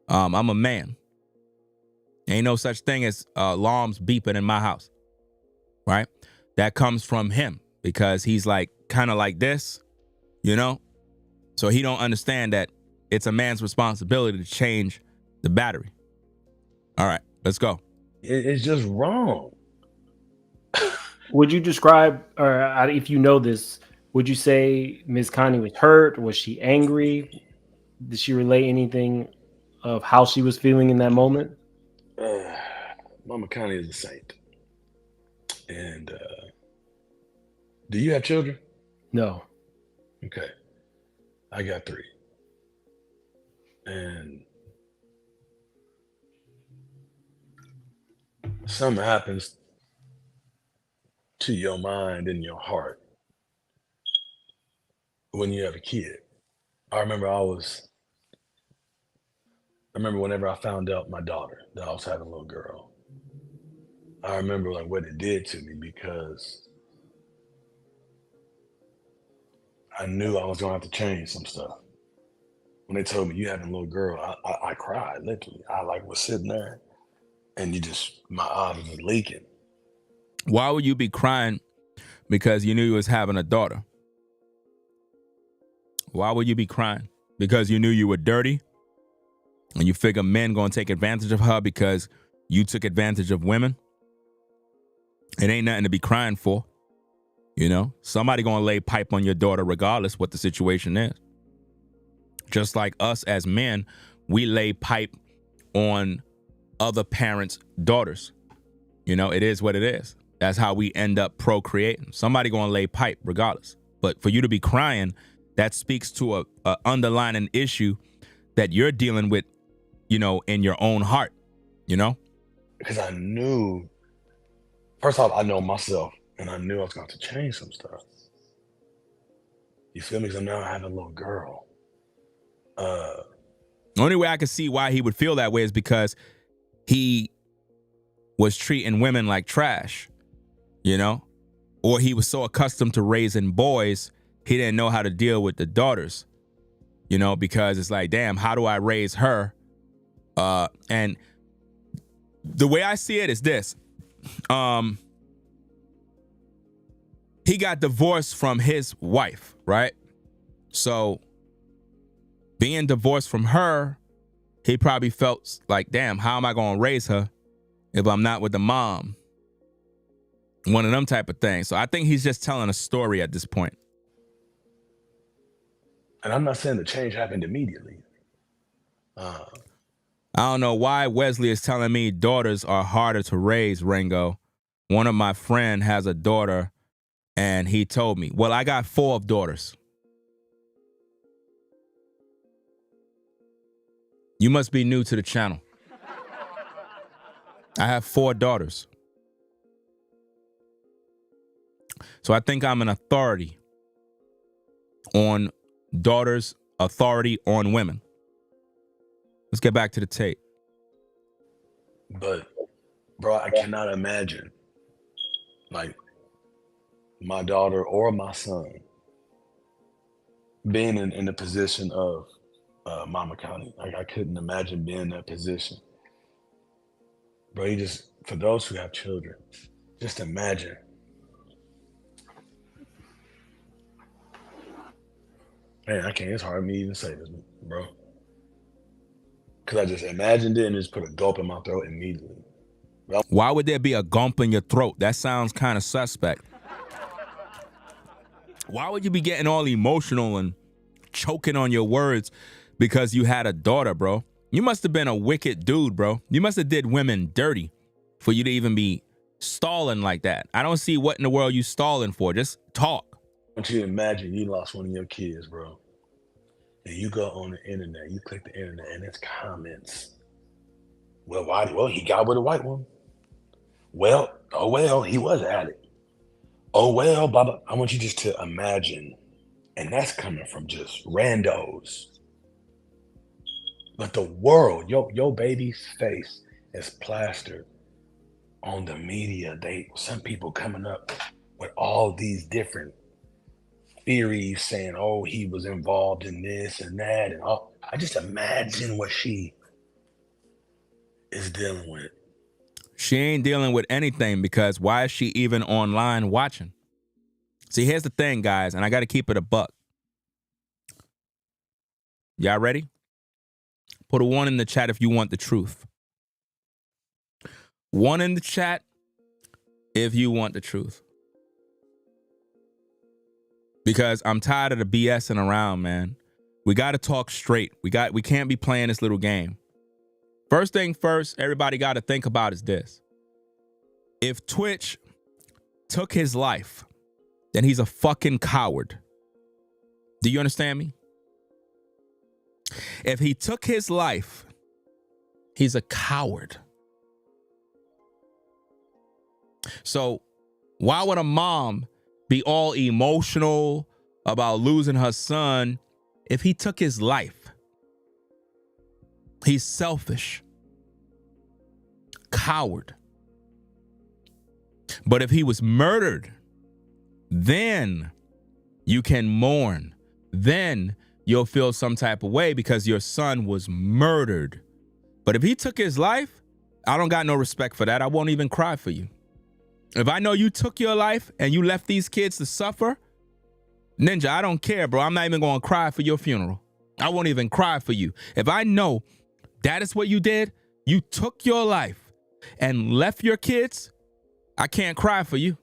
I'm a man. Ain't no such thing as alarms beeping in my house, right? That comes from him, because he's like kind of like this, you know? So he don't understand that it's a man's responsibility to change the battery. All right, let's go. It's just wrong. Would you describe, or if you know this, would you say Ms. Connie was hurt? Was she angry? Did she relay anything of how she was feeling in that moment? Mama Connie is a saint. And do you have children? No. Okay. I got 3. And something happens to your mind and your heart when you have a kid. I remember whenever I found out my daughter, that I was having a little girl, I remember like what it did to me, because I knew I was gonna have to change some stuff. When they told me you having a little girl, I cried, literally. I like was sitting there and my eyes was just leaking. Why would you be crying because you knew you was having a daughter? Why would you be crying? Because you knew you were dirty and you figure men gonna take advantage of her because you took advantage of women? It ain't nothing to be crying for. You know, somebody gonna lay pipe on your daughter regardless what the situation is. Just like us as men, we lay pipe on other parents' daughters. You know, it is what it is. That's how we end up procreating. Somebody gonna lay pipe regardless. But for you to be crying, that speaks to a underlying issue that you're dealing with, you know, in your own heart, you know? Because I knew, first off, I know myself, and I knew I was going to change some stuff. You feel me? Because I'm now having a little girl. The only way I could see why he would feel that way is because he was treating women like trash, you know? Or he was so accustomed to raising boys, he didn't know how to deal with the daughters, you know, because it's like, damn, how do I raise her? And the way I see it is this. He got divorced from his wife, right? So being divorced from her, he probably felt like, damn, how am I going to raise her if I'm not with the mom? One of them type of things. So I think he's just telling a story at this point. And I'm not saying the change happened immediately. I don't know why Wesley is telling me daughters are harder to raise, Ringo. One of my friends has a daughter, and he told me, well, I got 4 daughters. You must be new to the channel. I have 4 daughters. So I think I'm an authority on daughters, authority on women. Let's get back to the tape. But, bro, I cannot imagine, like, my daughter or my son being in the position of Mama Connie. Like, I couldn't imagine being in that position. Bro, you just, for those who have children, just imagine. Man, I can't, it's hard for me to even say this, bro. Because I just imagined it and just put a gulp in my throat immediately. Why would there be a gulp in your throat? That sounds kind of suspect. Why would you be getting all emotional and choking on your words because you had a daughter, bro? You must have been a wicked dude, bro. You must have did women dirty for you to even be stalling like that. I don't see what in the world you stalling for. Just talk. I want you to imagine you lost one of your kids, bro. And you go on the internet, you click the internet, and it's comments. Well, why? Well, he got with a white woman. Well, oh well, he was an addict. Oh well, Baba. I want you just to imagine, and that's coming from just randos. But the world, your baby's face is plastered on the media, some people coming up with all these different theories saying, oh, he was involved in this and that and all. I just imagine what she is dealing with. She ain't dealing with anything, because why is she even online watching? See, here's the thing, guys, and I got to keep it a buck. Y'all ready? Put a 1 in the chat if you want the truth. 1 in the chat if you want the truth. Because I'm tired of the BSing around, man. We got to talk straight. We can't be playing this little game. First thing first, everybody got to think about is this. If Twitch took his life, then he's a fucking coward. Do you understand me? If he took his life, he's a coward. So why would a mom be all emotional about losing her son if he took his life? He's selfish. Coward. But if he was murdered, then you can mourn. Then you'll feel some type of way because your son was murdered. But if he took his life, I don't got no respect for that. I won't even cry for you. If I know you took your life and you left these kids to suffer, Ninja, I don't care, bro. I'm not even going to cry for your funeral. I won't even cry for you. If I know that is what you did, you took your life and left your kids, I can't cry for you.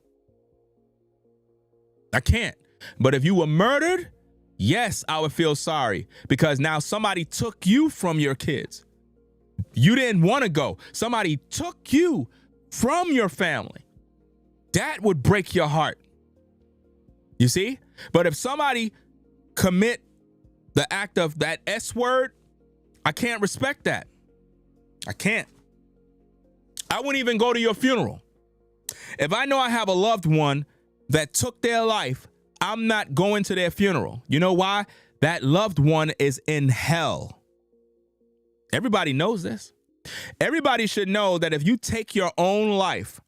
I can't. But if you were murdered, yes, I would feel sorry, because now somebody took you from your kids. You didn't want to go. Somebody took you from your family. That would break your heart. You see? But if somebody commit the act of that S word, I can't respect that. I can't. I wouldn't even go to your funeral. If I know I have a loved one that took their life, I'm not going to their funeral. You know why? That loved one is in hell. Everybody knows this. Everybody should know that if you take your own life,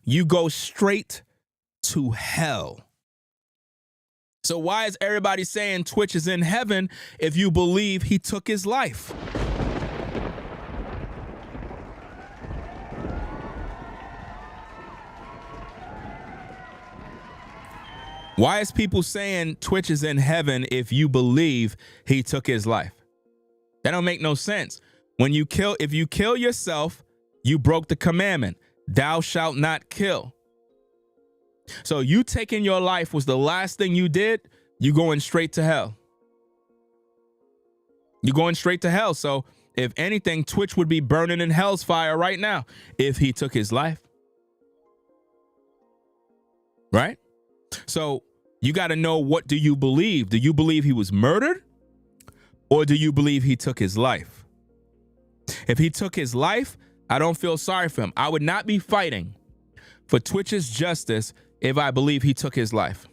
you go straight to hell. So why is everybody saying Twitch is in heaven if you believe he took his life? Why is people saying Twitch is in heaven if you believe he took his life? That don't make no sense. If you kill yourself, you broke the commandment. Thou shalt not kill. So you taking your life was the last thing you did, you going straight to hell. You're going straight to hell. So if anything, Twitch would be burning in hell's fire right now if he took his life. Right? So you got to know, what do you believe? Do you believe he was murdered? Or do you believe he took his life? If he took his life, I don't feel sorry for him. I would not be fighting for Twitch's justice if I believe he took his life.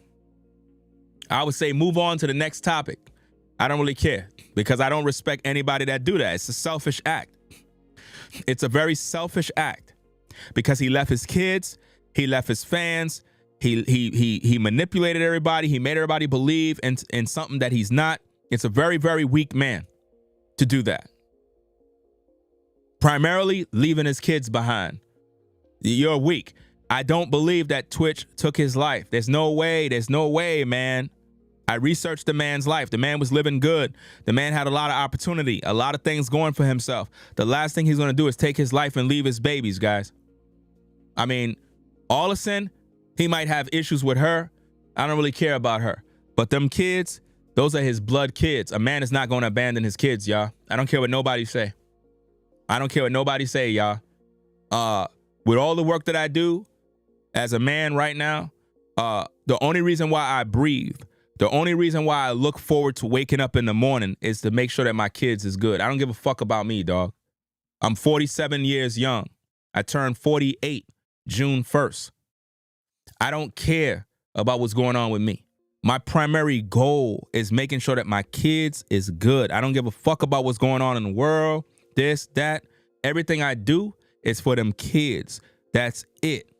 I would say move on to the next topic. I don't really care, because I don't respect anybody that do that. It's a selfish act. It's a very selfish act, because he left his kids, he left his fans, he manipulated everybody, he made everybody believe in something that he's not. It's a very, very weak man to do that. Primarily leaving his kids behind. You're weak. I don't believe that Twitch took his life. There's no way, man. I researched the man's life. The man was living good. The man had a lot of opportunity, a lot of things going for himself. The last thing he's going to do is take his life and leave his babies, guys. I mean, Allison, he might have issues with her. I don't really care about her. But them kids, those are his blood kids. A man is not going to abandon his kids, y'all. I don't care what nobody say. I don't care what nobody say, y'all. With all the work that I do as a man right now, the only reason why I breathe, the only reason why I look forward to waking up in the morning is to make sure that my kids is good. I don't give a fuck about me, dog. I'm 47 years young. I turned 48 June 1st. I don't care about what's going on with me. My primary goal is making sure that my kids is good. I don't give a fuck about what's going on in the world, this, that. Everything I do is for them kids. That's it.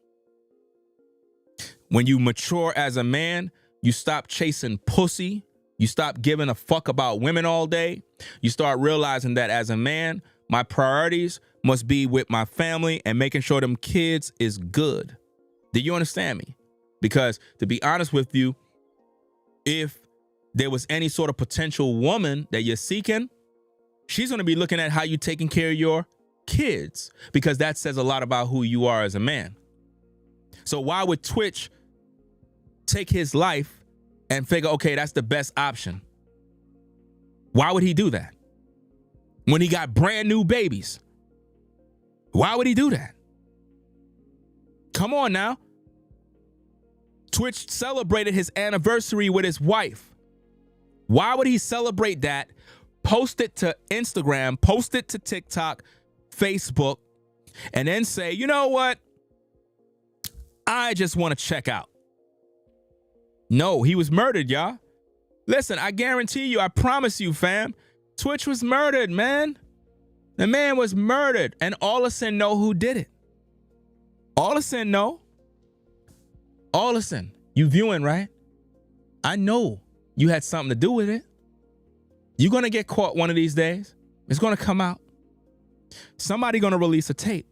When you mature as a man, you stop chasing pussy. You stop giving a fuck about women all day. You start realizing that as a man, my priorities must be with my family and making sure them kids is good. Do you understand me? Because to be honest with you, if there was any sort of potential woman that you're seeking, she's going to be looking at how you taking care of your kids, because that says a lot about who you are as a man. So why would Twitch take his life and figure, okay, that's the best option? Why would he do that? When he got brand new babies, why would he do that? Come on now. Twitch celebrated his anniversary with his wife. Why would he celebrate that, post it to Instagram, post it to TikTok, Facebook, and then say, you know what? I just want to check out. No, he was murdered, y'all. Listen, I guarantee you, I promise you, fam, Twitch was murdered, man. The man was murdered, and Allison know who did it. Allison know. Allison, you viewing, right? I know you had something to do with it. You're going to get caught one of these days. It's going to come out. Somebody going to release a tape.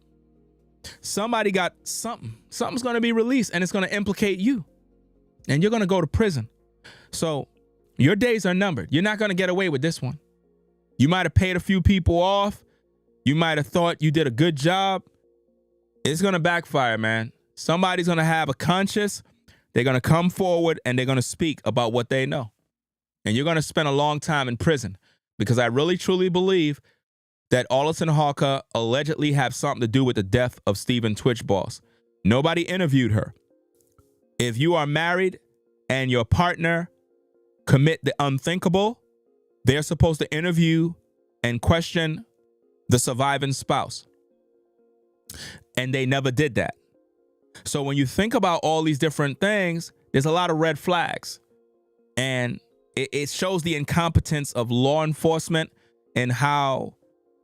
Somebody got something. Something's going to be released, and it's going to implicate you. And you're going to go to prison. So your days are numbered. You're not going to get away with this one. You might have paid a few people off. You might have thought you did a good job. It's going to backfire, man. Somebody's going to have a conscience. They're going to come forward and they're going to speak about what they know. And you're going to spend a long time in prison, because I really, truly believe that Allison Hawker allegedly have something to do with the death of Stephen Twitch Boss. Nobody interviewed her. If you are married and your partner commit the unthinkable, they're supposed to interview and question the surviving spouse. And they never did that. So when you think about all these different things, there's a lot of red flags. And it shows the incompetence of law enforcement and how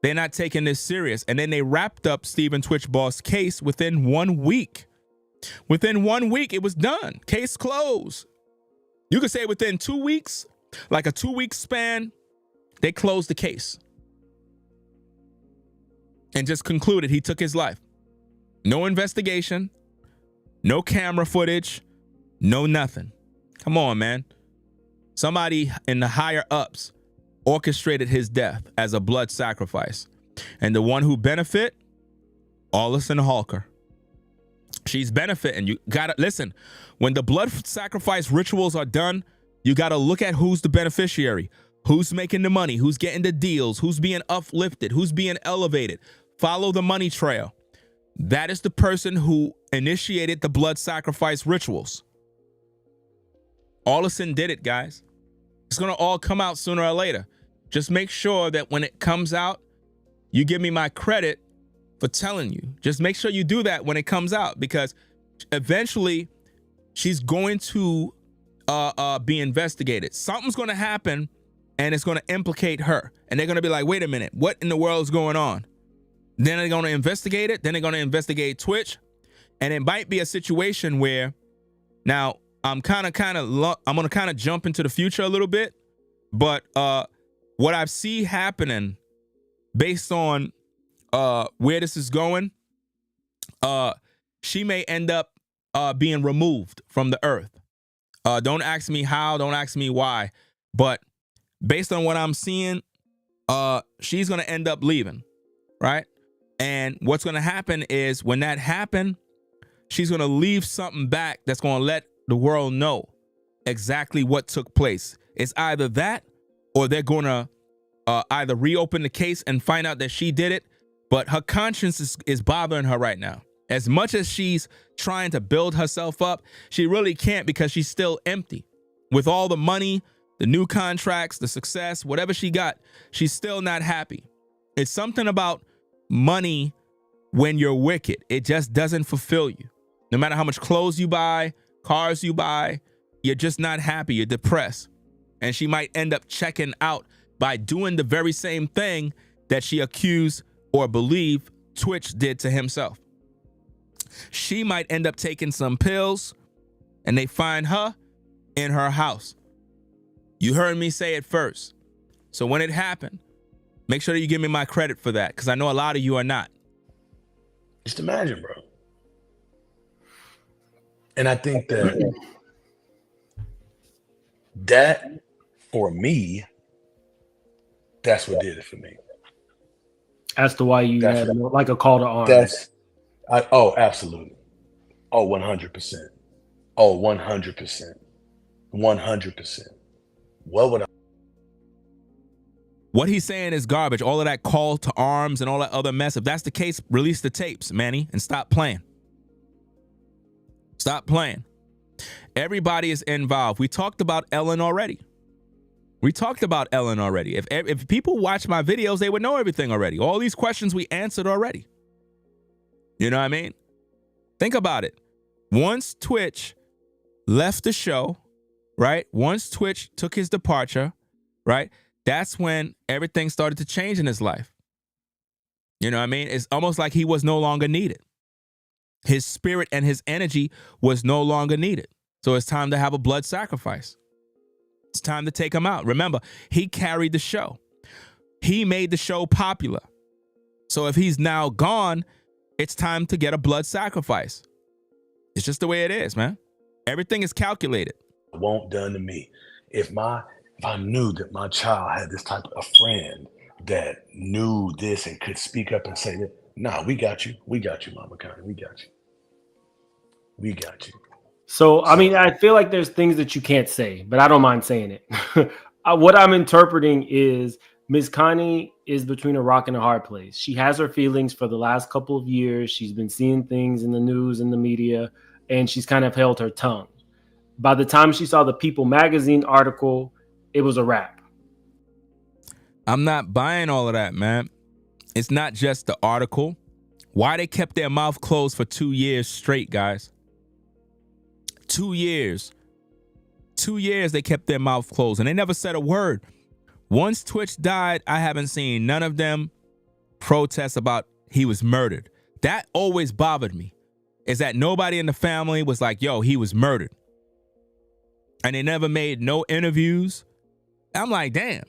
they're not taking this serious. And then they wrapped up Stephen Twitch Boss' case within 1 week. Within 1 week, it was done. Case closed. You could say within 2 weeks, like a 2-week span, they closed the case. And just concluded he took his life. No investigation, no camera footage, no nothing. Come on, man. Somebody in the higher ups orchestrated his death as a blood sacrifice. And the one who benefit, Allison Hawker. She's benefiting. You gotta listen. When the blood sacrifice rituals are done, you gotta look at who's the beneficiary, who's making the money, who's getting the deals, who's being uplifted, who's being elevated. Follow the money trail. That is the person who initiated the blood sacrifice rituals. Allison did it, guys. It's gonna all come out sooner or later. Just make sure that when it comes out, you give me my credit for telling you. Just make sure you do that when it comes out, because eventually she's going to be investigated. Something's going to happen and it's going to implicate her. And they're going to be like, wait a minute, what in the world is going on? Then they're going to investigate it. Then they're going to investigate Twitch. And it might be a situation where, now I'm going to kind of jump into the future a little bit. But what I see happening based on where this is going, she may end up being removed from the earth. Don't ask me how, don't ask me why, but based on what I'm seeing, she's gonna end up leaving, right? And what's gonna happen is when that happens, she's gonna leave something back that's gonna let the world know exactly what took place. It's either that, or they're gonna either reopen the case and find out that she did it. But her conscience is bothering her right now. As much as she's trying to build herself up, she really can't, because she's still empty. With all the money, the new contracts, the success, whatever she got, she's still not happy. It's something about money when you're wicked. It just doesn't fulfill you. No matter how much clothes you buy, cars you buy, you're just not happy. You're depressed. And she might end up checking out by doing the very same thing that she accused or believe Twitch did to himself. She might end up taking some pills and they find her in her house. You heard me say it first. So when it happened, make sure that you give me my credit for that, because I know a lot of you are not. Just imagine, bro. And I think that for me, that's what did it for me. As to why you had like a call to arms. Absolutely. Oh, 100%. Oh, 100%. 100%. What would I? What he's saying is garbage. All of that call to arms and all that other mess. If that's the case, release the tapes, Manny, and stop playing. Stop playing. Everybody is involved. We talked about Ellen already. If people watch my videos, they would know everything already. All these questions we answered already. You know what I mean? Think about it. Once Twitch left the show, right? Once Twitch took his departure, right? That's when everything started to change in his life. You know what I mean? It's almost like he was no longer needed. His spirit and his energy was no longer needed. So it's time to have a blood sacrifice. It's time to take him out. Remember, he carried the show. He made the show popular. So if he's now gone, it's time to get a blood sacrifice. It's just the way it is, man. Everything is calculated. Won't done to me. If I knew that my child had this type of friend that knew this and could speak up and say that, nah, we got you. We got you, Mama Connie. We got you. We got you. So, I mean, I feel like there's things that you can't say, but I don't mind saying it. What I'm interpreting is Ms. Connie is between a rock and a hard place. She has her feelings for the last couple of years. She's been seeing things in the news and the media, and she's kind of held her tongue. By the time she saw the People magazine article, it was a wrap. I'm not buying all of that, man. It's not just the article. Why they kept their mouth closed for 2 years straight, guys? 2 years. 2 years they kept their mouth closed and they never said a word. Once Twitch died, I haven't seen none of them protest about he was murdered. That always bothered me, is that nobody in the family was like, yo, he was murdered. And they never made no interviews. I'm like, damn.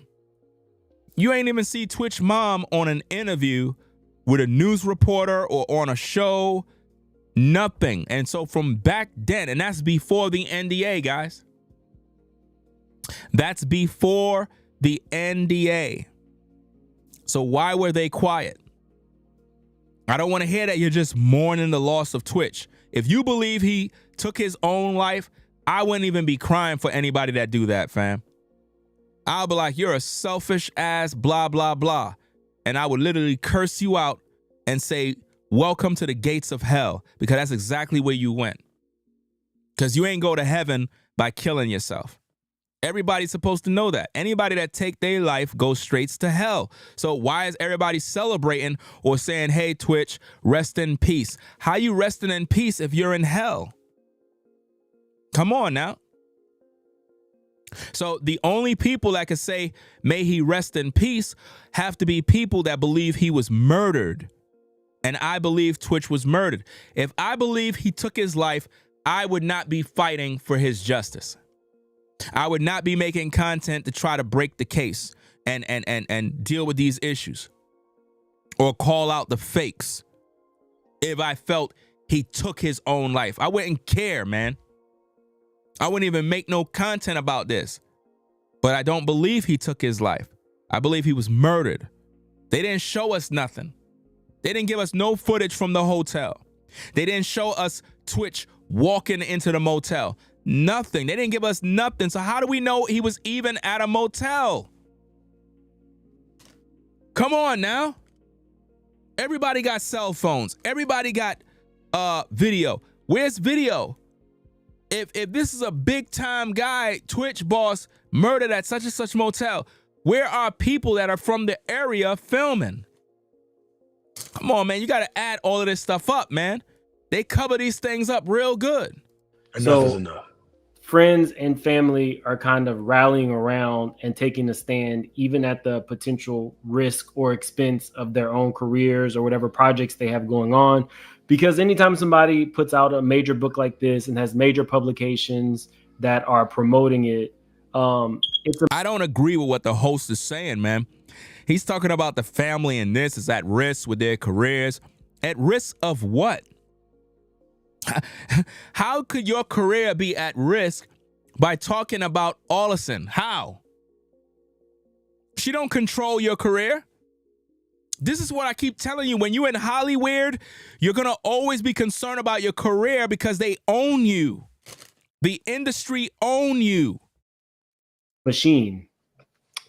You ain't even see Twitch mom on an interview with a news reporter or on a show. Nothing. And so from back then, and that's before the NDA, guys. That's before the NDA. So why were they quiet? I don't want to hear that you're just mourning the loss of Twitch. If you believe he took his own life, I wouldn't even be crying for anybody that do that, fam. I'll be like, you're a selfish ass, blah, blah, blah. And I would literally curse you out and say, welcome to the gates of hell, because that's exactly where you went. Because you ain't go to heaven by killing yourself. Everybody's supposed to know that. Anybody that take their life goes straight to hell. So why is everybody celebrating or saying, hey, Twitch, rest in peace? How you resting in peace if you're in hell? Come on now. So the only people that can say, may he rest in peace, have to be people that believe he was murdered. And I believe Twitch was murdered. If I believe he took his life, I would not be fighting for his justice. I would not be making content to try to break the case and deal with these issues or call out the fakes. If I felt he took his own life, I wouldn't care, man. I wouldn't even make no content about this. But I don't believe he took his life. I believe he was murdered. They didn't show us nothing. They didn't give us no footage from the hotel. They didn't show us Twitch walking into the motel. Nothing. They didn't give us nothing. So how do we know he was even at a motel? Come on now. Everybody got cell phones. Everybody got video. Where's video? If this is a big time guy, Twitch boss, murdered at such and such motel, where are people that are from the area filming? Come on, man. You got to add all of this stuff up, man. They cover these things up real good. Enough is enough. Friends and family are kind of rallying around and taking a stand, even at the potential risk or expense of their own careers or whatever projects they have going on, Because anytime somebody puts out a major book like this and has major publications that are promoting it, I don't agree with what the host is saying, man. He's talking about the family and this is at risk with their careers. At risk of what? How could your career be at risk by talking about Allison? How? She don't control your career. This is what I keep telling you. When you're in Hollywood, you're going to always be concerned about your career because they own you. The industry own you. Machine.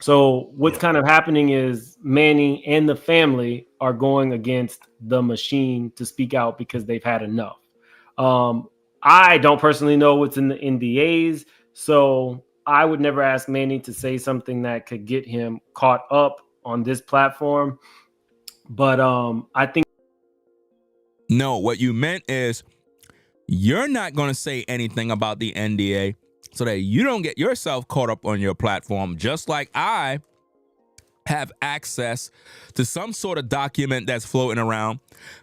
So what's kind of happening is Manny and the family are going against the machine to speak out because they've had enough. I don't personally know what's in the NDAs, so I would never ask Manny to say something that could get him caught up on this platform. But I think no, what you meant is you're not going to say anything about the NDA so that you don't get yourself caught up on your platform, just like I have access to some sort of document that's floating around,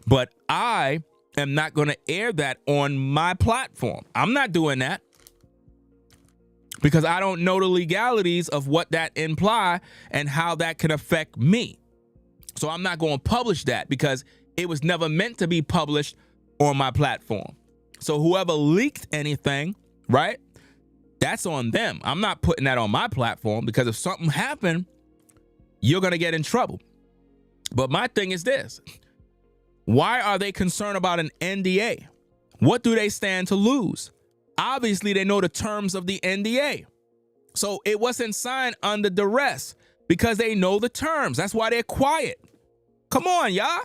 but I am not going to air that on my platform. I'm not doing that because I don't know the legalities of what that imply and how that can affect me. So I'm not going to publish that because it was never meant to be published on my platform. So whoever leaked anything, right, that's on them. I'm not putting that on my platform because if something happened, you're going to get in trouble. But my thing is this. Why are they concerned about an NDA? What do they stand to lose? Obviously, they know the terms of the NDA. So it wasn't signed under duress because they know the terms. That's why they're quiet. Come on, y'all.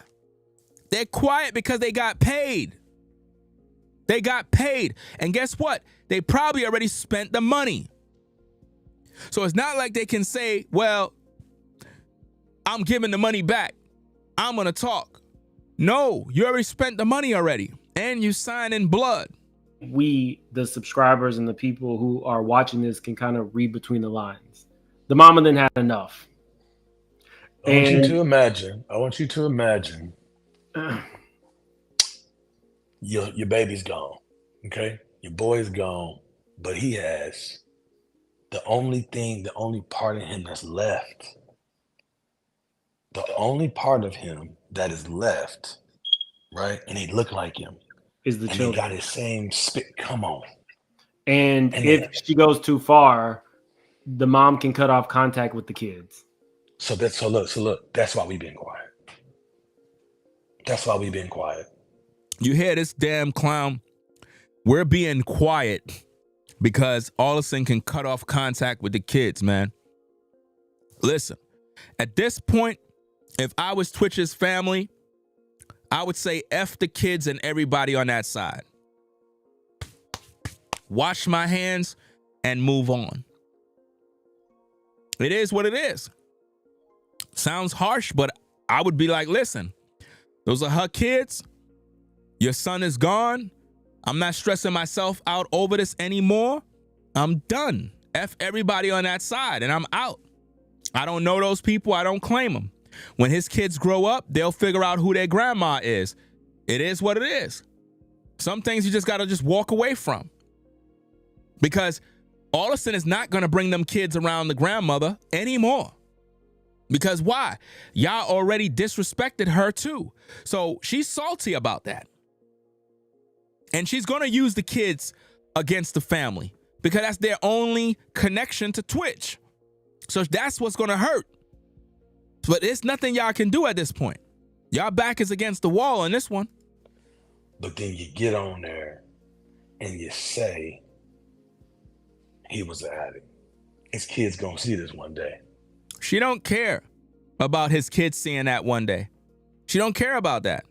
They're quiet because they got paid. They got paid. And guess what? They probably already spent the money. So it's not like they can say, well, I'm giving the money back. I'm going to talk. No, you already spent the money already. And you signed in blood. We, the subscribers and the people who are watching this, can kind of read between the lines. The mama then had enough. I want you to imagine your baby's gone, okay? Your boy's gone, but he has the only part of him that's left. The only part of him that is left, right? And he look like him. Is the children. He got his same spit. Come on. And if she goes too far, the mom can cut off contact with the kids. So look, that's why we've been quiet. That's why we've been quiet. You hear this damn clown? We're being quiet because Allison can cut off contact with the kids, man. Listen, at this point, if I was Twitch's family, I would say F the kids and everybody on that side. Wash my hands and move on. It is what it is. Sounds harsh, but I would be like, listen, those are her kids. Your son is gone. I'm not stressing myself out over this anymore. I'm done. F everybody on that side and I'm out. I don't know those people. I don't claim them. When his kids grow up, they'll figure out who their grandma is. It is what it is. Some things you just got to just walk away from. Because Allison is not going to bring them kids around the grandmother anymore. Because why? Y'all already disrespected her too. So she's salty about that. And she's going to use the kids against the family because that's their only connection to Twitch. So that's what's going to hurt. But there's nothing y'all can do at this point. Y'all back is against the wall on this one. But then you get on there and you say he was an addict. His kids gonna see this one day. She don't care about his kids seeing that one day. She don't care about that.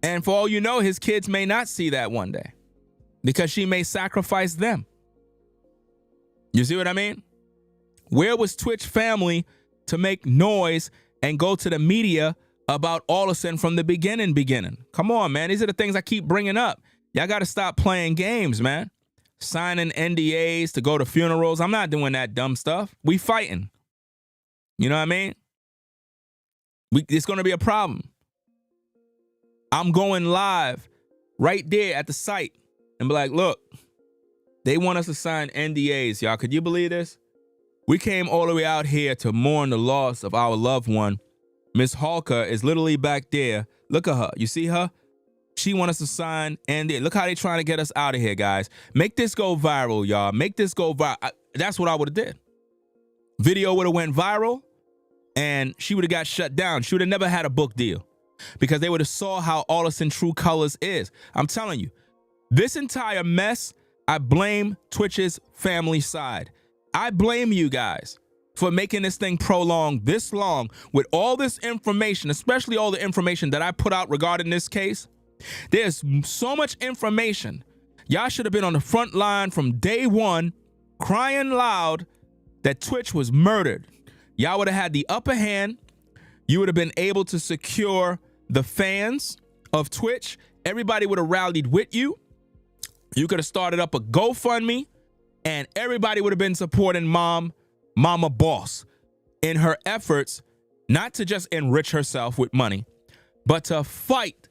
And for all you know, his kids may not see that one day because she may sacrifice them. You see what I mean? Where was Twitch family to make noise and go to the media about Allison from the beginning? Come on, man. These are the things I keep bringing up. Y'all got to stop playing games, man. Signing NDAs to go to funerals. I'm not doing that dumb stuff. We fighting. You know what I mean? It's going to be a problem. I'm going live right there at the site and be like, look, they want us to sign NDAs, y'all. Could you believe this? We came all the way out here to mourn the loss of our loved one. Miss Hawker is literally back there. Look at her. You see her? She wants us to sign NDA. Look how they trying to get us out of here, guys. Make this go viral, y'all. Make this go viral. That's what I would have did. Video would have went viral, and she would have got shut down. She would have never had a book deal because they would have saw how Allison True Colors is. I'm telling you, this entire mess, I blame Twitch's family side. I blame you guys for making this thing prolonged this long with all this information, especially all the information that I put out regarding this case. There's so much information. Y'all should have been on the front line from day one, crying loud that Twitch was murdered. Y'all would have had the upper hand. You would have been able to secure the fans of Twitch. Everybody would have rallied with you. You could have started up a GoFundMe, and everybody would have been supporting Mama Boss in her efforts not to just enrich herself with money, but to fight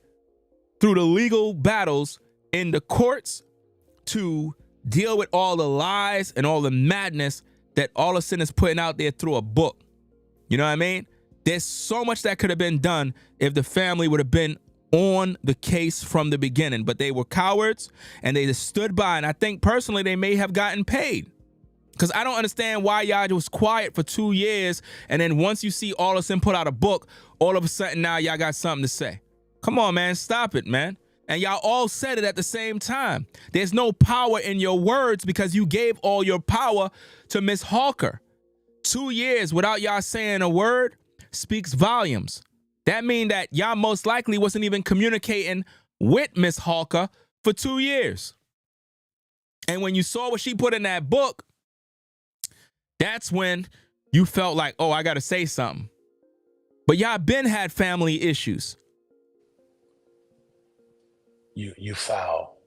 through the legal battles in the courts to deal with all the lies and all the madness that Allison is putting out there through a book. You know what I mean? There's so much that could have been done if the family would have been on the case from the beginning, but they were cowards and they just stood by. And I think personally they may have gotten paid, because I don't understand why y'all was quiet for 2 years, and then once you see Allison put out a book, all of a sudden now y'all got something to say. Come on, man, stop it, man. And y'all all said it at the same time. There's no power in your words because you gave all your power to Miss Hawker. 2 years without y'all saying a word speaks volumes. That means that y'all most likely wasn't even communicating with Miss Hawker for 2 years. And when you saw what she put in that book, that's when you felt like, oh, I got to say something. But y'all been had family issues. You foul.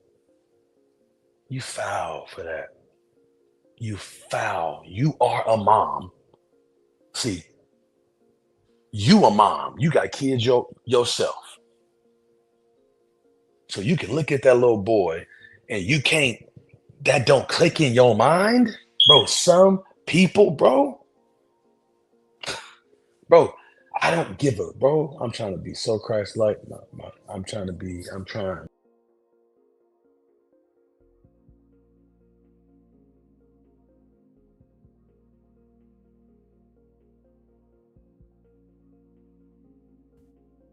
You foul for that. You foul. You are a mom. See, you a mom. You got kids yourself. So you can look at that little boy and you can't, that don't click in your mind. Bro, some people, bro, I don't give a, bro. I'm trying to be so Christ-like. I'm trying.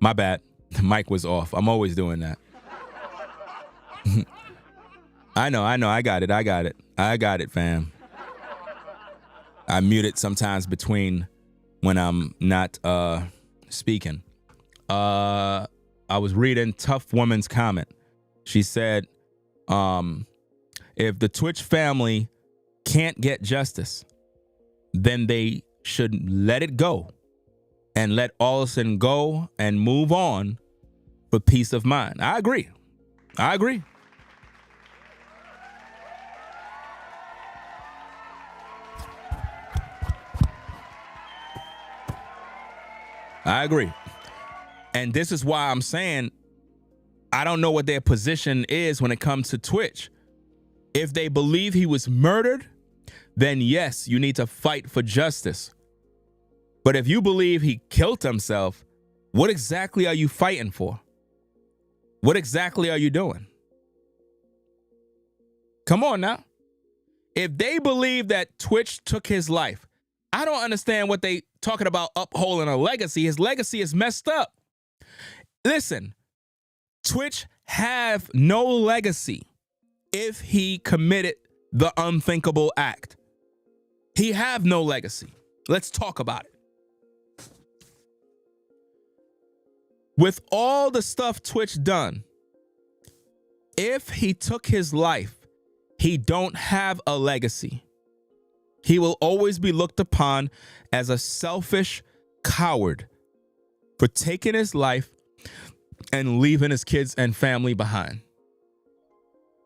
My bad. The mic was off. I'm always doing that. I know. I got it, fam. I mute it sometimes between when I'm not speaking. I was reading Tough Woman's comment. She said, if the Twitch family can't get justice, then they should let it go and let Allison go and move on for peace of mind. I agree. And this is why I'm saying I don't know what their position is when it comes to Twitch. If they believe he was murdered, then yes, you need to fight for justice. But if you believe he killed himself, what exactly are you fighting for? What exactly are you doing? Come on now. If they believe that Twitch took his life, I don't understand what they talking about upholding a legacy. His legacy is messed up. Listen, Twitch have no legacy if he committed the unthinkable act. He have no legacy. Let's talk about it. With all the stuff Twitch done, if he took his life, he don't have a legacy. He will always be looked upon as a selfish coward for taking his life and leaving his kids and family behind.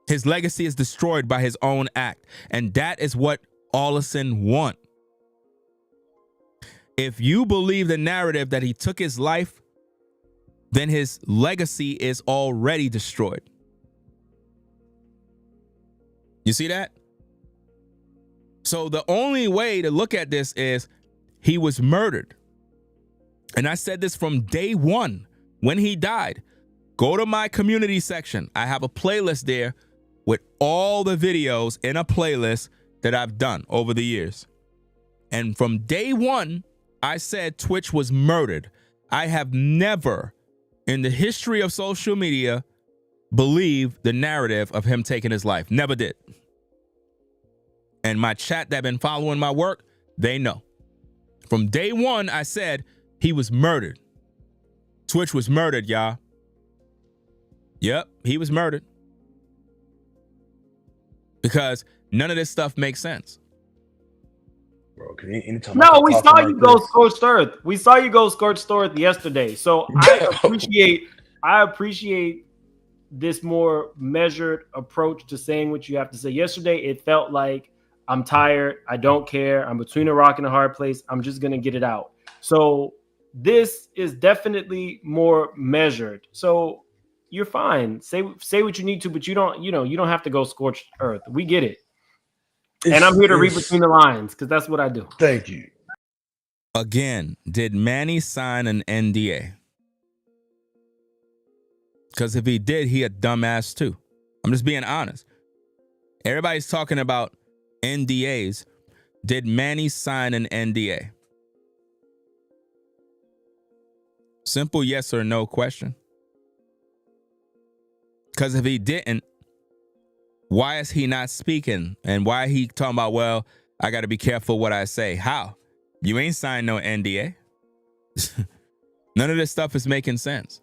His legacy is destroyed by his own act, and that is what Allison want. If you believe the narrative that he took his life then his legacy is already destroyed. You see that? So the only way to look at this is he was murdered. And I said this from day one when he died. Go to my community section. I have a playlist there with all the videos in a playlist that I've done over the years. And from day one, I said Twitch was murdered. I have never in the history of social media believed the narrative of him taking his life. Never did. And my chat that been following my work, they know. From day one, I said he was murdered. Twitch was murdered, y'all. Yep, he was murdered. Because none of this stuff makes sense. Bro, anytime No, we saw you go scorched earth. We saw you go scorched earth yesterday. So I appreciate this more measured approach to saying what you have to say. Yesterday, it felt like I'm tired. I don't care. I'm between a rock and a hard place. I'm just gonna get it out. So this is definitely more measured. So you're fine. Say what you need to, but you don't have to go scorched earth. We get it. And I'm here to read between the lines because that's what I do. Thank you. Again, did Manny sign an NDA? Because if he did, he a dumbass too. I'm just being honest. Everybody's talking about NDAs. Did Manny sign an NDA? Simple yes or no question. Because if he didn't, why is he not speaking? And why he talking about, well, I got to be careful what I say? How? You ain't signed no NDA. None of this stuff is making sense.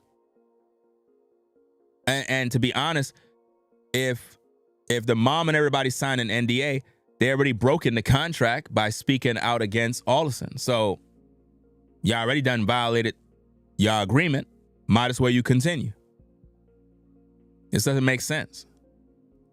And to be honest, if the mom and everybody signed an NDA, they already broken the contract by speaking out against Allison. So y'all already done violated your agreement. Might as well you continue. This doesn't make sense.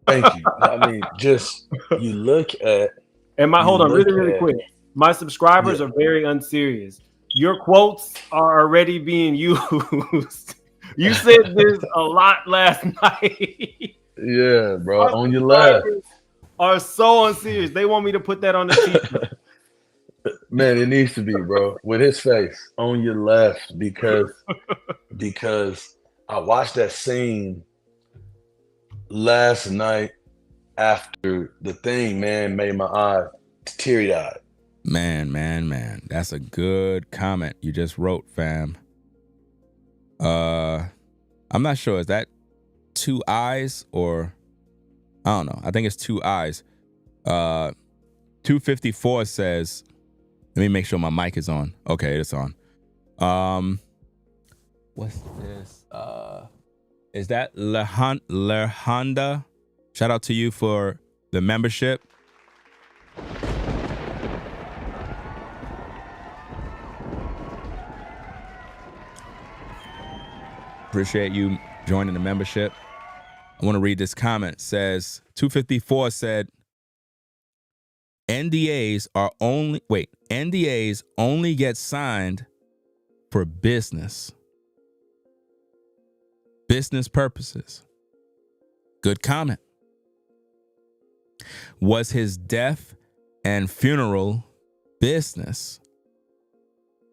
Thank you. I mean, just you look at. And hold on, really quick. My subscribers are very unserious. Your quotes are already being used. You said this a lot last night. Yeah, bro. On your left. Are so unserious. They want me to put that on the t-shirt. Man, it needs to be, bro. With his face on your left, because I watched that scene last night after the thing, man, made my eye teary-eyed. Man. That's a good comment you just wrote, fam. I'm not sure. Is that 2 eyes or I don't know. I think it's 2 eyes. 254 says, let me make sure my mic is on. Okay, it's on. What's this? Is that Lerhonda? Shout out to you for the membership. Appreciate you joining the membership. I want to read this comment. It says 254 said NDAs only get signed for business purposes. Good comment. Was his death and funeral business?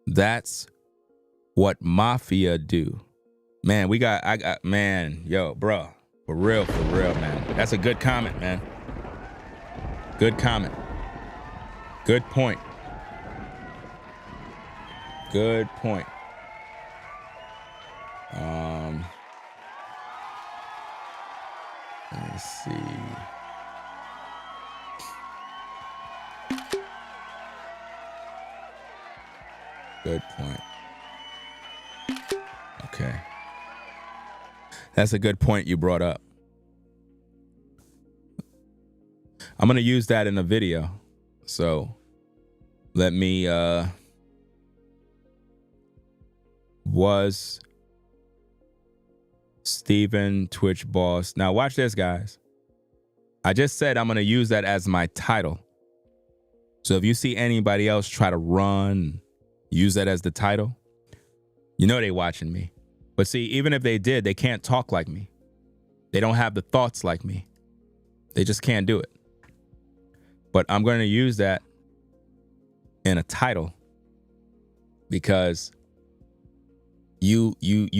That's what mafia do. Man, yo, bro, for real, man. That's a good comment, man. Good comment. Good point. Good point. Let me see. Good point. Okay. That's a good point you brought up. I'm going to use that in a video. So let me, was Steven Twitch boss. Now watch this, guys. I just said I'm going to use that as my title. So if you see anybody else try to run, use that as the title, you know they watching me. But see, even if they did, they can't talk like me. They don't have the thoughts like me. They just can't do it. But I'm going to use that in a title because you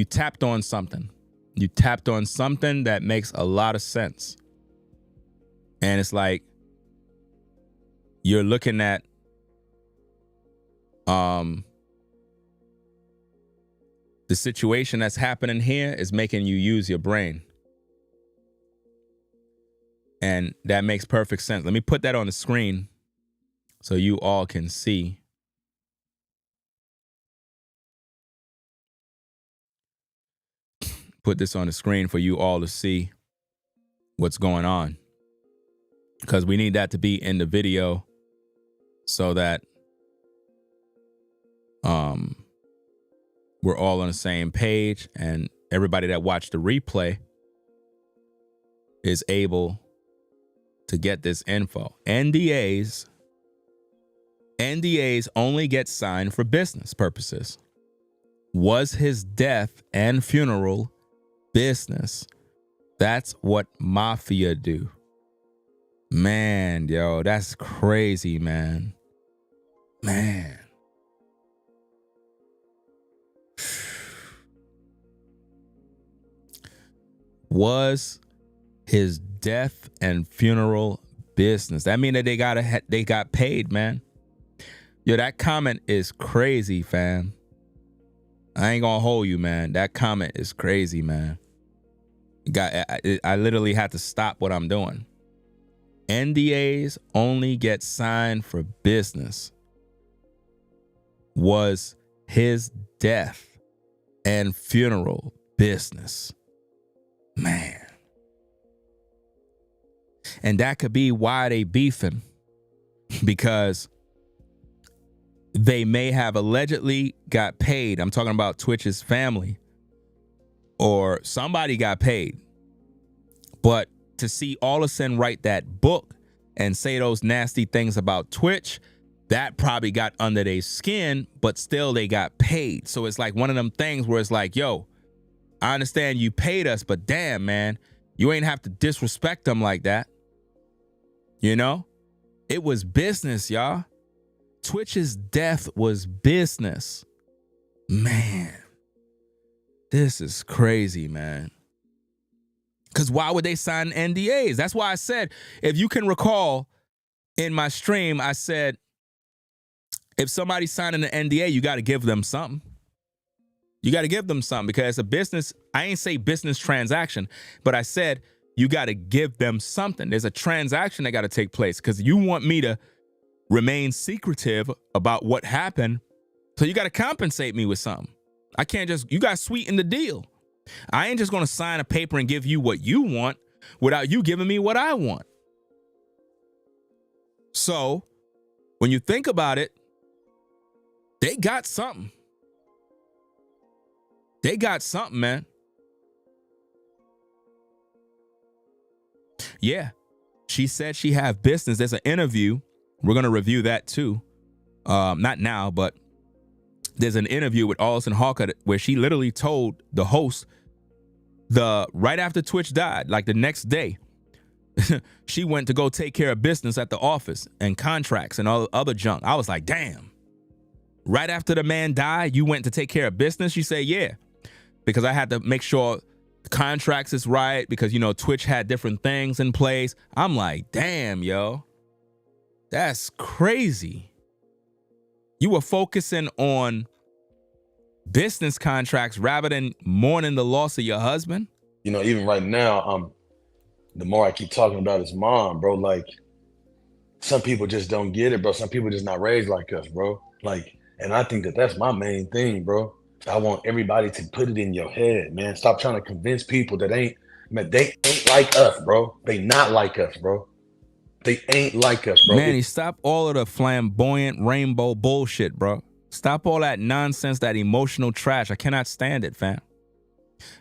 tapped on something. You tapped on something that makes a lot of sense. And it's like you're looking at the situation that's happening here is making you use your brain. And that makes perfect sense. Let me put that on the screen so you all can see. Put this on the screen for you all to see what's going on. Because we need that to be in the video so that we're all on the same page and everybody that watched the replay is able to get this info. NDAs only get signed for business purposes. Was his death and funeral business? That's what mafia do. Man, yo, that's crazy, man. Man. Was his death and funeral business? That mean that they got paid, man. Yo, that comment is crazy, fam. I ain't gonna hold you, man. That comment is crazy, man. I literally had to stop what I'm doing. NDAs only get signed for business. Was his death and funeral business? Man. And that could be why they beefing, because they may have allegedly got paid. I'm talking about Twitch's family, or somebody got paid. But to see Allison write that book and say those nasty things about Twitch, that probably got under their skin, but still they got paid. So it's like one of them things where it's like, yo, I understand you paid us, but damn, man, you ain't have to disrespect them like that. You know, it was business, y'all. Twitch's death was business. Man, this is crazy, man. Because why would they sign NDAs? That's why I said, if you can recall in my stream, I said, if somebody's signing an NDA, you got to give them something. You got to give them something because it's a business. I ain't say business transaction, but I said you got to give them something. There's a transaction that got to take place because you want me to remain secretive about what happened. So you got to compensate me with something. I can't just, you got to sweeten the deal. I ain't just going to sign a paper and give you what you want without you giving me what I want. So when you think about it, they got something. They got something, man. Yeah. She said she have business. There's an interview. We're going to review that too. Not now, but there's an interview with Allison Hawker where she literally told the host right after Twitch died, like the next day, she went to go take care of business at the office and contracts and all other junk. I was like, damn. Right after the man died, you went to take care of business? She said, yeah, because I had to make sure the contracts is right because, you know, Twitch had different things in place. I'm like, damn, yo, that's crazy. You were focusing on business contracts rather than mourning the loss of your husband? You know, even right now, the more I keep talking about his mom, bro, like, some people just don't get it, bro. Some people just not raised like us, bro. Like, and I think that that's my main thing, bro. I want everybody to put it in your head, man. Stop trying to convince people that they ain't like us, bro. They not like us, bro. They ain't like us, bro. Manny, stop all of the flamboyant rainbow bullshit, bro. Stop all that nonsense, that emotional trash. I cannot stand it, fam.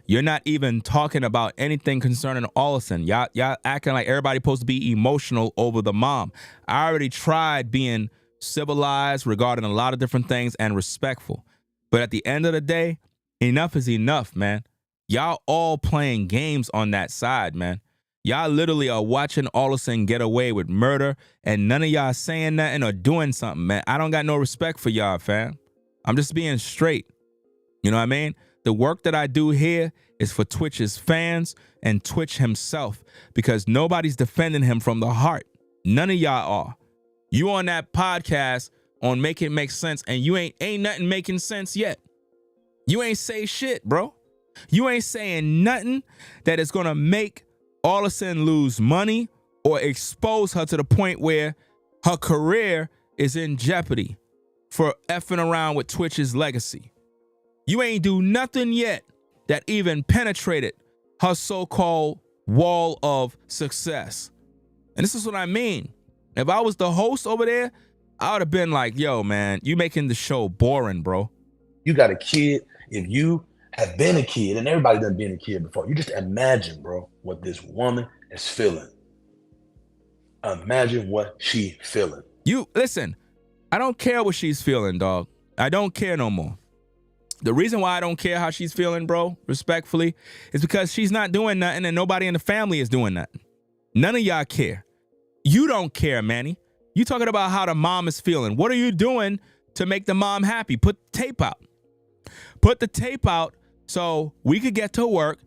You're not even talking about anything concerning Allison. Y'all acting like everybody's supposed to be emotional over the mom. I already tried being civilized regarding a lot of different things and respectful. But at the end of the day, Enough is enough, man. Y'all all playing games on that side, man. Y'all literally are watching Allison get away with murder, and none of y'all saying nothing or doing something, man. I don't got no respect for y'all, fam. I'm just being straight. You know what I mean? The work that I do here is for Twitch's fans and Twitch himself, because nobody's defending him from the heart. None of y'all are. You on that podcast on Make It Make Sense, and you ain't nothing making sense yet. You ain't say shit, bro. You ain't saying nothing that is gonna make Allison lose money or expose her to the point where her career is in jeopardy for effing around with Twitch's legacy. You ain't do nothing yet that even penetrated her so-called wall of success. And this is what I mean. If I was the host over there, I would have been like, yo, man, you making the show boring, bro. You got a kid. If you have been a kid, and everybody done been a kid before, you just imagine, bro, what this woman is feeling. Imagine what she feeling. You, listen, I don't care what she's feeling, dog. I don't care no more. The reason why I don't care how she's feeling, bro, respectfully, is because she's not doing nothing and nobody in the family is doing nothing. None of y'all care. You don't care, Manny. You talking about how the mom is feeling. What are you doing to make the mom happy? Put the tape out. Put the tape out so we could get to work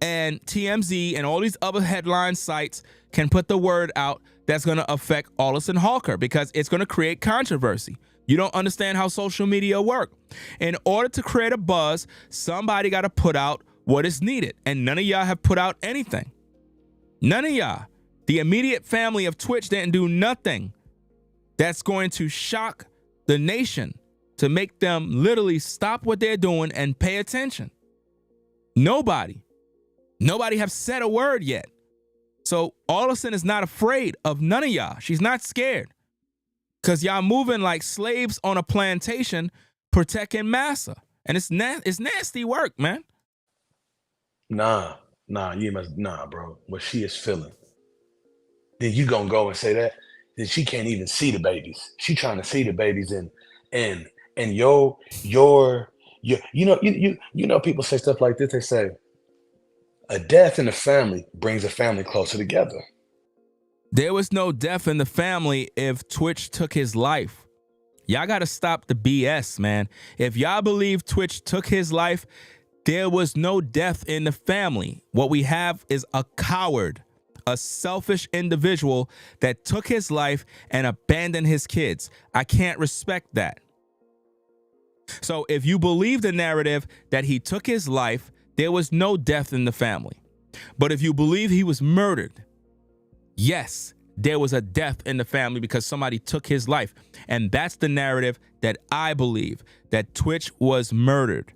and TMZ and all these other headline sites can put the word out that's going to affect Allison Hawker, because it's going to create controversy. You don't understand how social media work. In order to create a buzz, somebody got to put out what is needed. And none of y'all have put out anything. None of y'all. The immediate family of Twitch didn't do nothing that's going to shock the nation, to make them literally stop what they're doing and pay attention. Nobody have said a word yet. So Allison is not afraid of none of y'all. She's not scared, because y'all moving like slaves on a plantation protecting massa. And it's nasty work, man. Nah, bro. What she is feeling. Then you gonna go and say that? Then she can't even see the babies. She trying to see the babies, and you know people say stuff like this. They say a death in the family brings a family closer together. There was no death in the family if Twitch took his life. Y'all got to stop the BS, man. If y'all believe Twitch took his life, there was no death in the family. What we have is a coward, a selfish individual that took his life and abandoned his kids. I can't respect that. So if you believe the narrative that he took his life, there was no death in the family. But if you believe he was murdered, yes, there was a death in the family because somebody took his life. And that's the narrative that I believe, that Twitch was murdered.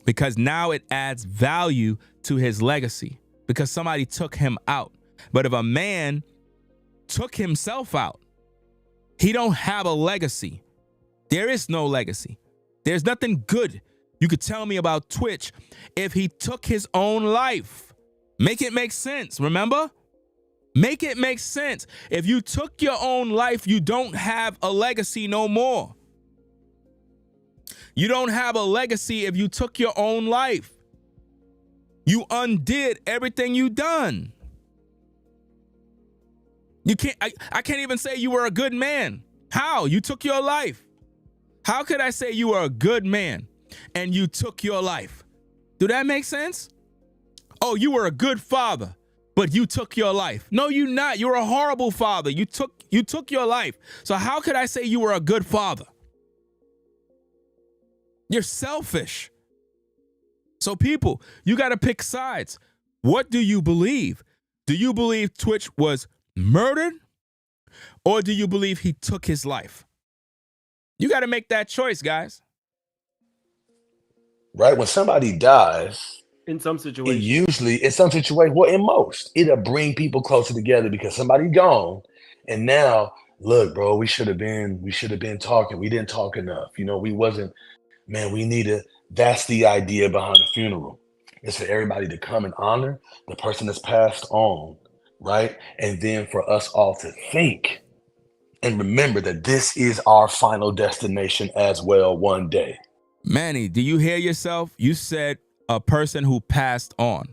Because now it adds value to his legacy, because somebody took him out. But if a man took himself out, he don't have a legacy. There is no legacy. There's nothing good you could tell me about Twitch if he took his own life. Make it make sense, remember? Make it make sense. If you took your own life, you don't have a legacy no more. You don't have a legacy if you took your own life. You undid everything you done. You can't, I can't even say you were a good man. How? You took your life. How could I say you were a good man and you took your life? Do that make sense? Oh, you were a good father, but you took your life. No, you're not. You're a horrible father. You took your life. So how could I say you were a good father? You're selfish. So people, you got to pick sides. What do you believe? Do you believe Twitch was murdered, or do you believe he took his life? You got to make that choice, guys. Right? When somebody dies, In some situations. in some situation, well, in most, it'll bring people closer together because somebody gone. And now, look, bro, we should have been talking. We didn't talk enough. You know, that's the idea behind the funeral. It's for everybody to come and honor the person that's passed on, right? And then for us all to think and remember that this is our final destination as well one day. Manny, do you hear yourself? You said a person who passed on.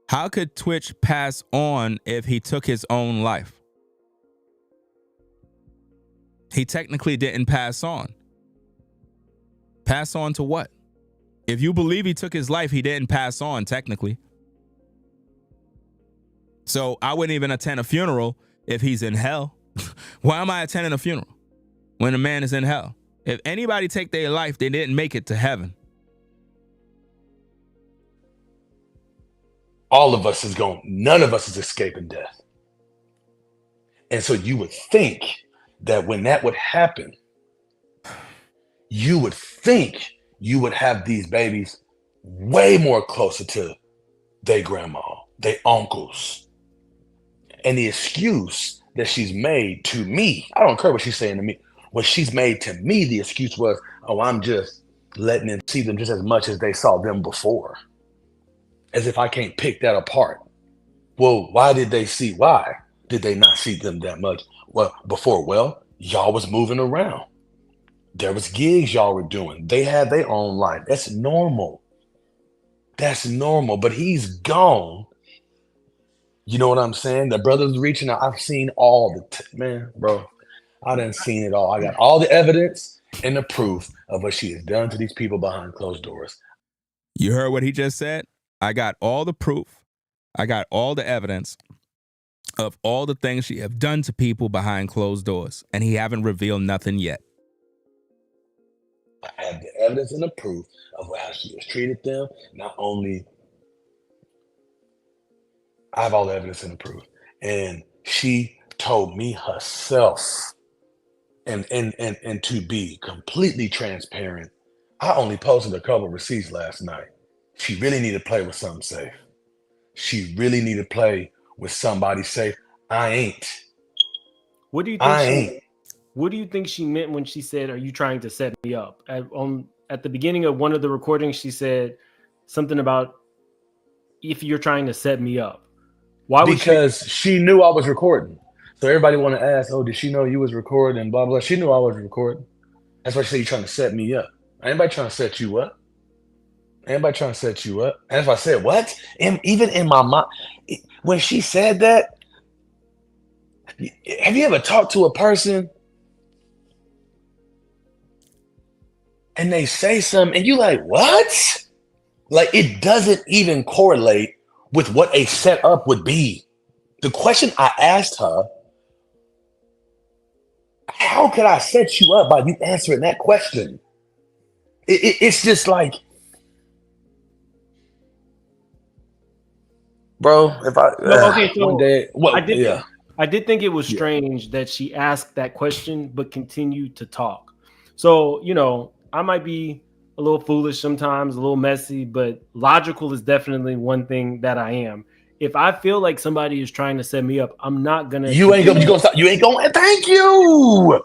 How could Twitch pass on if he took his own life? He technically didn't pass on. Pass on to what? If you believe he took his life, he didn't pass on technically. So I wouldn't even attend a funeral if he's in hell. Why am I attending a funeral when a man is in hell? If anybody take their life, they didn't make it to heaven. All of us is going, none of us is escaping death. And so you would think that when that would happen, you would think you would have these babies way more closer to their grandma, their uncles. And the excuse that she's made to me, I don't care what she's saying to me. What she's made to me, the excuse was, oh, I'm just letting them see them just as much as they saw them before. As if I can't pick that apart. Well, why did they see? Why did they not see them that much? Well, before, well, y'all was moving around. There was gigs y'all were doing. They had their own life. That's normal. That's normal. But he's gone. You know what I'm saying? The brother's reaching out. I've seen all the man, bro. I done seen it all. I got all the evidence and the proof of what she has done to these people behind closed doors. You heard what he just said? I got all the proof. I got all the evidence of all the things she have done to people behind closed doors, and he haven't revealed nothing yet. I have the evidence and the proof of how she has treated them. Not only, I have all the evidence and the proof. And she told me herself, and to be completely transparent, I only posted a couple of receipts last night. She really needed to play with something safe. She really needed to play with somebody safe. I ain't. What do you think? What do you think she meant when she said, "Are you trying to set me up?" At the beginning of one of the recordings, she said something about if you're trying to set me up. Why? Because she knew I was recording. So everybody want to ask, "Oh, did she know you was recording?" Blah blah. She knew I was recording. That's why she said you're trying to set me up. Anybody trying to set you up? Anybody trying to set you up? And if I said what, and even in my mind, when she said that, have you ever talked to a person and they say something and you like, what? Like it doesn't even correlate with what a setup would be. The question I asked her, how could I set you up by you answering that question? It's just like, bro, if I so one day, well, I did think it was strange that she asked that question but continued to talk. So, you know, I might be a little foolish sometimes, a little messy, but logical is definitely one thing that I am. If I feel like somebody is trying to set me up, I'm not gonna. You ain't gonna stop. You ain't gonna. Thank you.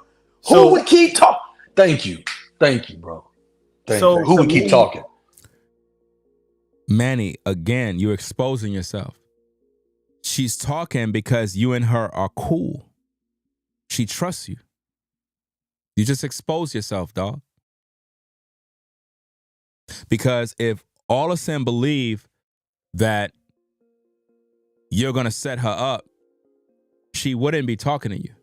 Who would keep talking? Thank you, bro. Thank you. Who would keep talking? Manny, again, you're exposing yourself. She's talking because you and her are cool. She trusts you. You just expose yourself, dog. Because if Allison believe that you're going to set her up, she wouldn't be talking to you.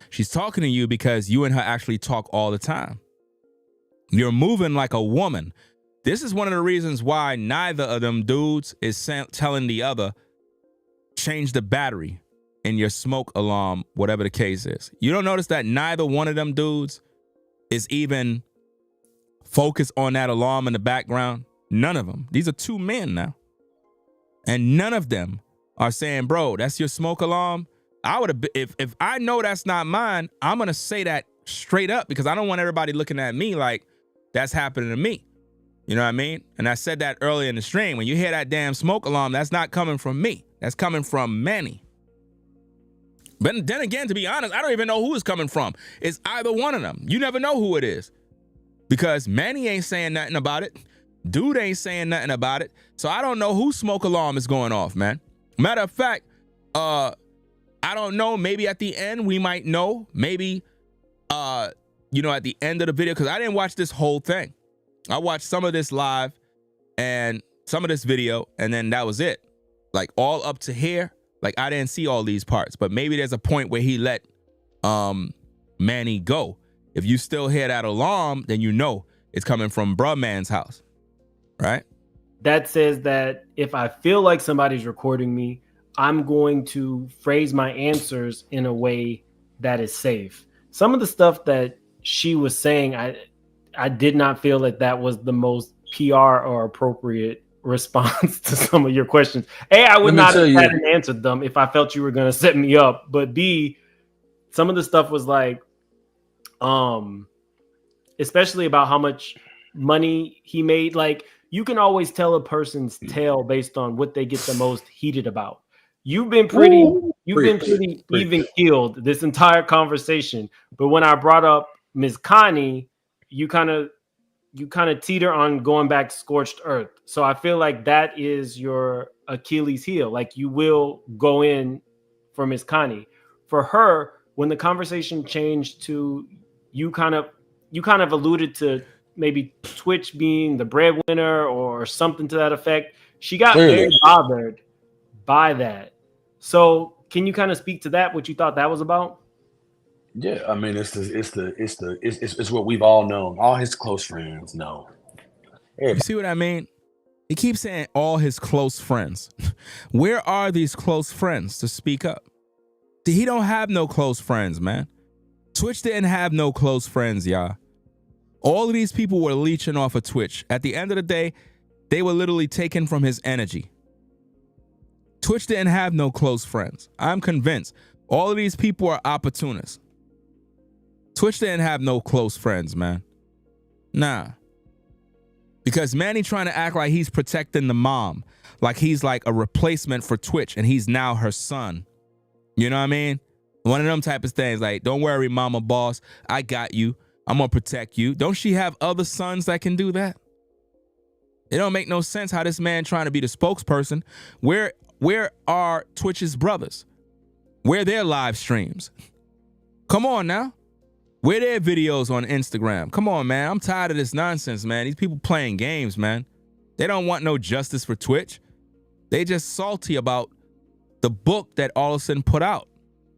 She's talking to you because you and her actually talk all the time. You're moving like a woman. This is one of the reasons why neither of them dudes is telling the other, change the battery in your smoke alarm, whatever the case is. You don't notice that neither one of them dudes is even focused on that alarm in the background? None of them. These are two men now. And none of them are saying, bro, that's your smoke alarm. I would have, if I know that's not mine, I'm going to say that straight up because I don't want everybody looking at me like that's happening to me. You know what I mean? And I said that earlier in the stream. When you hear that damn smoke alarm, that's not coming from me. That's coming from Manny. But then again, to be honest, I don't even know who it's coming from. It's either one of them. You never know who it is. Because Manny ain't saying nothing about it. Dude ain't saying nothing about it. So I don't know whose smoke alarm is going off, man. Matter of fact, I don't know. Maybe at the end we might know. Maybe, at the end of the video, because I didn't watch this whole thing. I watched some of this live and some of this video, and then that was it. Like all up to here, like I didn't see all these parts, but maybe there's a point where he let Manny go. If you still hear that alarm, then you know it's coming from bruh man's house, right? That says that if I feel like somebody's recording me, I'm going to phrase my answers in a way that is safe. Some of the stuff that she was saying, I did not feel that that was the most PR or appropriate response to some of your questions. A, I would not have had an answer them if I felt you were going to set me up. But B, some of the stuff was like, especially about how much money he made. Like, you can always tell a person's tale based on what they get the most heated about. You've been pretty even keeled this entire conversation. But when I brought up Ms. Connie, you kind of teeter on going back scorched earth. So I feel like that is your Achilles heel. Like, you will go in for Ms. Connie. For her, when the conversation changed to you kind of alluded to maybe Twitch being the breadwinner or something to that effect, she got very bothered by that. So can you kind of speak to that, what you thought that was about? Yeah, I mean, it's what we've all known. All his close friends know. You see what I mean? He keeps saying all his close friends. Where are these close friends to speak up? He don't have no close friends, man. Twitch didn't have no close friends, y'all. All of these people were leeching off of Twitch. At the end of the day, they were literally taken from his energy. Twitch didn't have no close friends. I'm convinced all of these people are opportunists. Twitch didn't have no close friends, man. Nah. Because Manny trying to act like he's protecting the mom, like he's like a replacement for Twitch and he's now her son. You know what I mean? One of them type of things, like, don't worry, mama boss, I got you. I'm gonna protect you. Don't she have other sons that can do that? It don't make no sense how this man trying to be the spokesperson. Where are Twitch's brothers? Where their live streams? Come on now. Where their videos on Instagram? Come on, man. I'm tired of this nonsense, man. These people playing games, man. They don't want no justice for Twitch. They just salty about the book that Allison put out.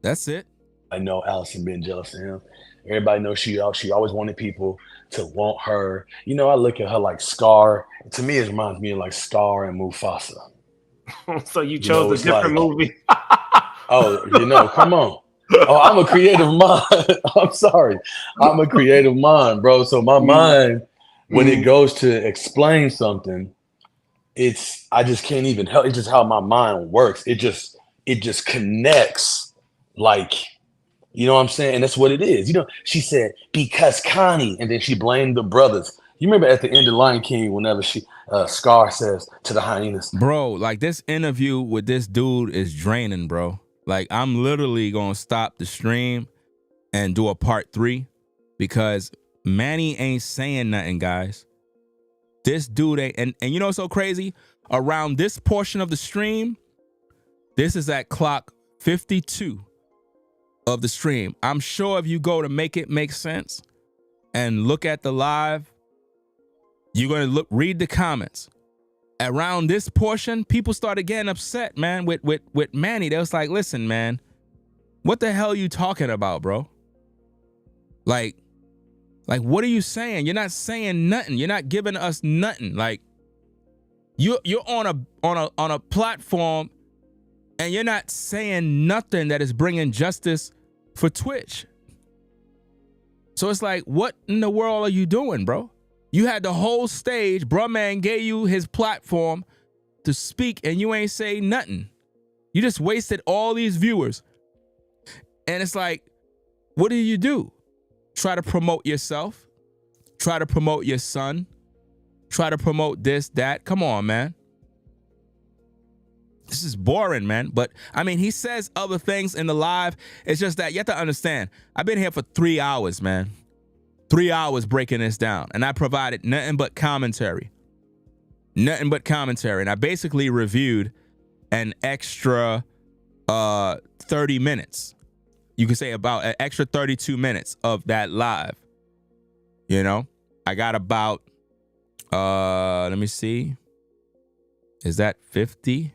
That's it. I know Allison being jealous of him. Everybody knows she always wanted people to want her. You know, I look at her like Scar. To me, it reminds me of like Scar and Mufasa. So you chose a different movie. Oh, come on. Oh, I'm a creative mind. I'm sorry. I'm a creative mind, bro. So my mind, when it goes to explain something, I just can't even help. It's just how my mind works. It just connects, like, you know what I'm saying? And that's what it is. You know, she said, because Connie, and then she blamed the brothers. You remember at the end of Lion King, whenever Scar says to the hyenas. Bro, like, this interview with this dude is draining, bro. Like, I'm literally going to stop the stream and do a part 3 because Manny ain't saying nothing, guys. This dude ain't, and you know what's so crazy? Around this portion of the stream, this is at clock 52 of the stream. I'm sure if you go to Make It Make Sense and look at the live, you're going to read the comments. Around this portion, people started getting upset, man, with Manny. They was like, listen, man, what the hell are you talking about, bro? Like, what are you saying? You're not saying nothing. You're not giving us nothing. Like, you're on a platform and you're not saying nothing that is bringing justice for Twitch. So it's like, what in the world are you doing, bro? You had the whole stage. Bruh man gave you his platform to speak and you ain't say nothing. You just wasted all these viewers. And it's like, what do you do? Try to promote yourself? Try to promote your son? Try to promote this, that? Come on, man. This is boring, man. But, I mean, he says other things in the live. It's just that you have to understand. I've been here for 3 hours, man. 3 hours breaking this down. And I provided nothing but commentary. Nothing but commentary. And I basically reviewed an extra 30 minutes. You could say about an extra 32 minutes of that live. You know? I got about Let me see. Is that 50?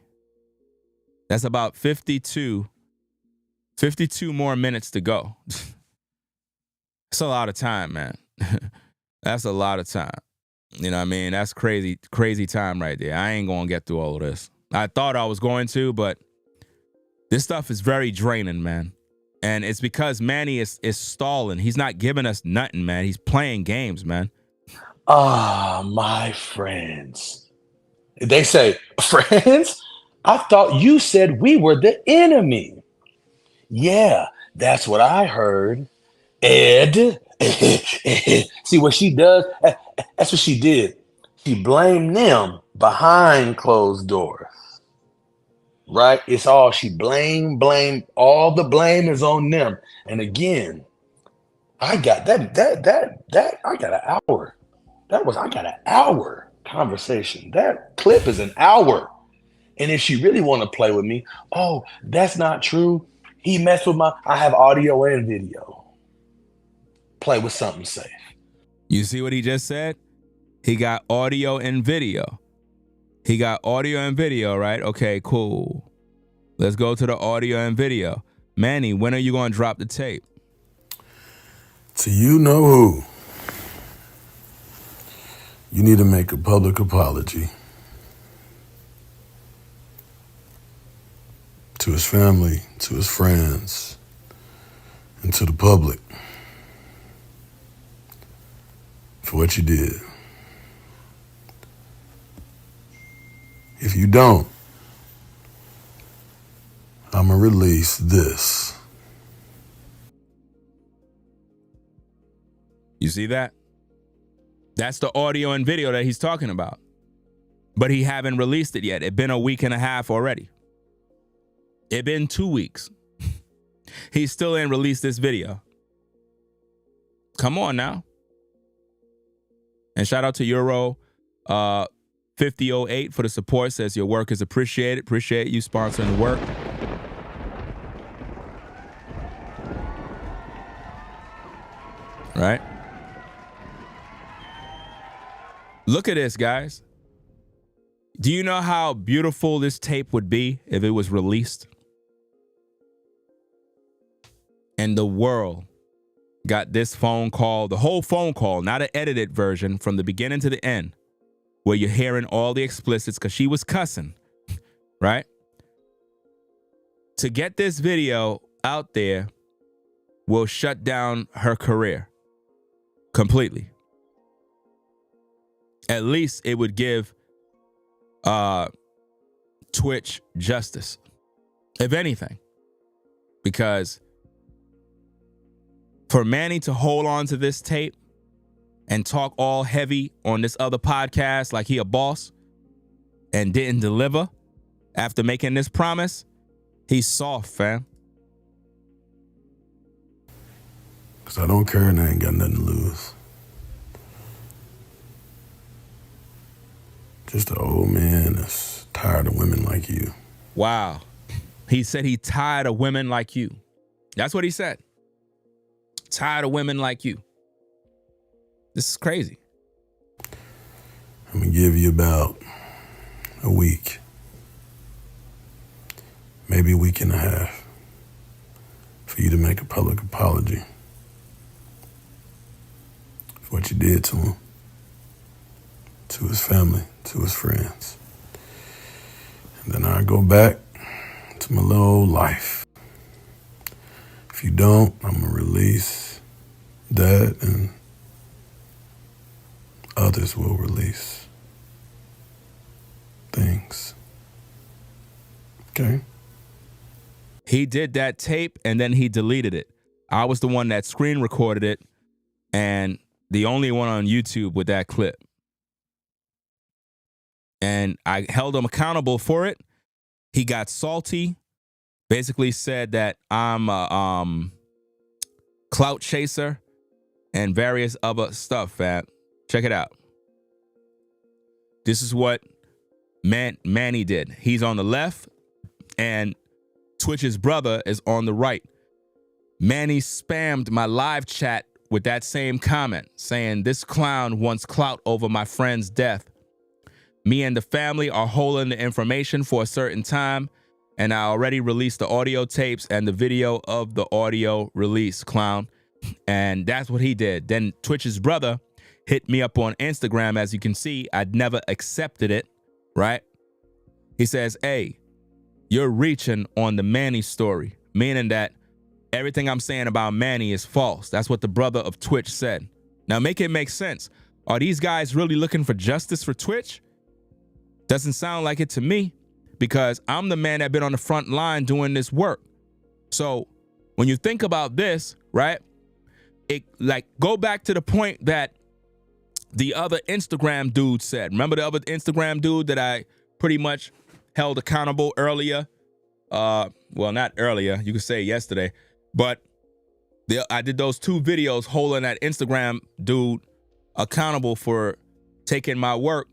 That's about 52 more minutes to go. That's a lot of time, man. That's a lot of time. You know what I mean? That's crazy time right there. I ain't going to get through all of this. I thought I was going to, but this stuff is very draining, man. And it's because Manny is stalling. He's not giving us nothing, man. He's playing games, man. Ah, my friends. They say, friends? I thought you said we were the enemy. Yeah, that's what I heard. Ed. See what she does? That's what she did. She blamed them behind closed doors. Right? It's all she blame. All the blame is on them. And again, I got that I got an hour. I got an hour conversation. That clip is an hour. And if she really want to play with me, oh, that's not true. He messed with I have audio and video. Play with something safe. You see what he just said? He got audio and video. He got audio and video, right? Okay, cool. Let's go to the audio and video. Manny, when are you going to drop the tape? To you know who. You need to make a public apology to his family, to his friends, and to the public for what you did. If you don't, I'm gonna release this. You see that? That's the audio and video that he's talking about. But he haven't released it yet. It's been a week and a half already. It's been 2 weeks. He still ain't released this video. Come on now. And shout out to Euro 5008 for the support. Says your work is appreciated. Appreciate you sponsoring the work. Right? Look at this, guys. Do you know how beautiful this tape would be if it was released? And the world got this phone call, the whole phone call, not an edited version, from the beginning to the end, where you're hearing all the explicits because she was cussing, right? To get this video out there will shut down her career completely. At least it would give Twitch justice, if anything, because for Manny to hold on to this tape and talk all heavy on this other podcast like he a boss and didn't deliver after making this promise, he's soft, fam. Because I don't care and I ain't got nothing to lose. Just an old man that's tired of women like you. Wow. He said he tired of women like you. That's what he said. Tired of women like you. This is crazy. I'm going to give you about a week. Maybe a week and a half for you to make a public apology for what you did to him, to his family, to his friends. And then I go back to my little old life. If you don't, I'm going to release that and others will release things. Okay? He did that tape and then he deleted it. I was the one that screen recorded it and the only one on YouTube with that clip. And I held him accountable for it. He got salty, basically said that I'm a clout chaser and various other stuff, fam. Check it out. This is what Manny did. He's on the left and Twitch's brother is on the right. Manny spammed my live chat with that same comment saying, "This clown wants clout over my friend's death. Me and the family are holding the information for a certain time, and I already released the audio tapes and the video of the audio release, clown." And that's what he did. Then Twitch's brother hit me up on Instagram. As you can see, I'd never accepted it, right? He says, "Hey, you're reaching on the Manny story," meaning that everything I'm saying about Manny is false. That's what the brother of Twitch said. Now make it make sense. Are these guys really looking for justice for Twitch? Doesn't sound like it to me, because I'm the man that been on the front line doing this work. So when you think about this, right, it like go back to the point that the other Instagram dude said. Remember the other Instagram dude that I pretty much held accountable earlier? Well, not earlier, you could say yesterday, but I did those 2 videos holding that Instagram dude accountable for taking my work.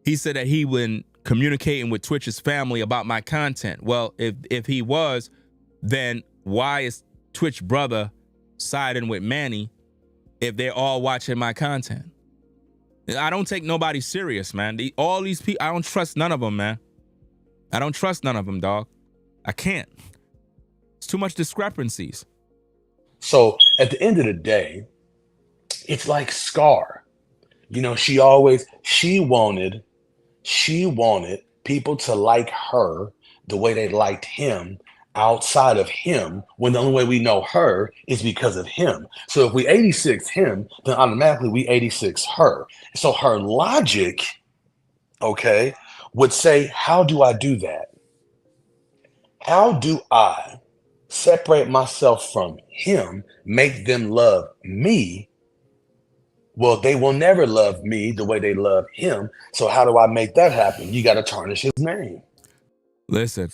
He said that he been communicating with Twitch's family about my content. Well, if he was, then why is Twitch brother siding with Manny if they're all watching my content? I don't take nobody serious, man. All these people, I don't trust none of them, man. I don't trust none of them, dog. I can't. It's too much discrepancies. So at the end of the day, it's like Scar. You know, she wanted people to like her the way they liked him outside of him, when the only way we know her is because of him. So if we 86 him, then automatically we 86 her. So her logic, okay, would say, how do I do that? How do I separate myself from him, make them love me? Well, they will never love me the way they love him. So how do I make that happen? You got to tarnish his name. Listen,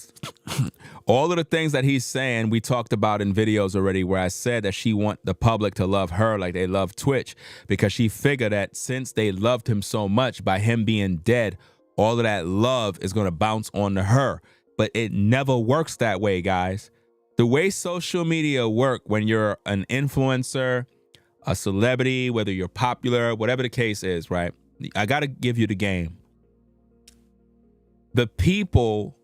all of the things that he's saying, we talked about in videos already, where I said that she want the public to love her like they love Twitch, because she figured that since they loved him so much, by him being dead, all of that love is going to bounce onto her. But it never works that way, guys. The way social media work, when you're an influencer, a celebrity, whether you're popular, whatever the case is, right? I got to give you the game. The people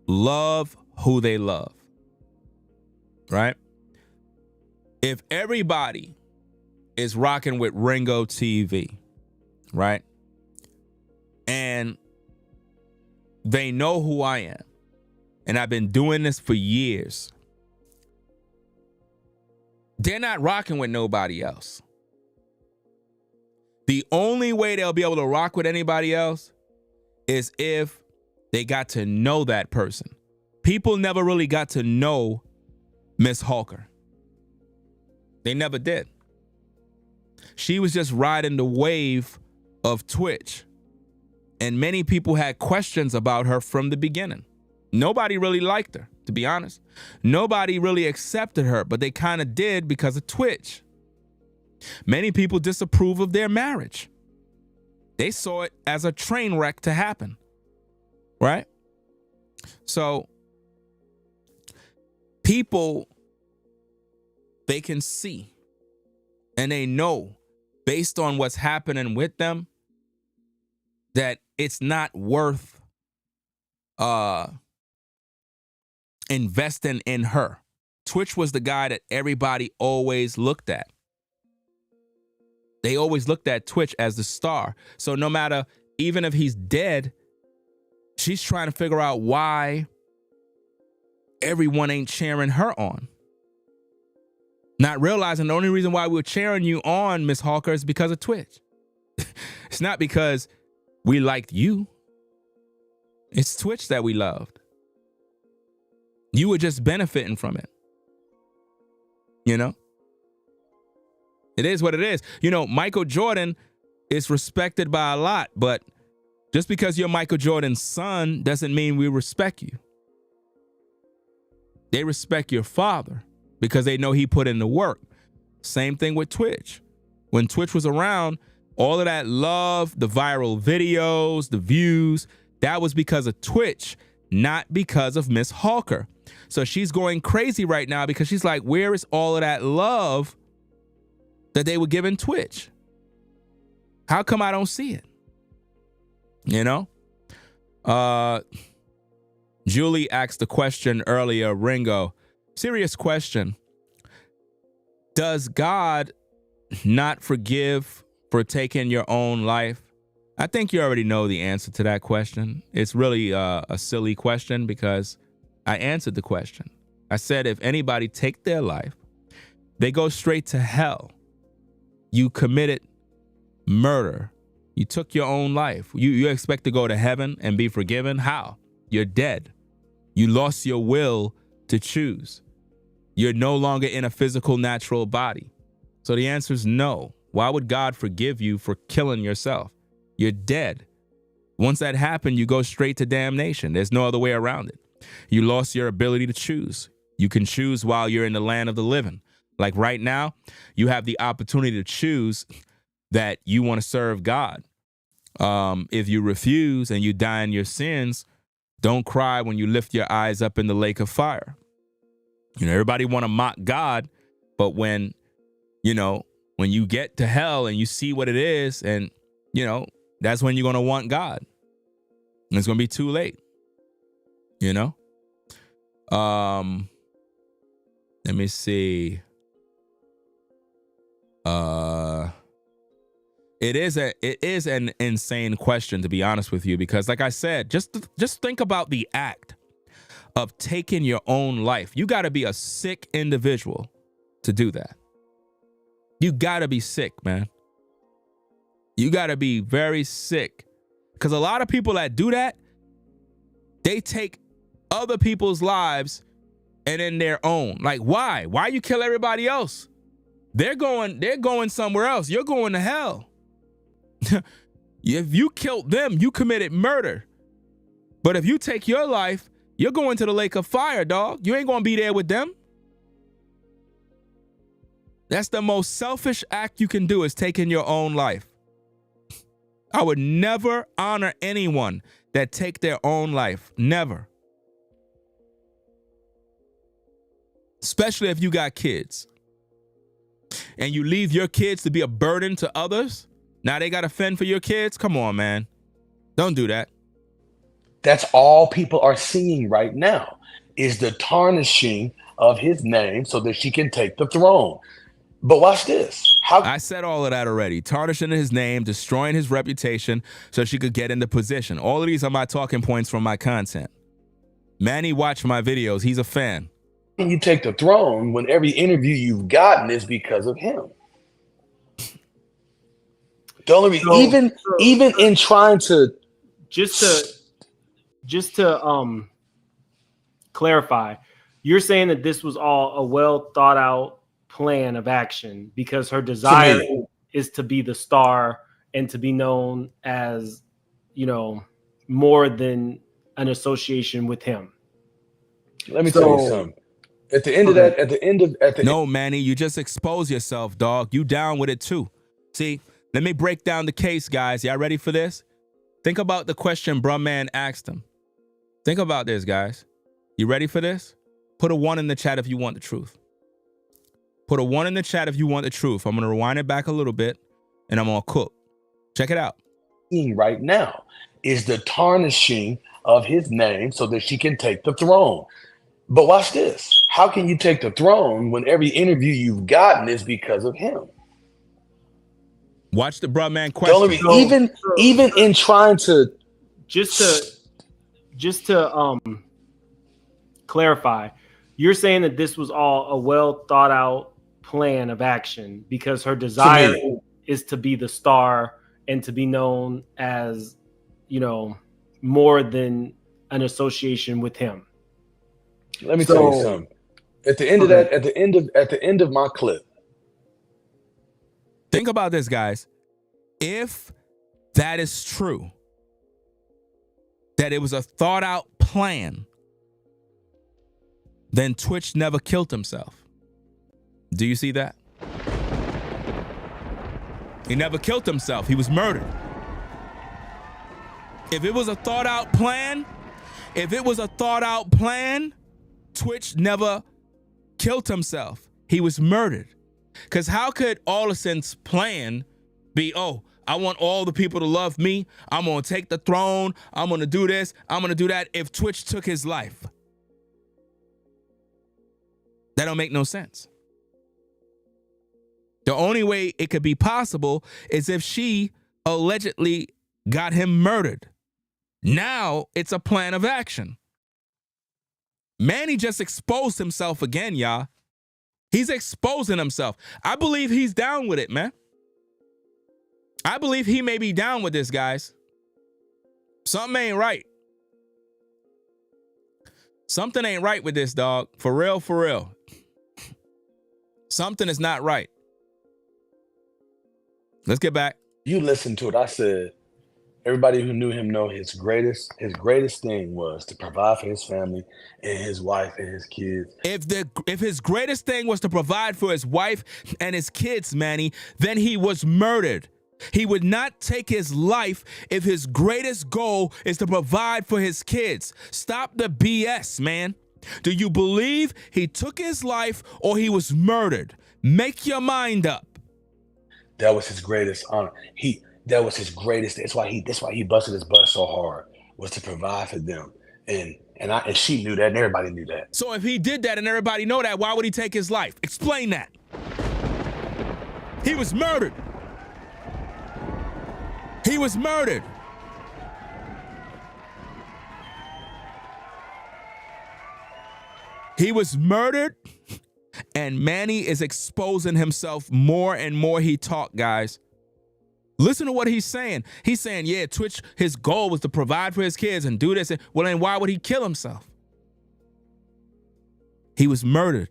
love who they love, right? If everybody is rocking with Ringo TV, right, and they know who I am, and I've been doing this for years, they're not rocking with nobody else. The only way they'll be able to rock with anybody else is if they got to know that person. People never really got to know Miss Hawker. They never did. She was just riding the wave of Twitch. And many people had questions about her from the beginning. Nobody really liked her, to be honest. Nobody really accepted her, but they kind of did because of Twitch. Many people disapprove of their marriage. They saw it as a train wreck to happen. Right? So people, they can see and they know based on what's happening with them that it's not worth investing in her. Twitch was the guy that everybody always looked at. They always looked at Twitch as the star. So no matter, even if he's dead, she's trying to figure out why everyone ain't cheering her on. Not realizing the only reason why we're cheering you on, Miss Hawker, is because of Twitch. It's not because we liked you. It's Twitch that we loved. You were just benefiting from it. You know? It is what it is. You know, Michael Jordan is respected by a lot, but just because you're Michael Jordan's son doesn't mean we respect you. They respect your father because they know he put in the work. Same thing with Twitch. When Twitch was around, all of that love, the viral videos, the views, that was because of Twitch, not because of Miss Hawker. So she's going crazy right now because she's like, where is all of that love that they were giving Twitch? How come I don't see it? You know? Julie asked the question earlier, Ringo, serious question. Does God not forgive for taking your own life? I think you already know the answer to that question. It's really a silly question because I answered the question. I said if anybody take their life, they go straight to hell. You committed murder. You took your own life. You expect to go to heaven and be forgiven? How? You're dead. You lost your will to choose. You're no longer in a physical, natural body. So the answer is no. Why would God forgive you for killing yourself? You're dead. Once that happened, you go straight to damnation. There's no other way around it. You lost your ability to choose. You can choose while you're in the land of the living. Like right now, you have the opportunity to choose that you want to serve God. If you refuse and you die in your sins, don't cry when you lift your eyes up in the lake of fire. You know, everybody want to mock God, but when you get to hell and you see what it is, and, you know, that's when you're going to want God. And it's going to be too late, you know? Let me see. It is an insane question, to be honest with you, because like I said, just think about the act of taking your own life. You got to be a sick individual to do that. You got to be sick, man. You got to be very sick, because a lot of people that do that, they take other people's lives and in their own. Like, why? Why you kill everybody else? They're going somewhere else. You're going to hell. If you killed them, you committed murder. But if you take your life, you're going to the lake of fire, dog. You ain't going to be there with them. That's the most selfish act you can do, is taking your own life. I would never honor anyone that take their own life. Never. Especially if you got kids. And you leave your kids to be a burden to others. Now they got to fend for your kids? Come on, man. Don't do that. That's all people are seeing right now, is the tarnishing of his name so that she can take the throne. But watch this. I said all of that already. Tarnishing his name, destroying his reputation so she could get into position. All of these are my talking points from my content. Manny watched my videos. He's a fan. You take the throne when every interview you've gotten is because of him. The only reason, even in trying to just to clarify, you're saying that this was all a well thought out plan of action because her desire is to be the star and to be known as, you know, more than an association with him. Let me tell you something. At the end of that, No, Manny, you just expose yourself, dog. You down with it too. See, let me break down the case, guys. Y'all ready for this? Think about the question Bruh Man asked him. Think about this, guys. You ready for this? Put a 1 in the chat if you want the truth. Put a 1 in the chat if you want the truth. I'm going to rewind it back a little bit, and I'm going to cook. Check it out. Right now is the tarnishing of his name so that she can take the throne. But watch this. How can you take the throne when every interview you've gotten is because of him? Watch the Bruh Man question. Even in trying to just to clarify, you're saying that this was all a well thought out plan of action because her desire is to be the star and to be known as, you know, more than an association with him. Let me tell you something. At the end of that, at the end of my clip. Think about this, guys. If that is true, that it was a thought out plan, then Twitch never killed himself. Do you see that? He never killed himself. He was murdered. If it was a thought out plan, Twitch never killed himself. He was murdered. Because how could Allison's plan be, oh, I want all the people to love me. I'm going to take the throne. I'm going to do this. I'm going to do that if Twitch took his life? That don't make no sense. The only way it could be possible is if she allegedly got him murdered. Now it's a plan of action. Manny just exposed himself again, y'all. He's exposing himself. I believe he's down with it, man. I believe he may be down with this, guys. Something ain't right. Something ain't right with this, dog. For real, for real. Something is not right. Let's get back. You listen to it. I said, everybody who knew him know his greatest thing was to provide for his family and his wife and his kids. If his greatest thing was to provide for his wife and his kids, Manny, then he was murdered. He would not take his life if his greatest goal is to provide for his kids. Stop the BS, man. Do you believe he took his life or he was murdered? Make your mind up. That was his greatest honor. That was his greatest. That's why he busted his butt so hard, was to provide for them. And she knew that, and everybody knew that. So if he did that and everybody know that, why would he take his life? Explain that. He was murdered. He was murdered. He was murdered, and Manny is exposing himself more and more he talk, guys. Listen to what he's saying. He's saying, yeah, Twitch, his goal was to provide for his kids and do this. Well, then why would he kill himself? He was murdered.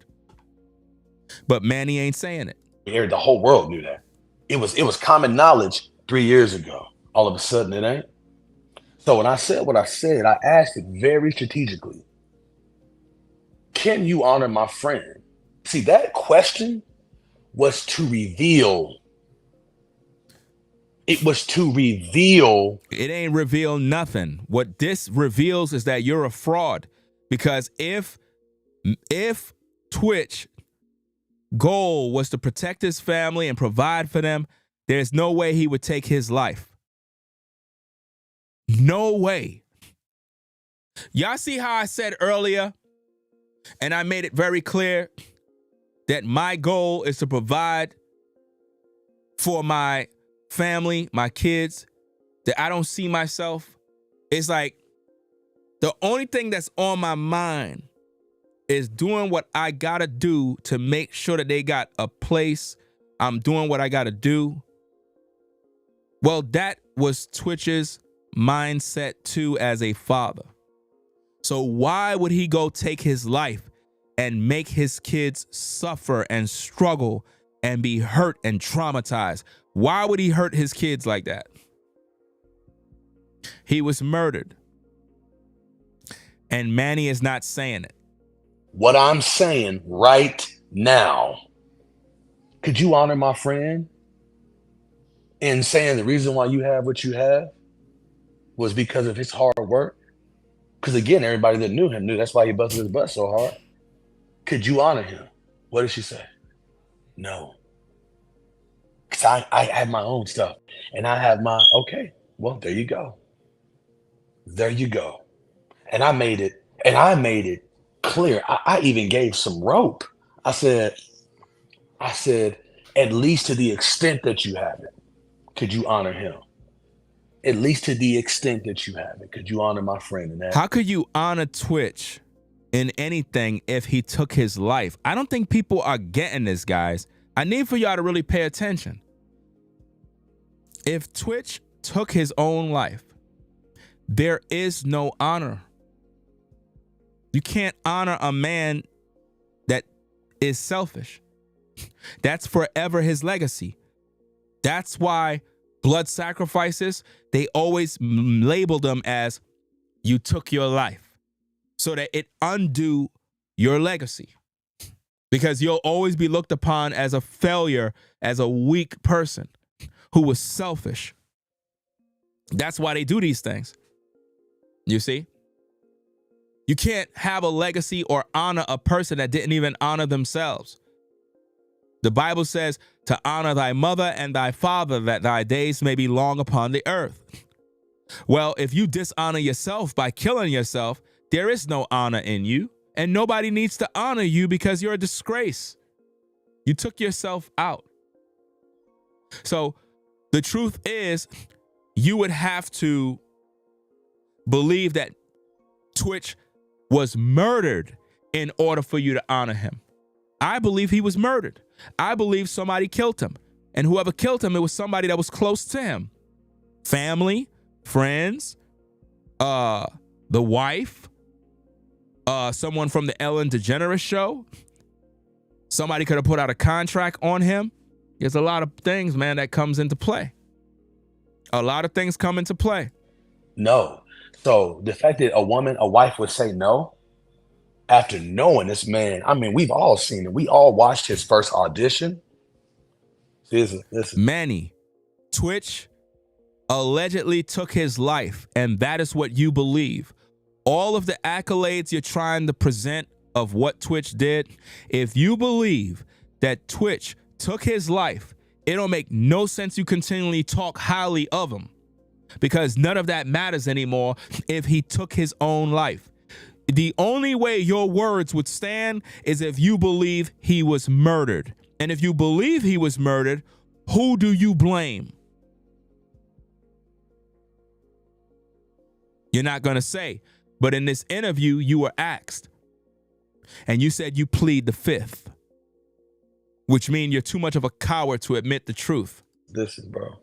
But Manny ain't saying it. The whole world knew that. It was common knowledge 3 years ago. All of a sudden, it ain't. So when I said what I said, I asked it very strategically. Can you honor my friend? See, that question was to reveal. It was to reveal. It ain't reveal nothing. What this reveals is that you're a fraud. Because if Twitch goal was to protect his family and provide for them, there's no way he would take his life. No way. Y'all see how I said earlier, and I made it very clear that my goal is to provide for my family, my kids, that I don't see myself. It's like the only thing that's on my mind is doing what I gotta do to make sure that they got a place. I'm doing what I gotta do. Well, that was Twitch's mindset too as a father. So why would he go take his life and make his kids suffer and struggle and be hurt and traumatized? Why would he hurt his kids like that? He was murdered. And Manny is not saying it. What I'm saying right now, could you honor my friend in saying the reason why you have what you have was because of his hard work? Because again, everybody that knew him knew that's why he busted his butt so hard. Could you honor him? What did she say? No. Because I have my own stuff. And I have my, okay, well, there you go. There you go. And I made it clear. I even gave some rope. I said, at least to the extent that you have it, could you honor him? At least to the extent that you have it, could you honor my friend in that? How could you honor Twitch in anything if he took his life? I don't think people are getting this, guys. I need for y'all to really pay attention. If Twitch took his own life, there is no honor. You can't honor a man that is selfish. That's forever his legacy. That's why blood sacrifices, they always label them as you took your life so that it undo your legacy. Because you'll always be looked upon as a failure, as a weak person who was selfish. That's why they do these things. You see? You can't have a legacy or honor a person that didn't even honor themselves. The Bible says to honor thy mother and thy father, that thy days may be long upon the earth. Well, if you dishonor yourself by killing yourself, there is no honor in you, and nobody needs to honor you because you're a disgrace. You took yourself out. So the truth is, you would have to believe that Twitch was murdered in order for you to honor him. I believe he was murdered. I believe somebody killed him. And whoever killed him, it was somebody that was close to him. Family, friends, the wife, someone from the Ellen DeGeneres show. Somebody could have put out a contract on him. There's a lot of things, man, that comes into play. A lot of things come into play. No. So the fact that a wife would say no after knowing this man, I mean, we've all seen it. We all watched his first audition. Listen. Manny, Twitch allegedly took his life, and that is what you believe. All of the accolades you're trying to present of what Twitch did, if you believe that Twitch took his life, it don't make no sense you continually talk highly of him, because none of that matters anymore if he took his own life. The only way your words would stand is if you believe he was murdered. And if you believe he was murdered, who do you blame? You're not going to say. But in this interview, you were asked. And you said you plead the fifth, which means you're too much of a coward to admit the truth. Listen, bro.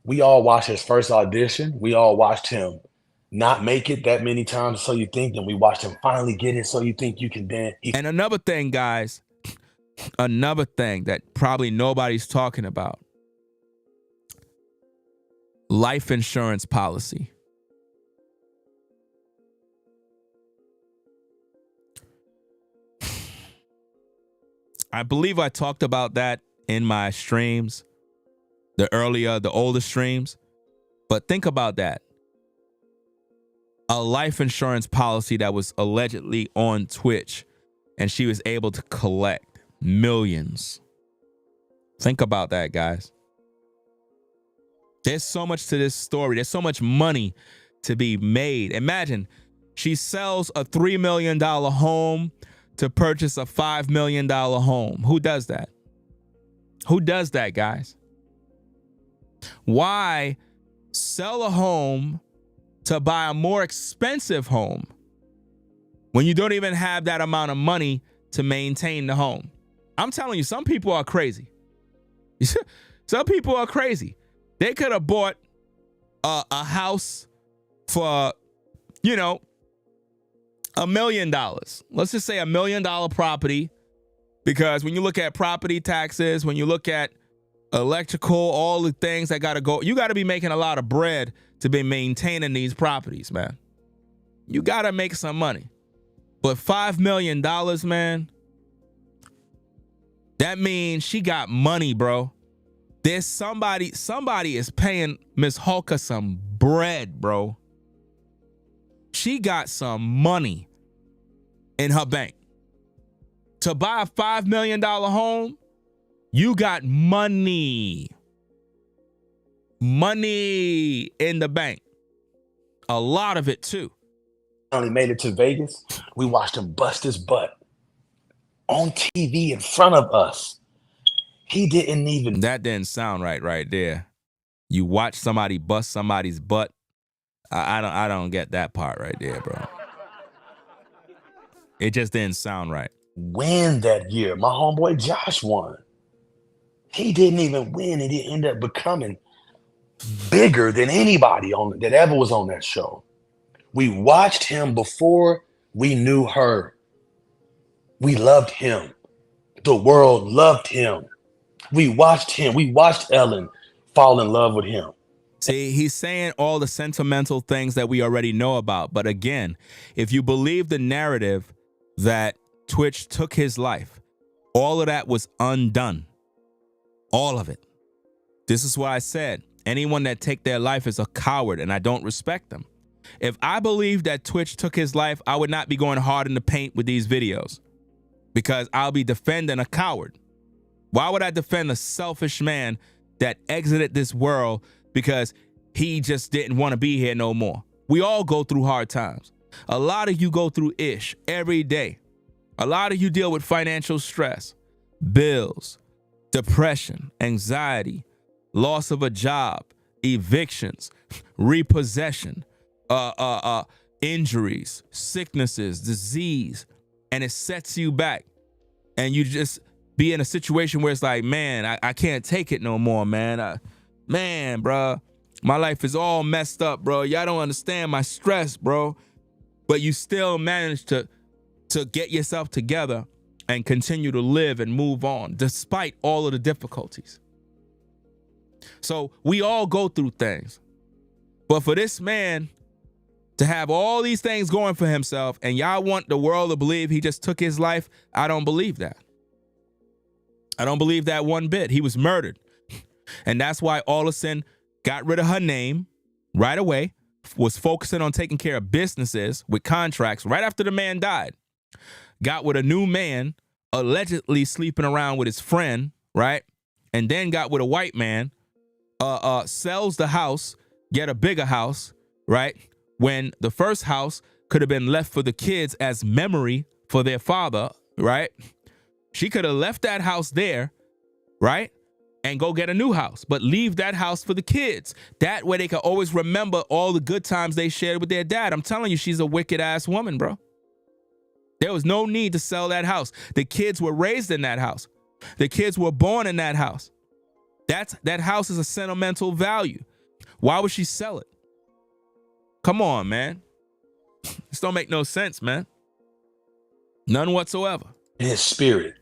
We all watched his first audition. We all watched him not make it that many times, so you think, and we watched him finally get it, so you think you can dance. And another thing, guys, another thing that probably nobody's talking about: life insurance policy. I believe I talked about that in my streams, the older streams. But think about that. A life insurance policy that was allegedly on Twitch, and she was able to collect millions. Think about that, guys. There's so much to this story. There's so much money to be made. Imagine she sells a $3 million home to purchase a $5 million home. Who does that? Who does that, guys? Why sell a home to buy a more expensive home when you don't even have that amount of money to maintain the home? I'm telling you, some people are crazy. Some people are crazy. They could have bought a house for, $1 million. Let's just say $1 million property, because when you look at property taxes, when you look at electrical, all the things that got to go, you got to be making a lot of bread to be maintaining these properties, man. You got to make some money. But $5 million, man, that means she got money, bro. There's somebody is paying Miss Hulka some bread, bro. She got some money in her bank. To buy a $5 million home, you got money. Money in the bank. A lot of it, too. Finally made it to Vegas. We watched him bust his butt on TV in front of us. He didn't even... That didn't sound right there. You watch somebody bust somebody's butt. I don't get that part right there, bro. It just didn't sound right. Win that year. My homeboy Josh won. He didn't even win, and he ended up becoming bigger than anybody that ever was on that show. We watched him before we knew her. We loved him. The world loved him. We watched him. We watched Ellen fall in love with him. See, he's saying all the sentimental things that we already know about. But again, if you believe the narrative that Twitch took his life, all of that was undone. All of it. This is why I said anyone that take their life is a coward, and I don't respect them. If I believed that Twitch took his life, I would not be going hard in the paint with these videos. because I'll be defending a coward. Why would I defend a selfish man that exited this world because he just didn't want to be here no more? We all go through hard times. A lot of you go through ish every day. A lot of you deal with financial stress, bills, depression, anxiety, loss of a job, evictions, repossession, injuries, sicknesses, disease, and it sets you back. And you just be in a situation where it's like, man, I can't take it no more, man. Man, bro, my life is all messed up, bro. Y'all don't understand my stress, bro. But you still manage to get yourself together and continue to live and move on despite all of the difficulties. So we all go through things. But for this man to have all these things going for himself and y'all want the world to believe he just took his life, I don't believe that. I don't believe that one bit. He was murdered. And that's why Allison got rid of her name right away, was focusing on taking care of businesses with contracts right after the man died. Got with a new man, allegedly sleeping around with his friend, right? And then got with a white man, sells the house, get a bigger house, right? When the first house could have been left for the kids as memory for their father, right? She could have left that house there, right? And go get a new house, but leave that house for the kids. That way they can always remember all the good times they shared with their dad. I'm telling you, she's a wicked ass woman, bro. There was no need to sell that house. The kids were raised in that house. The kids were born in that house. That house is a sentimental value. Why would she sell it? Come on, man. This don't make no sense, man. None whatsoever. His spirit.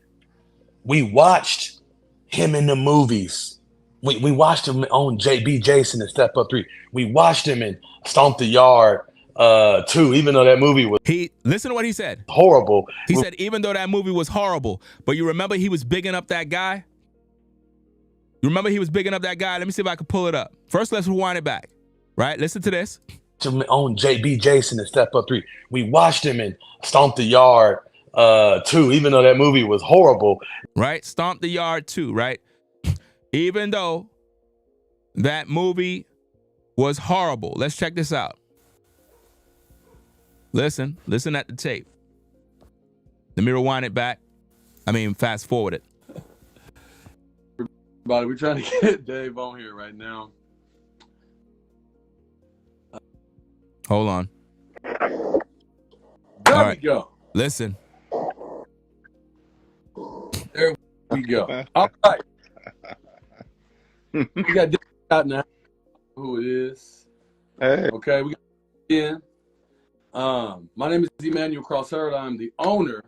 We watched him in the movies. We watched him on JB Jason and Step Up 3. We watched him in Stomp the Yard 2, even though that movie was listen to what he said. Horrible. He said, even though that movie was horrible, but you remember he was bigging up that guy? You remember he was bigging up that guy? Let me see if I can pull it up. First, let's rewind it back. Right? Listen to this. On JB Jason and Step Up 3. We watched him in Stomp the Yard 2, even though that movie was horrible. Right? Stomp the Yard 2, right? Even though that movie was horrible. Let's check this out. Listen at the tape. Let me rewind it back. Fast forward it. Everybody, we're trying to get Dave on here right now. Hold on. There we go. Listen. There we go. All right. We got Dave out now. Who it is? Hey. Okay, we got in. My name is Emmanuel Cross-Hurd. I'm the owner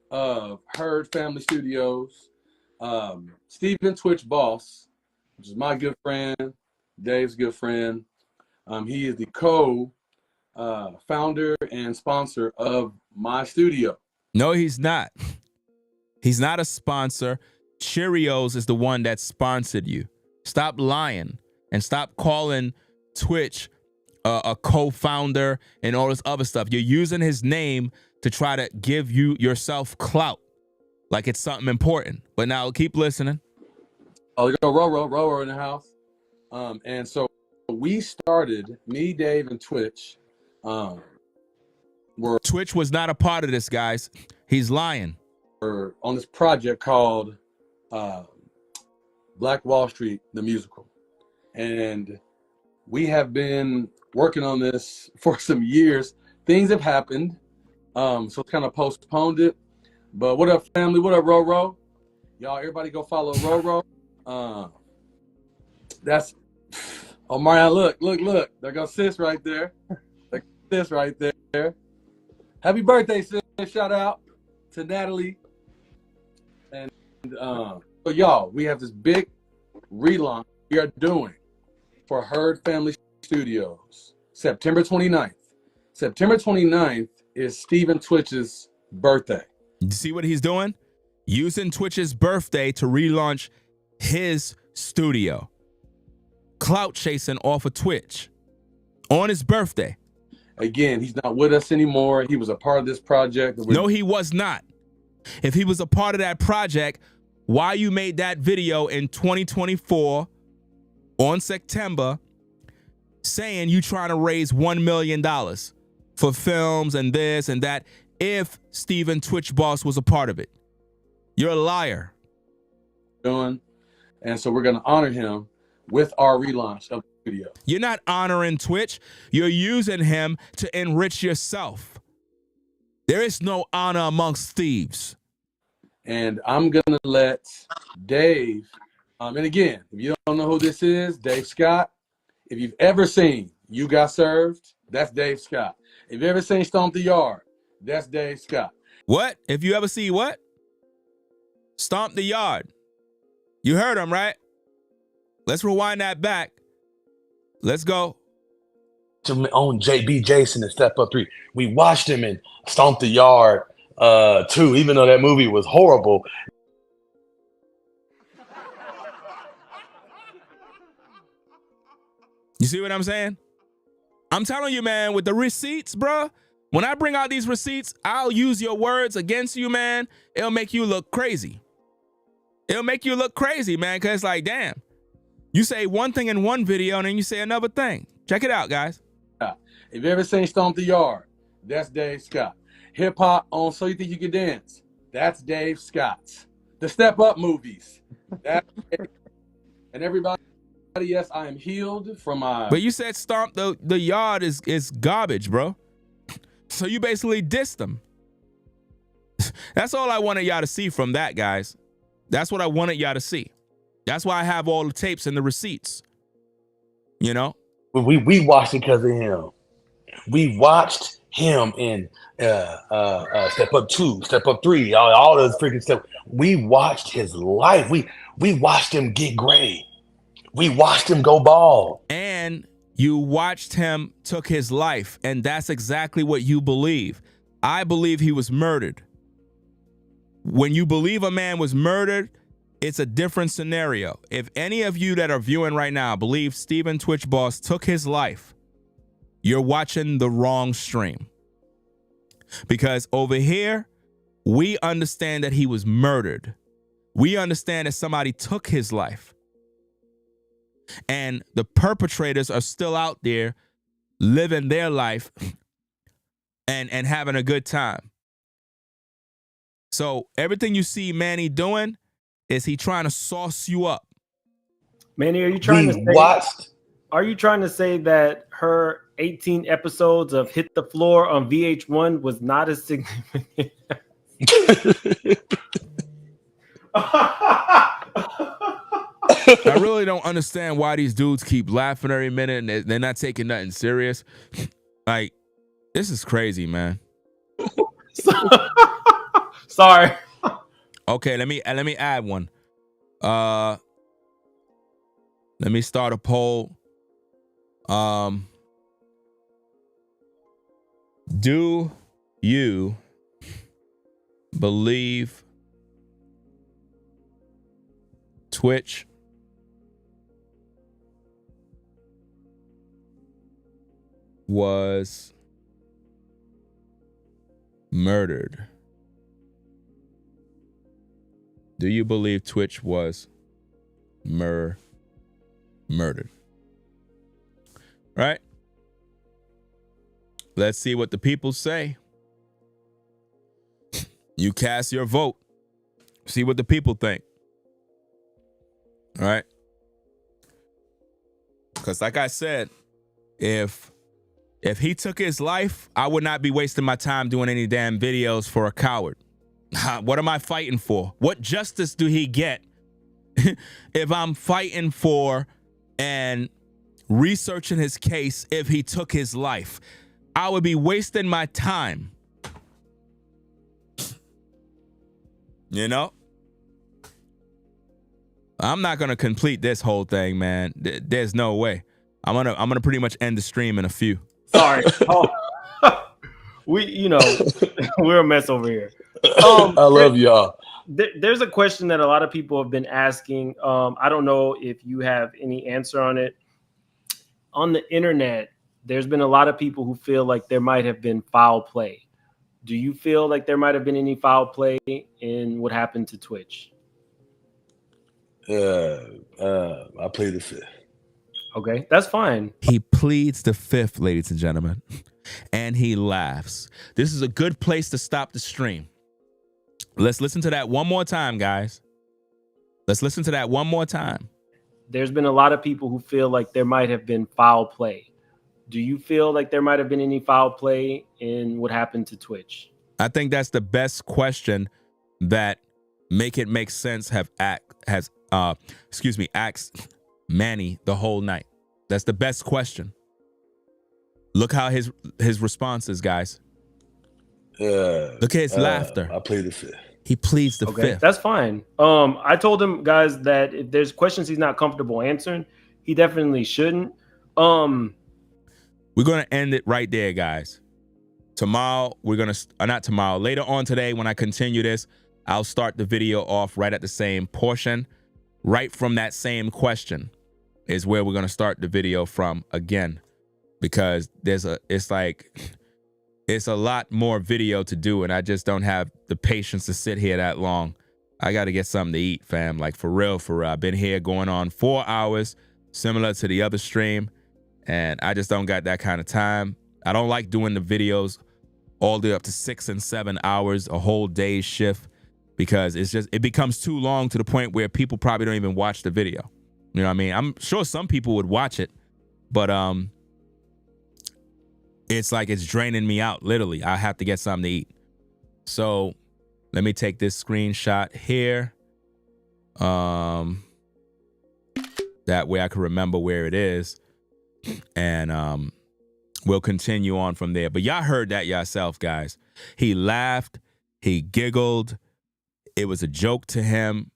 of Hurd Family Studios. Stephen Twitch Boss, which is my good friend, Dave's good friend. He is the co-founder and sponsor of my studio. No, he's not. He's not a sponsor. Cheerios is the one that sponsored you. Stop lying and stop calling Twitch a co-founder and all this other stuff. You're using his name to try to give yourself clout like it's something important. But now keep listening. Oh, we got Roro in the house. And so we started, me, Dave, and Twitch. Twitch was not a part of this, guys. He's lying. We're on this project called Black Wall Street, the musical. And we have been working on this for some years. Things have happened, so it's kind of postponed it. But what up, family? What up, Roro? Y'all, everybody go follow Roro. That's, oh, Marianne, look. There goes sis right there. There goes sis right there. Happy birthday, sis. Shout out to Natalie. And so y'all, we have this big relaunch we are doing for Hurd Family Studios, September 29th. September 29th is Stephen Twitch's birthday. You see what he's doing? Using Twitch's birthday to relaunch his studio. Clout chasing off of Twitch on his birthday. Again, he's not with us anymore. He was a part of this project. No, he was not. If he was a part of that project, why you made that video in 2024 on September saying you trying to raise $1 million for films and this and that if Steven Twitch Boss was a part of it? You're a liar. Doing, and so we're going to honor him with our relaunch of the video. You're not honoring Twitch. You're using him to enrich yourself. There is no honor amongst thieves. And I'm going to let Dave, and again, if you don't know who this is, Dave Scott, if you've ever seen You Got Served, that's Dave Scott. If you've ever seen Stomp the Yard, that's Dave Scott. What? If you ever see what? Stomp the Yard. You heard him, right? Let's rewind that back. Let's go. To own JB Jason and Step Up 3. We watched him in Stomp the Yard 2, even though that movie was horrible. You see what I'm saying? I'm telling you, man, with the receipts, bruh, when I bring out these receipts, I'll use your words against you, man. It'll make you look crazy. It'll make you look crazy, man, because it's like, damn. You say one thing in one video, and then you say another thing. Check it out, guys. If you ever seen Stomp the Yard, that's Dave Scott. Hip Hop on So You Think You Can Dance, that's Dave Scott. The Step Up movies, that's Dave. And everybody, yes, I am healed from my... But you said Stomp the Yard is garbage, bro. So you basically dissed them. That's all I wanted y'all to see from that, guys. That's what I wanted y'all to see. That's why I have all the tapes and the receipts. You know? We watched it because of him. We watched him in Step Up 2, Step Up 3, all those freaking stuff. We watched his life. We watched him get great. We watched him go bald. And you watched him took his life. And that's exactly what you believe. I believe he was murdered. When you believe a man was murdered, it's a different scenario. If any of you that are viewing right now believe Steven Twitch Boss took his life, you're watching the wrong stream. Because over here, we understand that he was murdered. We understand that somebody took his life. And the perpetrators are still out there living their life and having a good time. So everything you see Manny doing is he trying to sauce you up. Manny, are you trying to say that her 18 episodes of Hit the Floor on VH1 was not as significant? I really don't understand why these dudes keep laughing every minute and they're not taking nothing serious. Like, this is crazy, man. Sorry. Okay, let me add one. Let me start a poll. Do you believe Twitch was murdered? Do you believe Twitch was murdered? Right? Let's see what the people say. You cast your vote. See what the people think. All right? Because like I said, if he took his life, I would not be wasting my time doing any damn videos for a coward. What am I fighting for? What justice do he get if I'm fighting for and researching his case if he took his life? I would be wasting my time. You know? I'm not gonna complete this whole thing, man. There's no way. I'm gonna pretty much end the stream in a few. Sorry. We're a mess over here. I love y'all. There's a question that a lot of people have been asking. I don't know if you have any answer on it. On the internet, there's been a lot of people who feel like there might have been foul play Do you feel like there might have been any foul play in what happened to Twitch? I plead the fifth. Okay, that's fine. He pleads the fifth, ladies and gentlemen, and he laughs. This is a good place to stop the stream. Let's listen to that one more time, guys. Let's listen to that one more time. There's been a lot of people who feel like there might have been foul play. Do you feel like there might have been any foul play in what happened to Twitch? I think that's the best question that Make It Make Sense asked Manny the whole night. That's the best question. Look how his response is, guys. Look at his laughter. I plead the fifth. He pleads the Okay, fifth. that's fine. I told him, guys, that if there's questions he's not comfortable answering, he definitely shouldn't. We're going to end it right there, guys. Tomorrow, we're going to, not tomorrow, later on today, when I continue this, I'll start the video off right at the same portion. Right from that same question is where we're going to start the video from again. Because it's a lot more video to do, and I just don't have the patience to sit here that long. I got to get something to eat, fam. Like, for real. I've been here going on 4 hours, similar to the other stream, and I just don't got that kind of time. I don't like doing the videos all the way up to 6 and 7 hours, a whole day's shift, because it becomes too long to the point where people probably don't even watch the video. You know what I mean? I'm sure some people would watch it, but it's like it's draining me out, literally. I have to get something to eat. So let me take this screenshot here. That way I can remember where it is. And we'll continue on from there. But y'all heard that yourself, guys. He laughed. He giggled. It was a joke to him.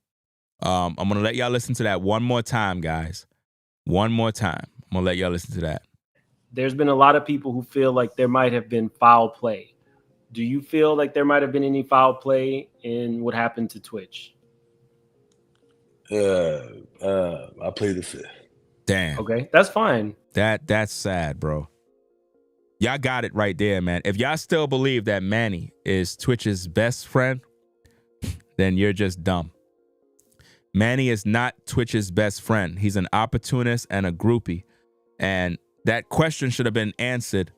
I'm going to let y'all listen to that one more time, guys. One more time. I'm going to let y'all listen to that. There's been a lot of people who feel like there might have been foul play. Do you feel like there might have been any foul play in what happened to Twitch? I plead the fifth. Damn. Okay, that's fine. That's sad, bro. Y'all got it right there, man. If y'all still believe that Manny is Twitch's best friend, then you're just dumb. Manny is not Twitch's best friend. He's an opportunist and a groupie. And that question should have been answered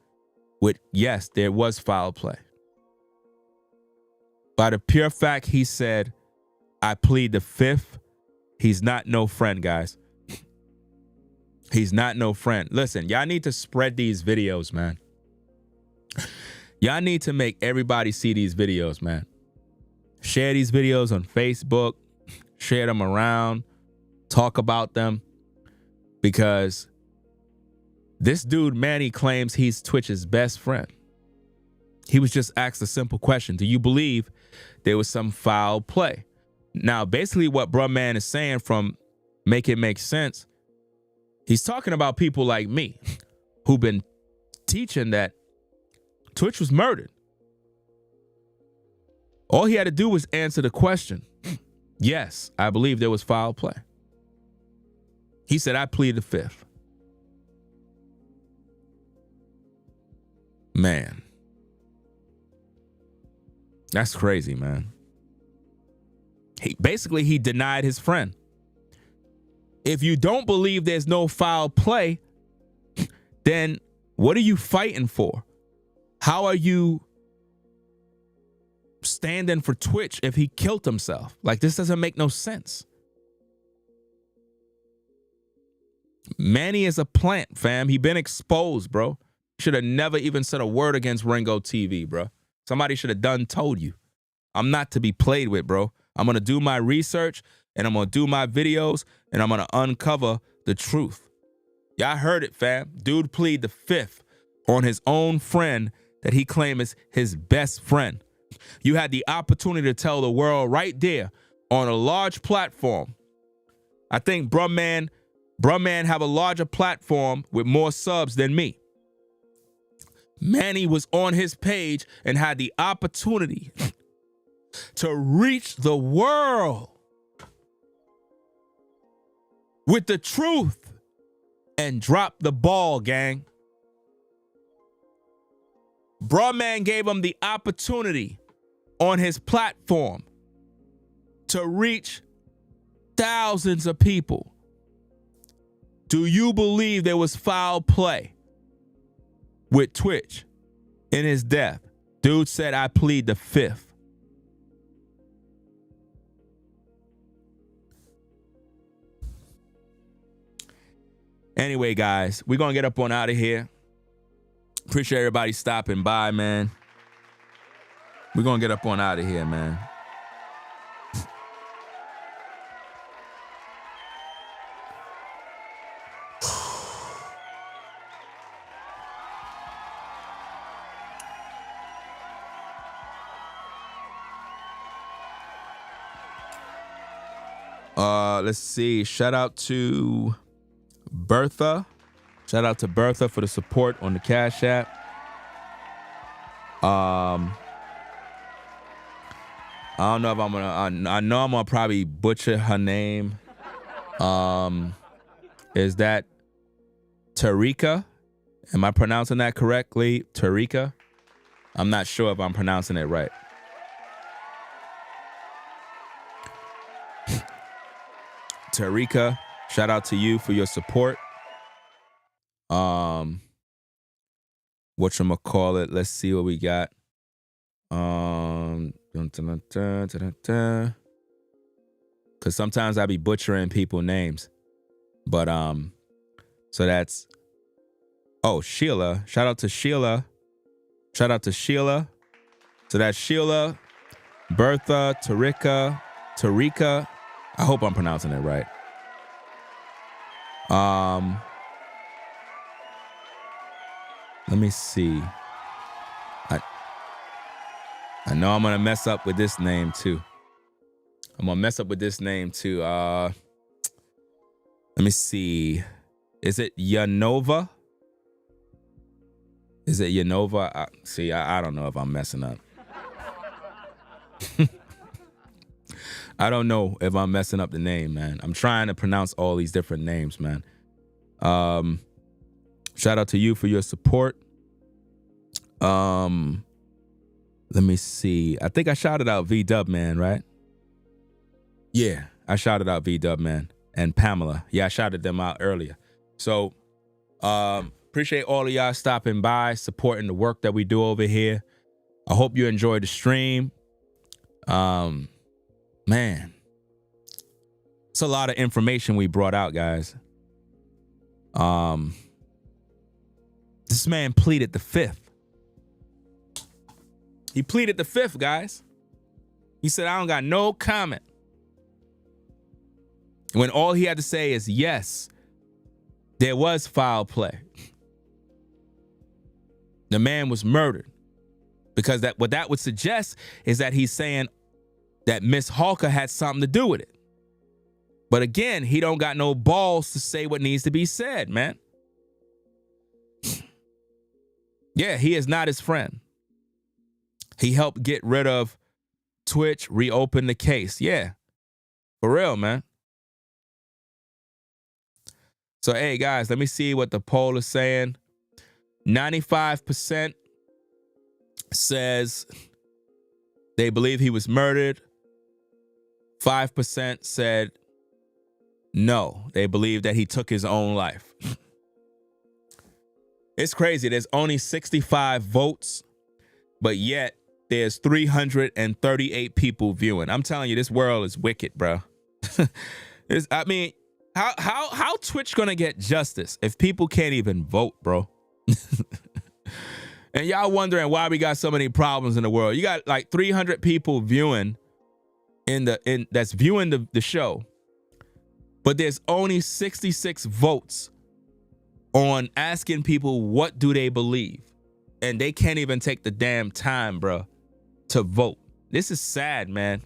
with, yes, there was foul play. By the pure fact he said, I plead the fifth, he's not no friend, guys. He's not no friend. Listen, y'all need to spread these videos, man. Y'all need to make everybody see these videos, man. Share these videos on Facebook. Share them around. Talk about them. Because this dude, Manny, claims he's Twitch's best friend. He was just asked a simple question. Do you believe there was some foul play? Now, basically what Bruh Man is saying from Make It Make Sense, he's talking about people like me who've been teaching that Twitch was murdered. All he had to do was answer the question. Yes, I believe there was foul play. He said, I plead the fifth. Man. That's crazy, man. He denied his friend. If you don't believe there's no foul play, then what are you fighting for? How are you standing for Twitch if he killed himself? Like, this doesn't make no sense. Manny is a plant, fam. He been exposed, bro. Should have never even said a word against Ringo TV, bro. Somebody should have told you. I'm not to be played with, bro. I'm going to do my research, and I'm going to do my videos, and I'm going to uncover the truth. Y'all heard it, fam. Dude plead the fifth on his own friend that he claims is his best friend. You had the opportunity to tell the world right there on a large platform. I think Bruh Man have a larger platform with more subs than me. Manny was on his page and had the opportunity to reach the world with the truth and drop the ball, gang. Broadman gave him the opportunity on his platform to reach thousands of people. Do you believe there was foul play with Twitch in his death? Dude said, I plead the fifth. Anyway, guys, we're going to get up on out of here. Appreciate everybody stopping by, man. We're going to get up on out of here, man. Let's see. Shout out to Bertha. Shout out to Bertha for the support on the Cash App. I don't know if I'm gonna. I know I'm gonna probably butcher her name. Is that Tarika? Am I pronouncing that correctly? Tarika? I'm not sure if I'm pronouncing it right. Tarika, shout out to you for your support. Whatchamacallit, let's see what we got. Cause sometimes I be butchering people's names. But so that's Sheila. Shout out to Sheila. Shout out to Sheila. So that's Sheila, Bertha, Tarika. I hope I'm pronouncing it right. Let me see. I know I'm gonna mess up with this name too. Let me see. Is it Yanova? I don't know if I'm messing up. I don't know if I'm messing up the name, man. I'm trying to pronounce all these different names, man. Shout out to you for your support. Let me see. I think I shouted out V-Dub, man, right? Yeah, I shouted out V-Dub, man. And Pamela. Yeah, I shouted them out earlier. So, appreciate all of y'all stopping by, supporting the work that we do over here. I hope you enjoyed the stream. Man, it's a lot of information we brought out, guys. This man pleaded the fifth. He pleaded the fifth, guys. He said, I don't got no comment. When all he had to say is, yes, there was foul play. The man was murdered. Because what that would suggest is that he's saying that Miss Hawker had something to do with it. But again, he don't got no balls to say what needs to be said, man. Yeah, he is not his friend. He helped get rid of Twitch, reopen the case. Yeah, for real, man. So, hey, guys, let me see what the poll is saying. 95% says they believe he was murdered. 5% said no, they believe that he took his own life. It's crazy. There's only 65 votes, but yet there's 338 people viewing. I'm telling you, this world is wicked, bro. I mean, how Twitch gonna get justice if people can't even vote, bro? And y'all wondering why we got so many problems in the world. You got like 300 people viewing that's viewing the show, but there's only 66 votes on asking people what do they believe, and they can't even take the damn time, bro, to vote. This is sad, man.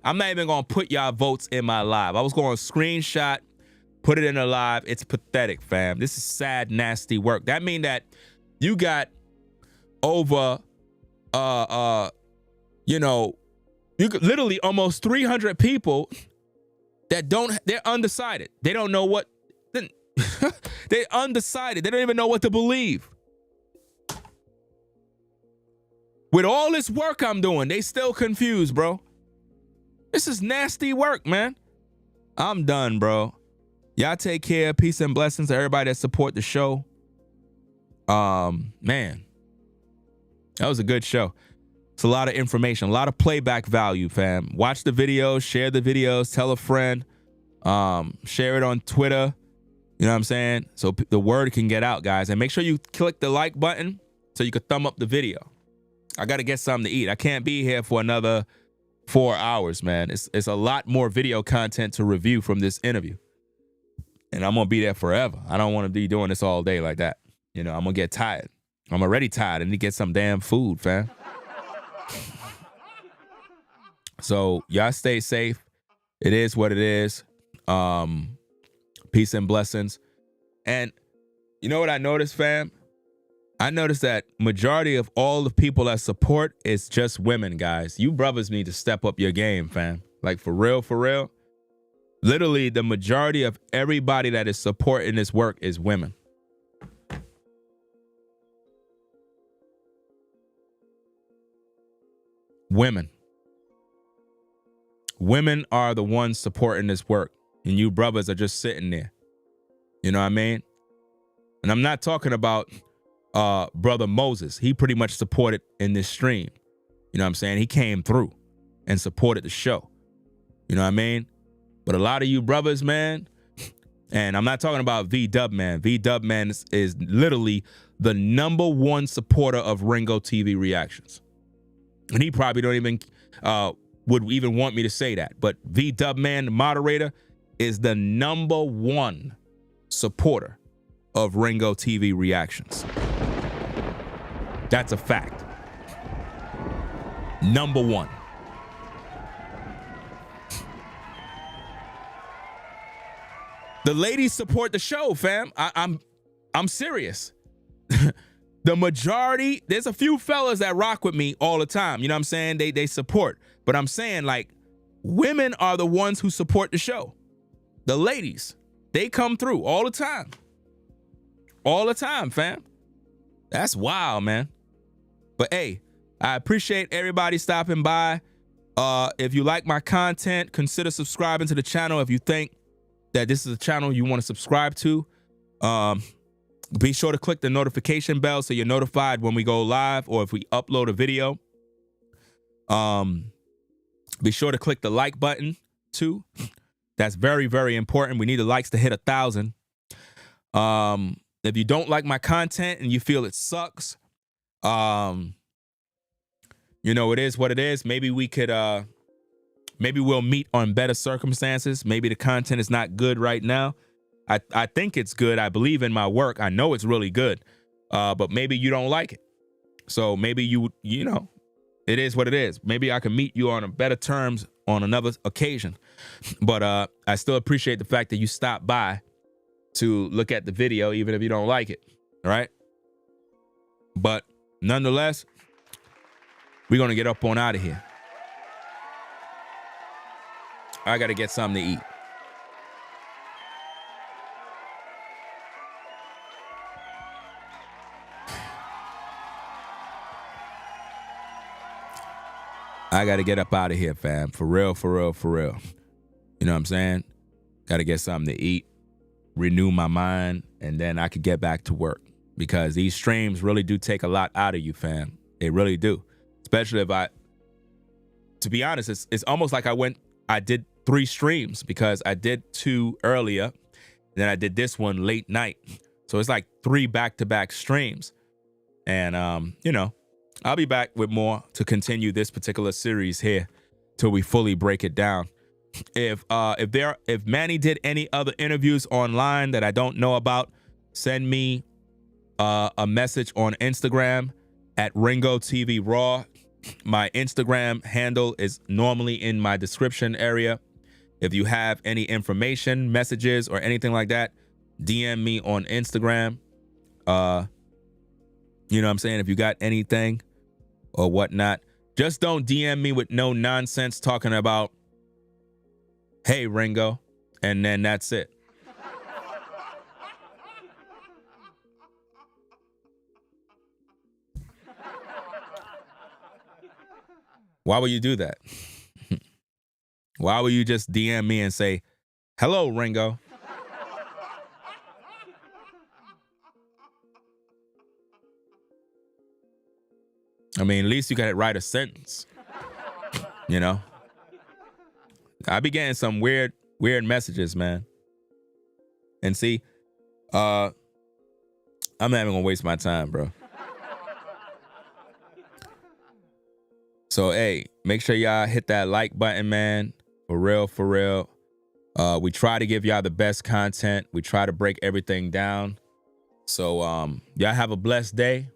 I'm not even gonna put y'all votes in my live. I was going to screenshot, put it in a live. It's pathetic, fam. This is sad, nasty work. That mean that you got over, you could literally almost 300 people that they're undecided. They don't know what, they're undecided. They don't even know what to believe. With all this work I'm doing, they still confused, bro. This is nasty work, man. I'm done, bro. Y'all take care. Peace and blessings to everybody that support the show. Man, that was a good show. It's a lot of information, a lot of playback value, fam. Watch the videos, share the videos, tell a friend, share it on Twitter. You know what I'm saying? So the word can get out, guys. And make sure you click the like button so you can thumb up the video. I got to get something to eat. I can't be here for another 4 hours, man. It's a lot more video content to review from this interview. And I'm going to be there forever. I don't want to be doing this all day like that. You know, I'm going to get tired. I'm already tired. I need to get some damn food, fam. So y'all stay safe. It is what it is. Peace and blessings. And you know what I noticed, fam? I noticed that majority of all the people that support is just women, guys. You brothers need to step up your game, fam. Like for real, for real. Literally, the majority of everybody that is supporting this work is women. Women. Women are the ones supporting this work. And you brothers are just sitting there. You know what I mean? And I'm not talking about Brother Moses. He pretty much supported in this stream. You know what I'm saying? He came through and supported the show. You know what I mean? But a lot of you brothers, man, and I'm not talking about V-Dub Man. V-Dub Man is literally the #1 supporter of Ringo TV reactions. And he probably don't even would even want me to say that. But V-Dub Man, the moderator, is the #1 supporter of Ringo TV reactions. That's a fact. #1. The ladies support the show, fam. I'm serious. The majority, there's a few fellas that rock with me all the time. You know what I'm saying? They support. But I'm saying, like, women are the ones who support the show. The ladies, they come through all the time. All the time, fam. That's wild, man. But hey, I appreciate everybody stopping by. If you like my content, consider subscribing to the channel. If you think that this is a channel you want to subscribe to, be sure to click the notification bell so you're notified when we go live or if we upload a video. Be sure to click the like button too. That's very, very important. We need the likes to hit 1,000. If you don't like my content and you feel it sucks, you know, it is what it is. Maybe we could, maybe we'll meet on better circumstances. Maybe the content is not good right now. I think it's good. I believe in my work. I know it's really good. But maybe you don't like it. So maybe you know, it is what it is. Maybe I can meet you on better terms on another occasion. But I still appreciate the fact that you stopped by to look at the video, even if you don't like it. All right. But nonetheless, we're going to get up on out of here. I got to get something to eat. I got to get up out of here, fam. For real, for real, for real. You know what I'm saying? Got to get something to eat, renew my mind, and then I could get back to work. Because these streams really do take a lot out of you, fam. They really do. Especially if to be honest, it's almost like I did 3 streams because I did 2 earlier. Then I did this one late night. So it's like 3 back-to-back streams. And, you know, I'll be back with more to continue this particular series here till we fully break it down. If Manny did any other interviews online that I don't know about, send me a message on Instagram at Ringo TV Raw. My Instagram handle is normally in my description area. If you have any information, messages, or anything like that, DM me on Instagram. You know what I'm saying? If you got anything or whatnot, just don't DM me with no nonsense talking about, hey, Ringo, and then that's it. Why would you do that? Why would you just DM me and say, hello, Ringo? I mean, at least you gotta write a sentence. You know? I be getting some weird messages, man. And see, I'm not even gonna waste my time, bro. So, hey, make sure y'all hit that like button, man. For real, for real. We try to give y'all the best content. We try to break everything down. So, y'all have a blessed day.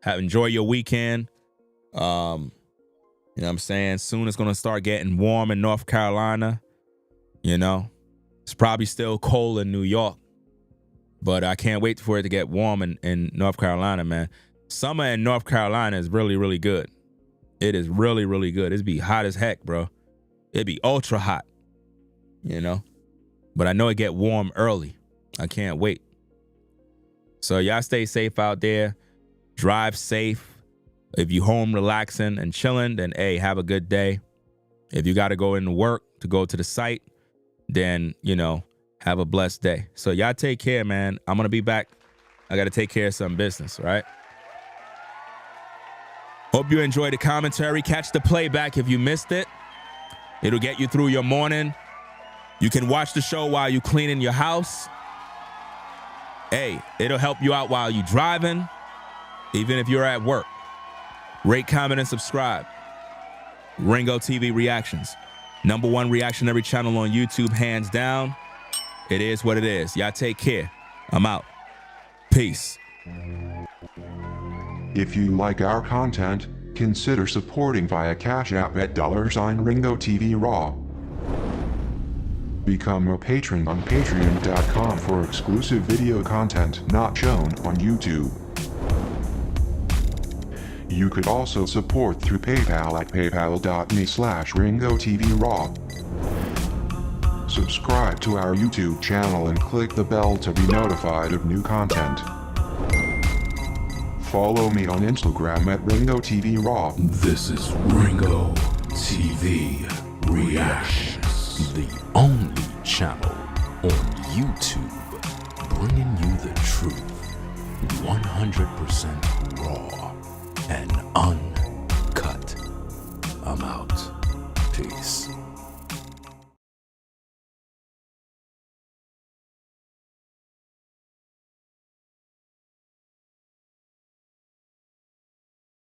Enjoy your weekend. You know what I'm saying? Soon it's going to start getting warm in North Carolina. You know, it's probably still cold in New York, but I can't wait for it to get warm in North Carolina, man. Summer in North Carolina is really, really good. It is really, really good. It'd be hot as heck, bro. It'd be ultra hot, you know? But I know it get warm early. I can't wait. So y'all stay safe out there. Drive safe. If you home relaxing and chilling, then hey, have a good day. If you got to go into work to go to the site, then, you know, have a blessed day. So y'all take care, man. I'm going to be back. I got to take care of some business, right? Hope you enjoyed the commentary. Catch the playback if you missed it. It'll get you through your morning. You can watch the show while you cleaning your house. Hey, it'll help you out while you driving, even if you're at work. Rate, comment, and subscribe. Ringo TV Reactions. #1 reactionary channel on YouTube, hands down. It is what it is. Y'all take care. I'm out. Peace. If you like our content, consider supporting via Cash App at $Ringo TV Raw. Become a patron on patreon.com for exclusive video content not shown on YouTube. You could also support through PayPal at paypal.me/Ringo TV Raw. Subscribe to our YouTube channel and click the bell to be notified of new content. Follow me on Instagram at Ringo TV Raw. This is Ringo TV Reactions, the only channel on YouTube bringing you the truth, 100% raw and uncut. I'm out. Peace.